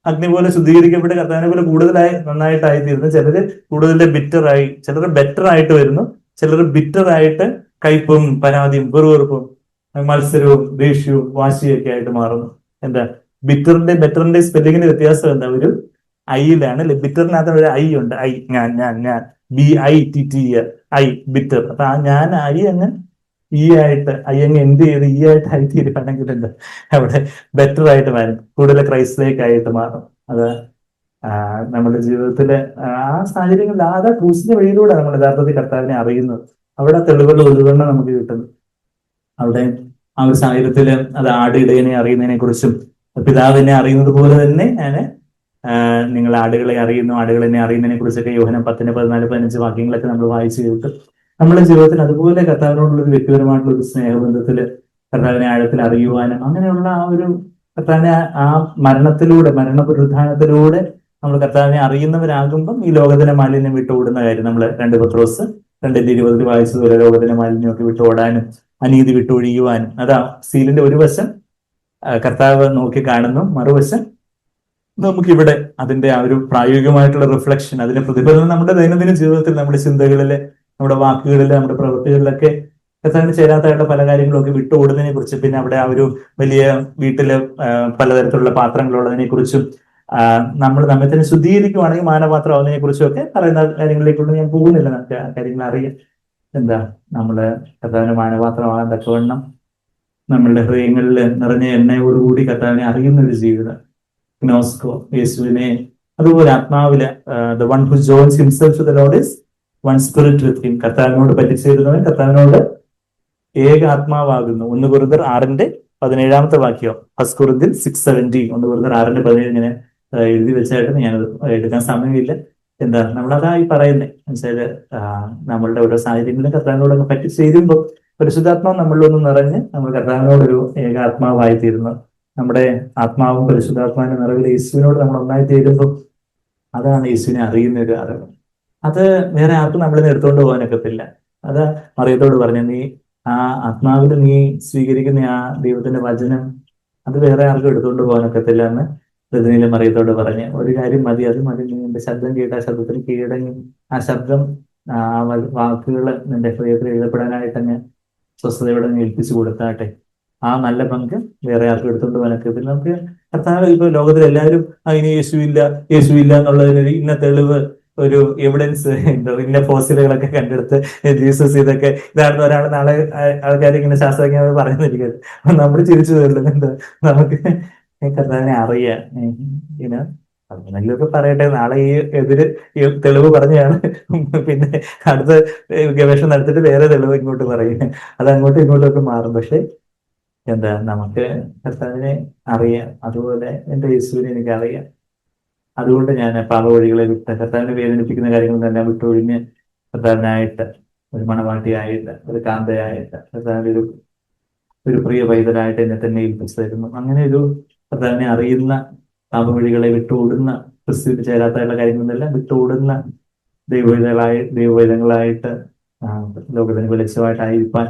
അഗ്നി പോലെ ശുദ്ധീകരിക്കപ്പെട്ട് കർത്താവിനെ പോലെ കൂടുതലായി നന്നായിട്ടായി തീരുന്നു. ചിലര് കൂടുതൽ ബിറ്ററായി, ചിലർ ബെറ്റർ ആയിട്ട് വരുന്നു, ചിലർ ബിറ്ററായിട്ട് കയ്പും പരാതിയും വെറുവെറുപ്പും മത്സരവും ദേഷ്യവും വാശിയൊക്കെ ആയിട്ട് മാറുന്നു. എന്താ ബെറ്ററിന്റെ സ്പെല്ലിങ്ങിന്റെ വ്യത്യാസം എന്താ? ഒരു ഐയിലാണ്. ബിറ്ററിനകത്ത് ഒരു ഐ ഉണ്ട്. ഐ, ഞാൻ BITT, ഐ, ബിറ്റർ. അപ്പൊ ആ ഞാൻ ഐ അങ്ങ് ഈ ആയിട്ട്, ഐ അങ്ങ് എന്ത് ചെയ്ത് ഈ ആയിട്ട് ആയി തീരുവാണെങ്കിൽ എന്താ അവിടെ ബെറ്റർ ആയിട്ട് മാറും, കൂടുതൽ ക്രൈസ്റ്റിലേക്ക് മാറും. അത് നമ്മുടെ ജീവിതത്തിലെ ആ സാഹചര്യങ്ങളിൽ ആ ക്രൂസിന്റെ വഴിയിലൂടെ നമ്മൾ യഥാർത്ഥത്തിൽ കർത്താവിനെ അറിയുന്നത്. അവിടെ തെളിവുകൾ ഒരുവണ്ണം നമുക്ക് കിട്ടുന്നു. അവിടെ ആ ഒരു സാഹചര്യത്തില് അത് ആടിടയനെ അറിയുന്നതിനെ കുറിച്ചും പിതാവിനെ അറിയുന്നത് പോലെ തന്നെ ഞാൻ നിങ്ങൾ ആടുകളെ അറിയുന്നു, ആടുകളെന്നെ അറിയുന്നതിനെ കുറിച്ചൊക്കെ യോഹന്നാൻ 10:14-15 വാക്യങ്ങളൊക്കെ നമ്മൾ വായിച്ചു കേട്ടു. നമ്മുടെ ജീവിതത്തിൽ അതുപോലെ കർത്താവിനോടുള്ള ഒരു വ്യക്തിപരമായിട്ടുള്ള ഒരു സ്നേഹബന്ധത്തില് കർത്താവിനെ ആഴത്തിൽ അറിയുവാനും അങ്ങനെയുള്ള ആ ഒരു കർത്താവിനെ ആ മരണപുനരുദ്ധാനത്തിലൂടെ നമ്മൾ കർത്താവിനെ അറിയുന്നവരാകുമ്പം ഈ ലോകത്തിലെ മാലിന്യം വിട്ടോടുന്ന കാര്യം നമ്മൾ 2 പത്രോസ് 2:20 വായിച്ചതുപോലെ ലോകത്തിലെ മാലിന്യമൊക്കെ വിട്ടോടാനും അനീതി വിട്ടൊഴിയുവാനും. അതാ സീലിന്റെ ഒരു വശം കർത്താവ് നോക്കി കാണുന്നു, മറുവശം നമുക്കിവിടെ അതിന്റെ ആ ഒരു പ്രായോഗികമായിട്ടുള്ള റിഫ്ലക്ഷൻ, അതിന്റെ പ്രതിഫലനം നമ്മുടെ ദൈനംദിന ജീവിതത്തിൽ, നമ്മുടെ ചിന്തകളിലെ, നമ്മുടെ വാക്കുകളിലെ, നമ്മുടെ പ്രവൃത്തികളിലൊക്കെ കർത്താവിന് ചേരാത്തതായിട്ട് പല കാര്യങ്ങളൊക്കെ വിട്ടുകൂടുന്നതിനെ കുറിച്ച്, പിന്നെ അവിടെ ആ ഒരു വലിയ വീട്ടില് പലതരത്തിലുള്ള പാത്രങ്ങളുള്ളതിനെ കുറിച്ചും നമ്മൾ നമ്മെ തന്നെ ശുദ്ധീകരിക്കുവാണെങ്കിൽ മാനപാത്രം ആവുന്നതിനെ കുറിച്ചും ഒക്കെ പറയുന്ന കാര്യങ്ങളിലേക്കൊന്നും ഞാൻ പോകുന്നില്ല. നമുക്ക് ആ കാര്യങ്ങൾ അറിയാം. എന്താ നമ്മള് കർത്താവിന് മാനപാത്രമാകാൻ തക്കവണ്ണം നമ്മളുടെ ഹൃദയങ്ങളിൽ നിറഞ്ഞ എണ്ണയോടുകൂടി കർത്താവിനെ അറിയുന്ന ഒരു ജീവിതം, ഗ്നോസ്കോ, യേശുവിനെ അതുപോലെ ആത്മാവില് the one who joins himself to the Lord is one spirit with him. കർത്താവിനോട് പറ്റിച്ചേരുന്നവൻ കർത്താവിനോട് ഏക ആത്മാവാകുന്നു. 1 കൊരിന്ത്യർ 6:17 വാക്യം, 1 കൊരിന്ത്യർ 6:17, 1 കൊരിന്ത്യർ 6:17 ഇങ്ങനെ എഴുതി വെച്ചായിട്ട് ഞാനത് എടുക്കാൻ സമയമില്ല. എന്താ നമ്മളതായി പറയുന്നത് എന്നുവെച്ചാല് നമ്മളുടെ ഓരോ സാഹചര്യങ്ങളിലും കർത്താവിനോടൊക്കെ പറ്റിച്ചേരുമ്പോൾ പരിശുദ്ധാത്മാവ് നമ്മളിലൊന്ന് നിറഞ്ഞ് നമ്മൾ കർത്താവിനോടൊരു ഏകാത്മാവായി തീരുന്നു. നമ്മുടെ ആത്മാവും പരിശുദ്ധാത്മാവിന്റെ നിറവിൽ യേശുവിനോട് നമ്മൾ ഒന്നായി തീരുമ്പോൾ അതാണ് യേശുവിനെ അറിയുന്ന ഒരു അറിവ്. അത് വേറെ ആർക്കും നമ്മളിന്ന് എടുത്തുകൊണ്ട് പോകാനൊക്കത്തില്ല. അത് മറിയത്തോട് പറഞ്ഞു, നീ ആ ആത്മാവിൽ നീ സ്വീകരിക്കുന്ന ആ ദൈവത്തിന്റെ വചനം അത് വേറെ ആർക്കും എടുത്തുകൊണ്ട് പോകാനൊക്കത്തില്ല എന്ന് ഹൃദയനിലെ മറിയത്തോട് പറഞ്ഞ്, ഒരു കാര്യം മതി, അത് മതി, നീ എന്റെ ശബ്ദം കേട്ട് ആ ശബ്ദത്തിന് കീഴടങ്ങി ആ ശബ്ദം, ആ വാക്കുകൾ നിന്റെ ഹൃദയത്തിൽ എഴുതപ്പെടാനായിട്ട് അങ്ങ് സ്വസ്ഥതയോടെ അങ്ങ് ഏൽപ്പിച്ചു കൊടുത്താട്ടെ. ആ നല്ല പങ്ക് വേറെ ആർക്കും എടുത്തുകൊണ്ട് പോകാനൊക്കെ. പിന്നെ നമുക്ക് കർത്താവ് ഇപ്പൊ ലോകത്തിൽ എല്ലാവരും അതിന് യേശുവില്ല യേശുവില്ല എന്നുള്ളതിനൊരു ഇന്ന തെളിവ്, ഒരു എവിഡൻസ് എന്തോ ഇന്ന ഫോസിലുകളൊക്കെ കണ്ടെടുത്ത് ജീസസ് ഇതൊക്കെ ഇതാണെന്ന് ഒരാൾ നാളെ ആൾക്കാർ ഇങ്ങനെ ശാസ്ത്രജ്ഞർ പറഞ്ഞിരിക്കുന്നത് നമ്മൾ ചിരിച്ചു തരുന്നത് എന്താ, നമുക്ക് കർത്താവിനെ അറിയാം. പിന്നെ അങ്ങനെയൊക്കെ പറയട്ടെ, നാളെ ഈ എതിര് ഈ തെളിവ് പറഞ്ഞാണ് പിന്നെ അടുത്ത ഗവേഷണം നടത്തിയിട്ട് വേറെ തെളിവ് ഇങ്ങോട്ട് പറയും, അത് അങ്ങോട്ടും ഇങ്ങോട്ടും ഒക്കെ മാറും. പക്ഷെ എന്താ, നമുക്ക് കർത്താവിനെ അറിയാം. അതുപോലെ എന്റെ യേശുവിനെ എനിക്ക് അറിയാം. അതുകൊണ്ട് ഞാൻ പാപവഴികളെ വിട്ട് കർത്താവിനെ വേദനിപ്പിക്കുന്ന കാര്യങ്ങൾ തന്നെ വിട്ടൊഴിഞ്ഞ് കർത്താവിനായിട്ട് ഒരു മണവാട്ടിയായിട്ട്, ഒരു കാന്തയായിട്ട്, കർത്താവിന്റെ ഒരു പ്രിയ പൈതലായിട്ട് എന്നെ തന്നെ ഏൽപ്പിച്ചു തരുന്നു. അങ്ങനെ ഒരു കർത്താവിനെ അറിയുന്ന, പാപവഴികളെ വിട്ടോടുന്ന, ക്രിസ്തുവിൽ ചേരാത്തയുള്ള കാര്യങ്ങളെല്ലാം വിട്ടോടുന്ന ദൈവവൈതങ്ങളായിട്ട് ലോകത്തിന് വെളിച്ചമായിട്ടായിരിക്കാൻ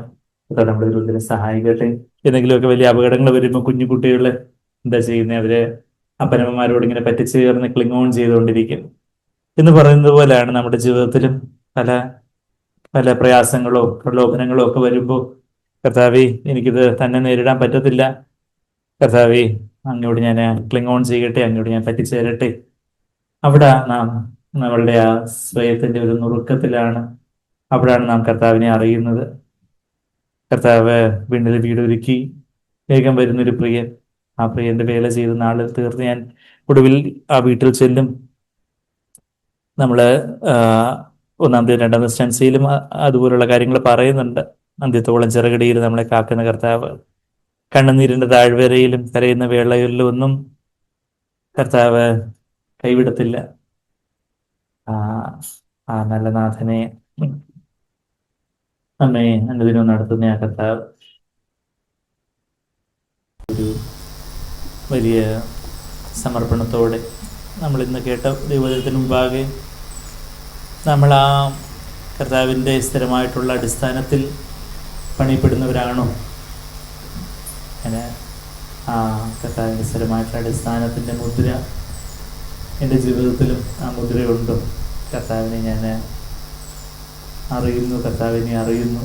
നമ്മുടെ ദൈവത്തിന് സഹായിക്കട്ടെ. എന്തെങ്കിലുമൊക്കെ വലിയ അപകടങ്ങൾ വരുമ്പോൾ കുഞ്ഞു കുട്ടികൾ എന്താ ചെയ്യുന്നത്, അവര് അപ്പനമ്മമാരോട് ഇങ്ങനെ പറ്റിച്ചു ചേർന്ന് ക്ലിങ് ഓൺ ചെയ്തുകൊണ്ടിരിക്കും എന്ന് പറയുന്നത് പോലെയാണ് നമ്മുടെ ജീവിതത്തിലും പല പല പ്രയാസങ്ങളോ പ്രലോഭനങ്ങളോ ഒക്കെ വരുമ്പോൾ, കർത്താവേ എനിക്കിത് തന്നെ നേരിടാൻ പറ്റത്തില്ല, കർത്താവേ അങ്ങോട്ട് ഞാൻ ക്ലിങ് ഓൺ ചെയ്യട്ടെ, അങ്ങോട്ട് ഞാൻ പറ്റിച്ചേരട്ടെ. അവിടെ നാം നമ്മളുടെ ആ സ്വയത്തിന്റെ ഒരു നുറുക്കത്തിലാണ്, അവിടെയാണ് നാം കർത്താവിനെ അറിയുന്നത്. കർത്താവ് വീണ്ടിൽ വീടൊരുക്കി വേഗം വരുന്നൊരു പ്രിയൻ, ആ പ്രിയന്റെ വേല ചെയ്ത് നാളിൽ തീർന്ന് ഞാൻ ഒടുവിൽ ആ വീട്ടിൽ ചെല്ലും. നമ്മള് ഒന്നാമത്തെ രണ്ടാമത്തെ സ്റ്റൻസിയിലും അതുപോലുള്ള കാര്യങ്ങൾ പറയുന്നുണ്ട്. അന്ത്യത്തോളം ചിറകടിയിൽ നമ്മളെ കാക്കുന്ന കർത്താവ്, കണ്ണുനീരിന്റെ താഴ്വരയിലും കരയുന്ന വേളകളിലും ഒന്നും കർത്താവ് കൈവിടത്തില്ല. ആ നല്ല നാഥനെ നമ്മെ അനുദിനം നടത്തുന്ന ആ കർത്താവ് ഒരു വലിയ സമർപ്പണത്തോടെ നമ്മൾ ഇന്ന് കേട്ട ദൈവത്തിന് മുമ്പാകെ നമ്മൾ ആ കർത്താവിൻ്റെ സ്ഥിരമായിട്ടുള്ള അടിസ്ഥാനത്തിൽ പണിയപ്പെടുന്നവരാണോ? അങ്ങനെ ആ കർത്താവിൻ്റെ സ്ഥിരമായിട്ടുള്ള അടിസ്ഥാനത്തിൻ്റെ മുദ്ര എൻ്റെ ജീവിതത്തിലും ആ മുദ്രയുണ്ടോ? കർത്താവിനെ ഞാൻ അറിയുന്നു, കർത്താവിനെ അറിയുന്നു,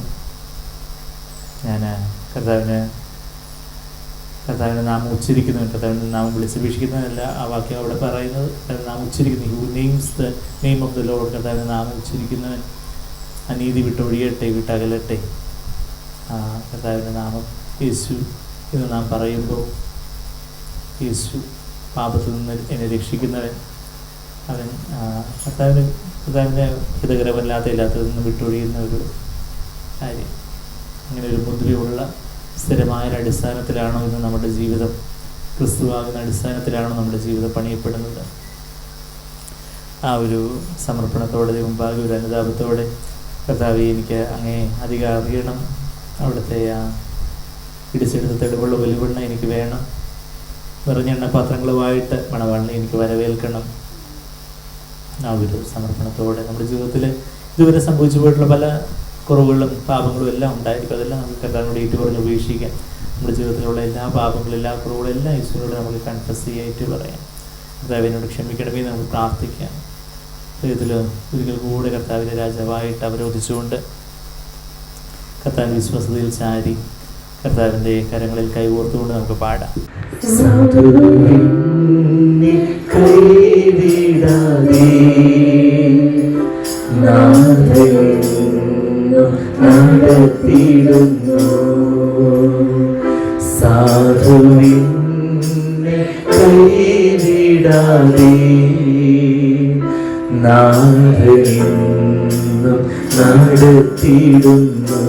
ഞാൻ കർത്താവിനെ നാമം ഉച്ചരിക്കുന്നു, കർത്താവിൻ്റെ നാമം വിളിച്ചപേക്ഷിക്കുന്നതല്ല ആ വാക്യം അവിടെ പറയുന്നത്. നാമം ഉച്ചരിക്കുന്നു, who names the name of the Lord. കർത്താവിൻ്റെ നാമം ഉച്ചരിക്കുന്നവൻ അനീതി വിട്ടൊഴിയട്ടെ, വിട്ടകലട്ടെ. കർത്താവിൻ്റെ നാമം യേശു എന്ന് നാം പറയുമ്പോൾ, യേശു പാപത്തിൽ നിന്ന് എന്നെ രക്ഷിക്കുന്നവൻ, അവൻ കർത്താവിനെ ഹിതകരമല്ലാത്തതിൽ നിന്ന് വിട്ടൊഴിയുന്ന ഒരു കാര്യം. അങ്ങനെ ഒരു മുദ്രയുള്ള സ്ഥിരമായ അടിസ്ഥാനത്തിലാണോ ഇന്ന് നമ്മുടെ ജീവിതം, ക്രിസ്തുവാകുന്ന അടിസ്ഥാനത്തിലാണോ നമ്മുടെ ജീവിതം പണിയപ്പെടുന്നത്? ആ ഒരു സമർപ്പണത്തോടെ മുമ്പാകെ ഒരു അനുതാപത്തോടെ, കർത്താവേ എനിക്ക് അങ്ങേ അധികം അറിയണം, അവിടുത്തെ ആ ഇടിച്ചെടുത്ത തെളിവുള്ള വെളിവെണ്ണ എനിക്ക് വേണം, നിറഞ്ഞെണ്ണ പാത്രങ്ങളുമായിട്ട് മണവാളിനെ എനിക്ക് വരവേൽക്കണം. ആ ഒരു സമർപ്പണത്തോടെ നമ്മുടെ ജീവിതത്തിൽ ഇതുവരെ സംഭവിച്ചു പോയിട്ടുള്ള പല കുറവുകളും പാപങ്ങളും എല്ലാം ഉണ്ടായിരിക്കും. അതെല്ലാം നമുക്ക് കർത്താവിനോട് ഏറ്റുപറഞ്ഞ് ഉപേക്ഷിക്കാം. നമ്മുടെ ജീവിതത്തിലുള്ള എല്ലാ പാപങ്ങളും എല്ലാ കുറവുകളും എല്ലാം ഈശ്വരനോട് നമുക്ക് കൺഫസ് ചെയ്യായിട്ട് പറയാം. കർത്താവിനോട് ക്ഷമിക്കണമേ നമുക്ക് പ്രാർത്ഥിക്കാം. ഇതിൽ ഒരിക്കൽ കൂടെ കർത്താവിൻ്റെ രാജാവായിട്ട് അവരോധിച്ചുകൊണ്ട് കർത്താവിൻ്റെ വിശ്വസതയിൽ ചാരി കർത്താവിൻ്റെ കരങ്ങളിൽ കൈകോർത്തുകൊണ്ട് നമുക്ക് പാടാം. നടത്തിടുന്നു സാധുവിനെ കൈവിടാതെ, നാഥനെന്നും നടത്തിടുന്നു.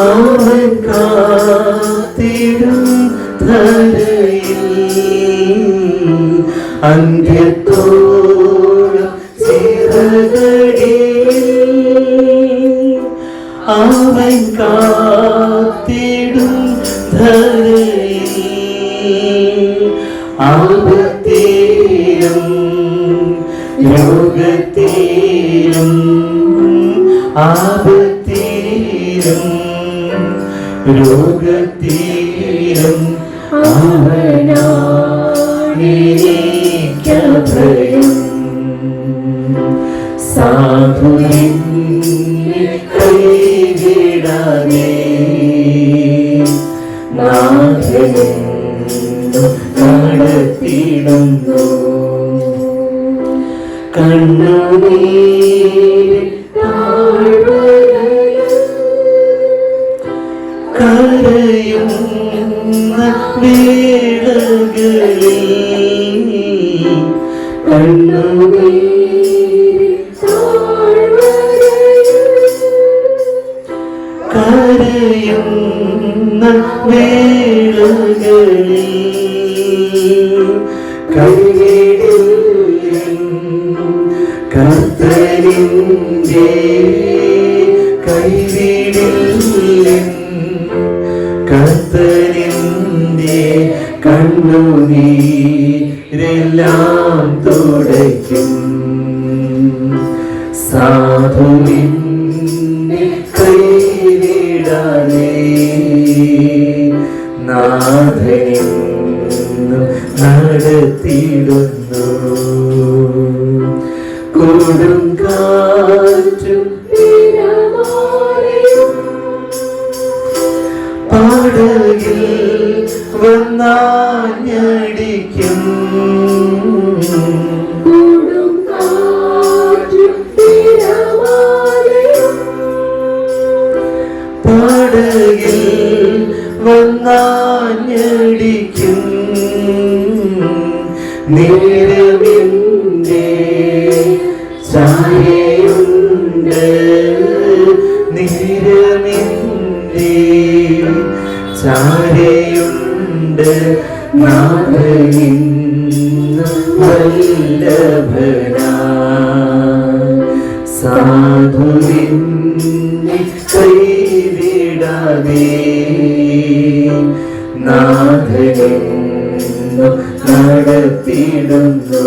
അവൻ കാത്തിടും ധരയിൽ അന്ത്യത്തോളം ചിറകടിയിൽ, അവൻ കാത്തിടും ധരയിൽ ആപത്തിലും രോഗത്തിലും ആപത്തിലും രോഗത്തീരം അവനാണെനിക്കഭയം. സാധുവിനെ കൈവിടാതെ നാഥനും നടത്തിടുന്നു. കണ്ണുനീർ താഴ്വരയിൽ കരയുന്ന വേളകളിൽ കണ്ണുനീർ താഴ്വരയിൽ കരയുന്ന വേളകളിൽ കൈവിടില്ലെൻ കർത്തരിന്റെ കൈവിടില്ലെൻ കർത്തരിന്റെ കണ്ണുനീരെല്ലാം തുടയ്ക്കും. സാധുവിനെ കൈവിടാതെ നാഥനെന്നും നടത്തിടുന്നു. കൊടും കാറ്റും തിരമാലയും പടകിൽ വന്നാഞ്ഞടിക്കും. കൊടും കാറ്റും തിരമാലയും പടകിൽ വന്നാഞ്ഞടിക്കും. നേരമിന്റെ ചായയുണ്ട്, നേരമിന്റെ ചായയുണ്ട്. നാഥനിന്നു വല്ലഭനാ സാധുവിനെ കൈവിടാതെ നാഥനെന്നു നടത്തിടുന്നു.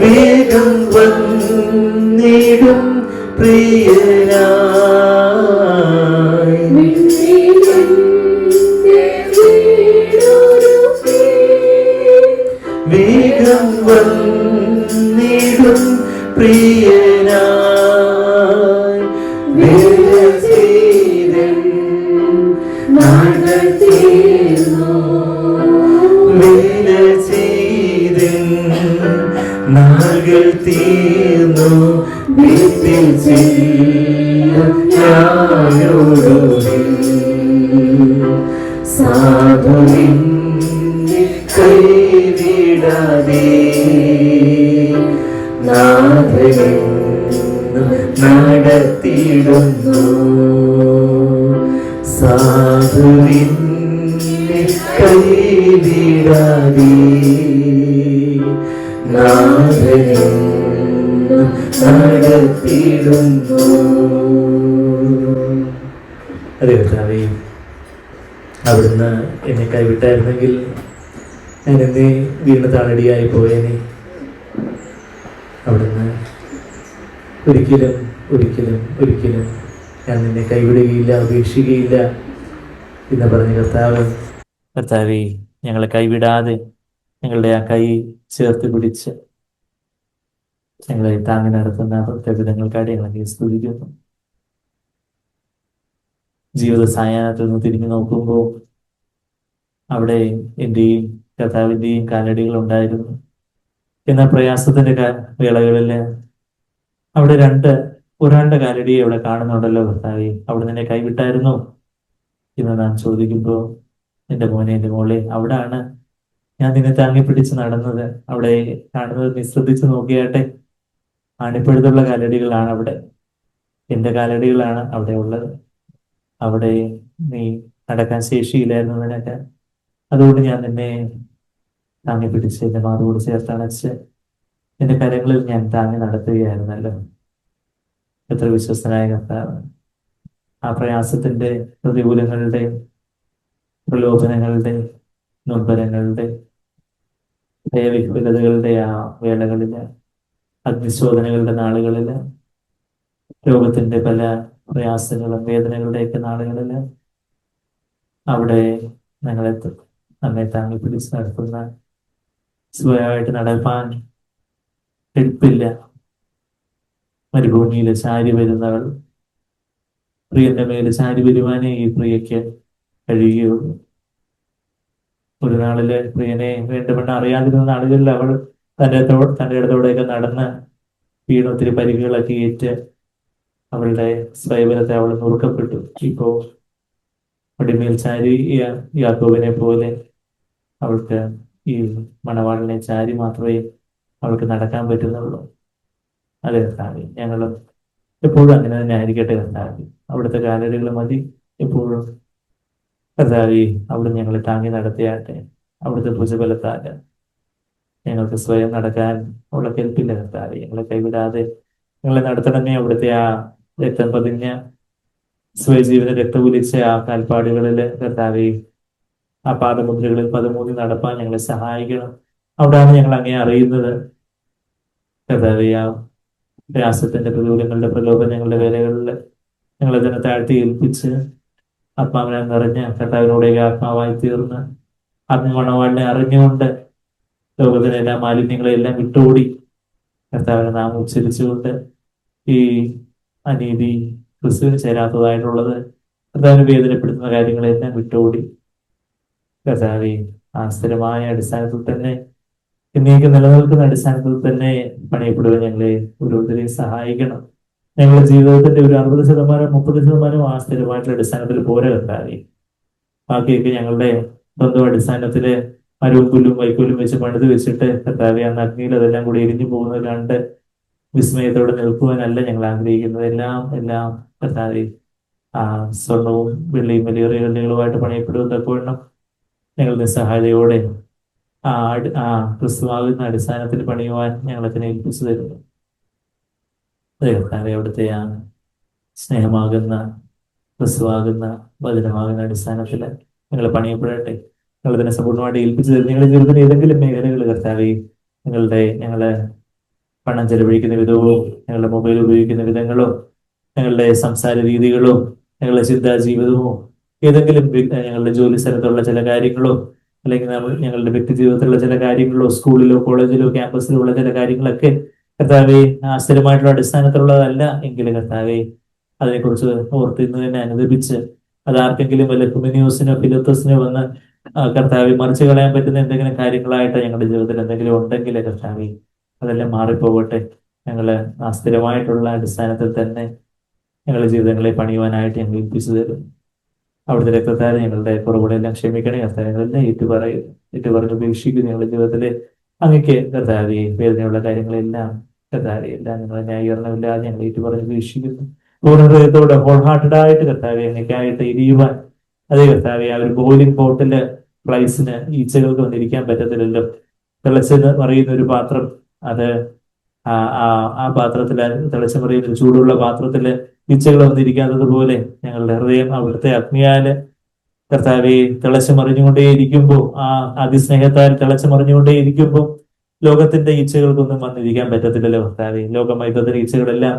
വേഗം വന്നിടും പ്രിയനായി. വേഗം വന്നിടും പ്രിയനായി. വേല ചെയ്തൻ നാൾ തീർന്നു, വേല ചെയ്തൻ നാളുകൾ തീർന്നു. വീട്ടിൽ ചെല്ലും ഞാനോടുവിൽ സാധുവിനെ കൈവിടാതെ നാഥനെന്നും നടത്തിടുന്നു. സാധുവിനെ കൈവിടാതെ നാഥനെന്നും നടത്തിടുന്നു. അതെ കർത്താവേ, അവിടുന്ന് എന്നെ കൈവിട്ടായിരുന്നെങ്കിൽ ഞാൻ എന്നേ വീണ് താളടിയായി പോയേനെ. അവിടുന്ന് ഒരിക്കലും ഒരിക്കലും ഒരിക്കലും ഞാൻ നിന്നെ കൈവിടുകയില്ല, ഉപേക്ഷിക്കുകയില്ല എന്ന് പറഞ്ഞ കർത്താവേ, ഞങ്ങളെ കൈവിടാതെ ഞങ്ങളുടെ ആ കൈ ചേർത്ത് പിടിച്ച് ഞങ്ങളെ താങ്ങി നടത്തുന്ന പ്രത്യേകതകൾക്കായിട്ട് ഞങ്ങളെ സ്തുതിക്കുന്നു. ജീവിത സായാഹ്നത്തിൽ നിന്ന് തിരിഞ്ഞു നോക്കുമ്പോൾ അവിടെ എൻ്റെയും കർത്താവിൻ്റെയും കാലടികൾ ഉണ്ടായിരുന്നു. എന്നാൽ പ്രയാസത്തിന്റെ വേളകളിൽ അവിടെ ഒരാളുടെ കാലടിയെ അവിടെ കാണുന്നുണ്ടല്ലോ കർത്താവേ, അവിടെ നിന്നെ കൈവിട്ടായിരുന്നോ എന്ന് നാം ചോദിക്കുമ്പോൾ എൻ്റെ മോനെ, എൻ്റെ മോളെ, അവിടാണ് ഞാൻ നിന്നെ താങ്ങി പിടിച്ച് നടന്നത്. അവിടെ കാണുന്നത് നീ ശ്രദ്ധിച്ചു നോക്കിയാട്ടെ. ആണിപ്പഴുതുള്ള കാലടികളാണ് അവിടെ, എൻ്റെ കാലടികളാണ് അവിടെ ഉള്ളത്. അവിടെ നീ നടക്കാൻ ശേഷിയില്ലായിരുന്നു നിനക്ക്. അതുകൊണ്ട് ഞാൻ നിന്നെ താങ്ങി പിടിച്ച് എൻ്റെ മാറോട് ചേർത്തണച്ച് എൻ്റെ കരങ്ങളിൽ ഞാൻ താങ്ങി നടത്തുകയായിരുന്നല്ലോ. എത്ര വിശ്വസ്തനായ കർത്താവ്! ആ പ്രയാസത്തിന്റെ, പ്രതികൂലങ്ങളുടെ, പ്രലോഭനങ്ങളുടെ, നൊമ്പരങ്ങളുടെ ഭയവിഹ്വലതകളുടെ ആ വേളകളില്, അഗ്നിശോധനകളുടെ നാളുകളില്, രോഗത്തിന്റെ പല പ്രയാസങ്ങളും വേദനകളുടെയൊക്കെ നാളുകളില് അവിടെ ഞങ്ങളെ നമ്മെ താങ്ങി പിടിച്ച് നടത്തുന്ന, സ്വയമായിട്ട് നടപ്പാൻ കെൽപ്പില്ല മരുഭൂമിയിൽ ചാരി വരുന്നവൾ, പ്രിയന്റെ മേല് ചാരി വരുവാനേ ഈ പ്രിയയ്ക്ക് കഴിയുകയുള്ളൂ. ഒരു നാളില് പ്രിയനെ വേണ്ടവണ്ണം അറിയാതിരുന്ന നാളുകളിൽ അവൾ തന്റെ ഇടത്തോടെയൊക്കെ നടന്ന് വീണൊത്തിരി പരിക്കുകളൊക്കെ ഏറ്റ് അവളുടെ സ്വയബലത്തെ അവൾ നുറുക്കപ്പെട്ടു. ഇപ്പോ അടിമേൽ ചാരി യാക്കോബിനെ പോലെ അവൾക്ക് ഈ മണവാളിനെ ചാരി മാത്രമേ അവൾക്ക് നടക്കാൻ പറ്റുന്നുള്ളൂ. അതെ കർത്താവേ, ഞങ്ങളും എപ്പോഴും അങ്ങനെ തന്നെ ആയിരിക്കട്ടെ കർത്താവേ. അവിടുത്തെ കാലടികൾ മതി എപ്പോഴും കർത്താവേ. അവിടെ ഞങ്ങളെ താങ്ങി നടത്തിയാട്ടെ. അവിടുത്തെ ഭുജബലത്താല് ഞങ്ങൾക്ക് സ്വയം നടക്കാൻ ഉള്ള കെൽപ്പില്ല കർത്താവേ. ഞങ്ങളെ കൈവിടാതെ ഞങ്ങളെ നടത്തണമേ. അവിടുത്തെ ആ രക്തം പതിഞ്ഞ സ്വയജീവന രക്തപൊലിച്ച ആ കാൽപ്പാടുകളില് കർത്താവേ, ആ പാദമുദ്രകളിൽ പദമൂന്നി നടപ്പാൻ ഞങ്ങളെ സഹായിക്കണം. അവിടെയാണ് ഞങ്ങൾ അങ്ങനെ അറിയുന്നത് കർത്താവേ. ആ പ്രയാസത്തിന്റെ പ്രതികൂലങ്ങളുടെ പ്രലോഭനങ്ങളുടെ വേലകളിൽ ഞങ്ങളെ തന്നെ താഴ്ത്തി ഏൽപ്പിച്ച് ആത്മാവിനെ നിറഞ്ഞ് കർത്താവിനോടെ ആത്മാവായി തീർന്ന് ആത്മമണവാളിനെ അറിഞ്ഞുകൊണ്ട് ലോകത്തിലെ എല്ലാ മാലിന്യങ്ങളെല്ലാം വിട്ടോടി കർത്താവിനെ നാം ഉച്ചരിച്ചുകൊണ്ട് ഈ അനീതി, ക്രിസ്തുവിന് ചേരാത്തതായിട്ടുള്ളത്, കർത്താവിനെ വേദനപ്പെടുത്തുന്ന കാര്യങ്ങളെല്ലാം വിട്ടോടി കർത്താവെ ആ സ്ഥിരമായ അടിസ്ഥാനത്തിൽ തന്നെ, എന്നേക്ക് നിലനിൽക്കുന്ന അടിസ്ഥാനത്തിൽ തന്നെ പണിയപ്പെടുവാൻ ഞങ്ങളെ ഓരോരുത്തരെയും സഹായിക്കണം. ഞങ്ങളുടെ ജീവിതത്തിന്റെ ഒരു 60%, 30% ആ സ്ഥിരമായിട്ടുള്ള അടിസ്ഥാനത്തിൽ പോരാ കർത്താവെ. ബാക്കിയൊക്കെ ഞങ്ങളുടെ സ്വന്തം അടിസ്ഥാനത്തില് മരവും പുല്ലും വൈക്കോലും വെച്ച് പണിത് വെച്ചിട്ട് കർത്താവെ അന്ന് അഗ്നിയിൽ അതെല്ലാം കൂടി എരിഞ്ഞു പോകുന്നത് കണ്ട് വിസ്മയത്തോടെ നിൽക്കുവാനല്ല ഞങ്ങൾ ആഗ്രഹിക്കുന്നത്. എല്ലാം കർത്താവെ ആ സ്വർണവും വെള്ളിയും വലിയ കല്ലുകളുമായിട്ട് പണിയപ്പെടുന്ന തക്കവണ്ണം ഞങ്ങൾ നിസ്സഹായതയോടെ ആ ക്രിസ്തുവാകുന്ന അടിസ്ഥാനത്തിൽ പണിയുവാൻ ഞങ്ങളതിനെ ഏൽപ്പിച്ചു തരുന്നു. അതെ കർത്താവെ, അവിടുത്തെ ആ സ്നേഹമാകുന്ന ക്രിസ്തുവാകുന്ന വചനമാകുന്ന അടിസ്ഥാനത്തിൽ ഞങ്ങൾ പണിയപ്പെടട്ടെ. ഞങ്ങളതിനെ സമ്പൂർണ്ണമായിട്ട് ഏൽപ്പിച്ചു തരും. നിങ്ങളുടെ ജീവിതത്തിന് ഏതെങ്കിലും മേഖലകൾ കർത്താവെ, ഞങ്ങള് പണം ചെലവഴിക്കുന്ന വിധവും, ഞങ്ങളുടെ മൊബൈൽ ഉപയോഗിക്കുന്ന വിധങ്ങളോ, ഞങ്ങളുടെ സംസാര രീതികളോ, ഞങ്ങളുടെ ചിന്താ ജീവിതമോ, ഏതെങ്കിലും ഞങ്ങളുടെ ജോലി സ്ഥലത്തുള്ള ചില കാര്യങ്ങളോ, അല്ലെങ്കിൽ ഞങ്ങളുടെ വ്യക്തി ജീവിതത്തിലുള്ള ചില കാര്യങ്ങളോ, സ്കൂളിലോ കോളേജിലോ ക്യാമ്പസിലോ ഉള്ള ചില കാര്യങ്ങളൊക്കെ കർത്താവെ സ്ഥിരമായിട്ടുള്ള അടിസ്ഥാനത്തിലുള്ളതല്ല എങ്കിൽ കർത്താവെ അതിനെക്കുറിച്ച് ഓർത്ത് ഇന്ന് തന്നെ അനുദപിച്ച് അത് ആർക്കെങ്കിലും വല്ല ഹ്യൂമനിയോസിനോ ഫിലോത്തസിനോ വന്ന് കർത്താവെ മറിച്ച് കളയാൻ പറ്റുന്ന എന്തെങ്കിലും കാര്യങ്ങളായിട്ട് ഞങ്ങളുടെ ജീവിതത്തിൽ എന്തെങ്കിലും ഉണ്ടെങ്കിൽ കർത്താവെ അതെല്ലാം മാറിപ്പോകട്ടെ. ഞങ്ങള് ആ സ്ഥിരമായിട്ടുള്ള അടിസ്ഥാനത്തിൽ തന്നെ ഞങ്ങളുടെ ജീവിതങ്ങളെ പണിയുവാനായിട്ട് ഞങ്ങൾ ഏൽപ്പിച്ചു തരും. അവിടുത്തെ രക്തത്താൽ ഞങ്ങളുടെ കുറവുകളെല്ലാം ക്ഷമിക്കണേ കർത്താവെ. ഞങ്ങളെല്ലാം ഏറ്റുപറഞ്ഞ് ഉപേക്ഷിക്കും ഞങ്ങളുടെ ജീവിതത്തിലെ അങ്ങക്ക് കർത്താവെ. വേദനയുള്ള കാര്യങ്ങളെല്ലാം കർത്താവെ എല്ലാം ഞങ്ങളെ ന്യായീകരണമില്ലാതെ ഞങ്ങൾ ഏറ്റുപറഞ്ഞ് ഉപേക്ഷിക്കുന്നു. പൂർണ്ണ ഹൃദയത്തോടെ ഹോൾ ഹാർട്ടഡ് ആയിട്ട് കർത്താവെ അങ്ങനെയായിട്ട് ഇരിയുവാൻ. അതേ കർത്താവെ, ആ ഒരു ബോയിലിംഗ് പോട്ടില് ഫ്ലൈസിന് ഈച്ചകൾക്ക് വന്നിരിക്കാൻ പറ്റത്തില്ലല്ലോ. തിളച്ചെന്ന് പറയുന്ന ഒരു പാത്രം, അത് ആ പാത്രത്തില് തിളച്ചു മറിയുന്ന ചൂടുള്ള പാത്രത്തില് ഈച്ചകൾ വന്നിരിക്കാത്തത് പോലെ ഞങ്ങളുടെ ഹൃദയം അവിടുത്തെ അഗ്നിയാല് കർത്താവെ തിളച്ചു മറിഞ്ഞുകൊണ്ടേയിരിക്കുമ്പോ, ആ അതിസ്നേഹത്താൽ തിളച്ചു മറിഞ്ഞുകൊണ്ടേയിരിക്കുമ്പോ ലോകത്തിന്റെ ഈച്ചകൾക്കൊന്നും വന്നിരിക്കാൻ പറ്റത്തില്ലല്ലോ കർത്താവെ. ലോകമൈതത്തിന്റെ ഈച്ചകളെല്ലാം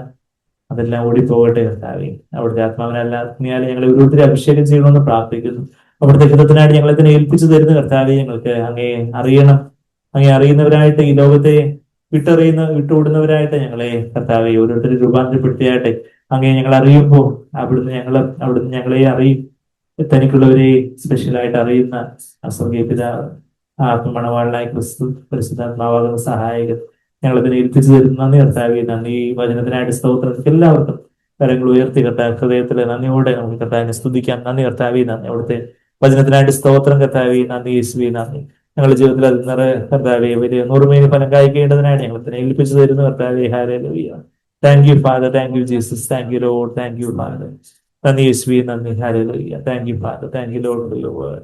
അതെല്ലാം ഓടിപ്പോകട്ടെ കർത്താവെ. അവിടുത്തെ ആത്മാവിനല്ല അഗ്നിയാൽ ഞങ്ങളെ ഓരോരുത്തരെ അഭിഷേകം ചെയ്യണമെന്ന് പ്രാർത്ഥിക്കുന്നു. അവിടുത്തെ ഹിതത്തിനായിട്ട് ഞങ്ങളെ തന്നെ ഏൽപ്പിച്ചു തരുന്ന കർത്താവെ, ഞങ്ങൾക്ക് അങ്ങേ അറിയണം. അങ്ങേ അറിയുന്നവരായിട്ട് ഈ ലോകത്തെ വിട്ടുവിടുന്നവരായിട്ട് ഞങ്ങളെ കർത്താവെ ഓരോരുത്തരും രൂപാന്തരപ്പെടുത്തിയാട്ടെ. അങ്ങേ ഞങ്ങൾ അറിയുമ്പോൾ അവിടുന്ന് ഞങ്ങളെ അറിയും. തനിക്കുള്ളവരെ സ്പെഷ്യലായിട്ട് അറിയുന്ന അസ്വർഗീയ പിതാവ്, ആത്മമണവാളനായ ക്രിസ്തു പരിശുദ്ധാത്മാവാകുന്ന സഹായകൻ ഞങ്ങളതിനെ ഏൽപ്പിച്ചു തരുന്ന നന്ദി കർത്താവെ. നന്ദി. വചനത്തിനായിട്ട് സ്തോത്രം. എല്ലാവർക്കും കരങ്ങൾ ഉയർത്തി കർത്താവ് ഹൃദയത്തിലെ നന്ദിയോടെ നമുക്ക് കർത്താവിനെ സ്തുതിക്കാം. നന്ദി കർത്താവെ. നന്ദി. അവിടുത്തെ വചനത്തിനായിട്ട് സ്തോത്രം കർത്താവെ. നന്ദി യേശുവേ. നന്ദി. ഞങ്ങളുടെ ജീവിതത്തിൽ അത് കർത്താവെ വലിയ 100 ഫലം കായ്ക്കേണ്ടതിനായിട്ട് ഞങ്ങൾ തന്നെ ഏൽപ്പിച്ചു തരുന്ന കർത്താവെ. Hallelujah. Thank you father. Thank you Jesus. Thank you Lord. Thank you father. നന്ദി യേശുവേ. നന്ദി. Hallelujah. Thank you father. Thank you Lord for your word.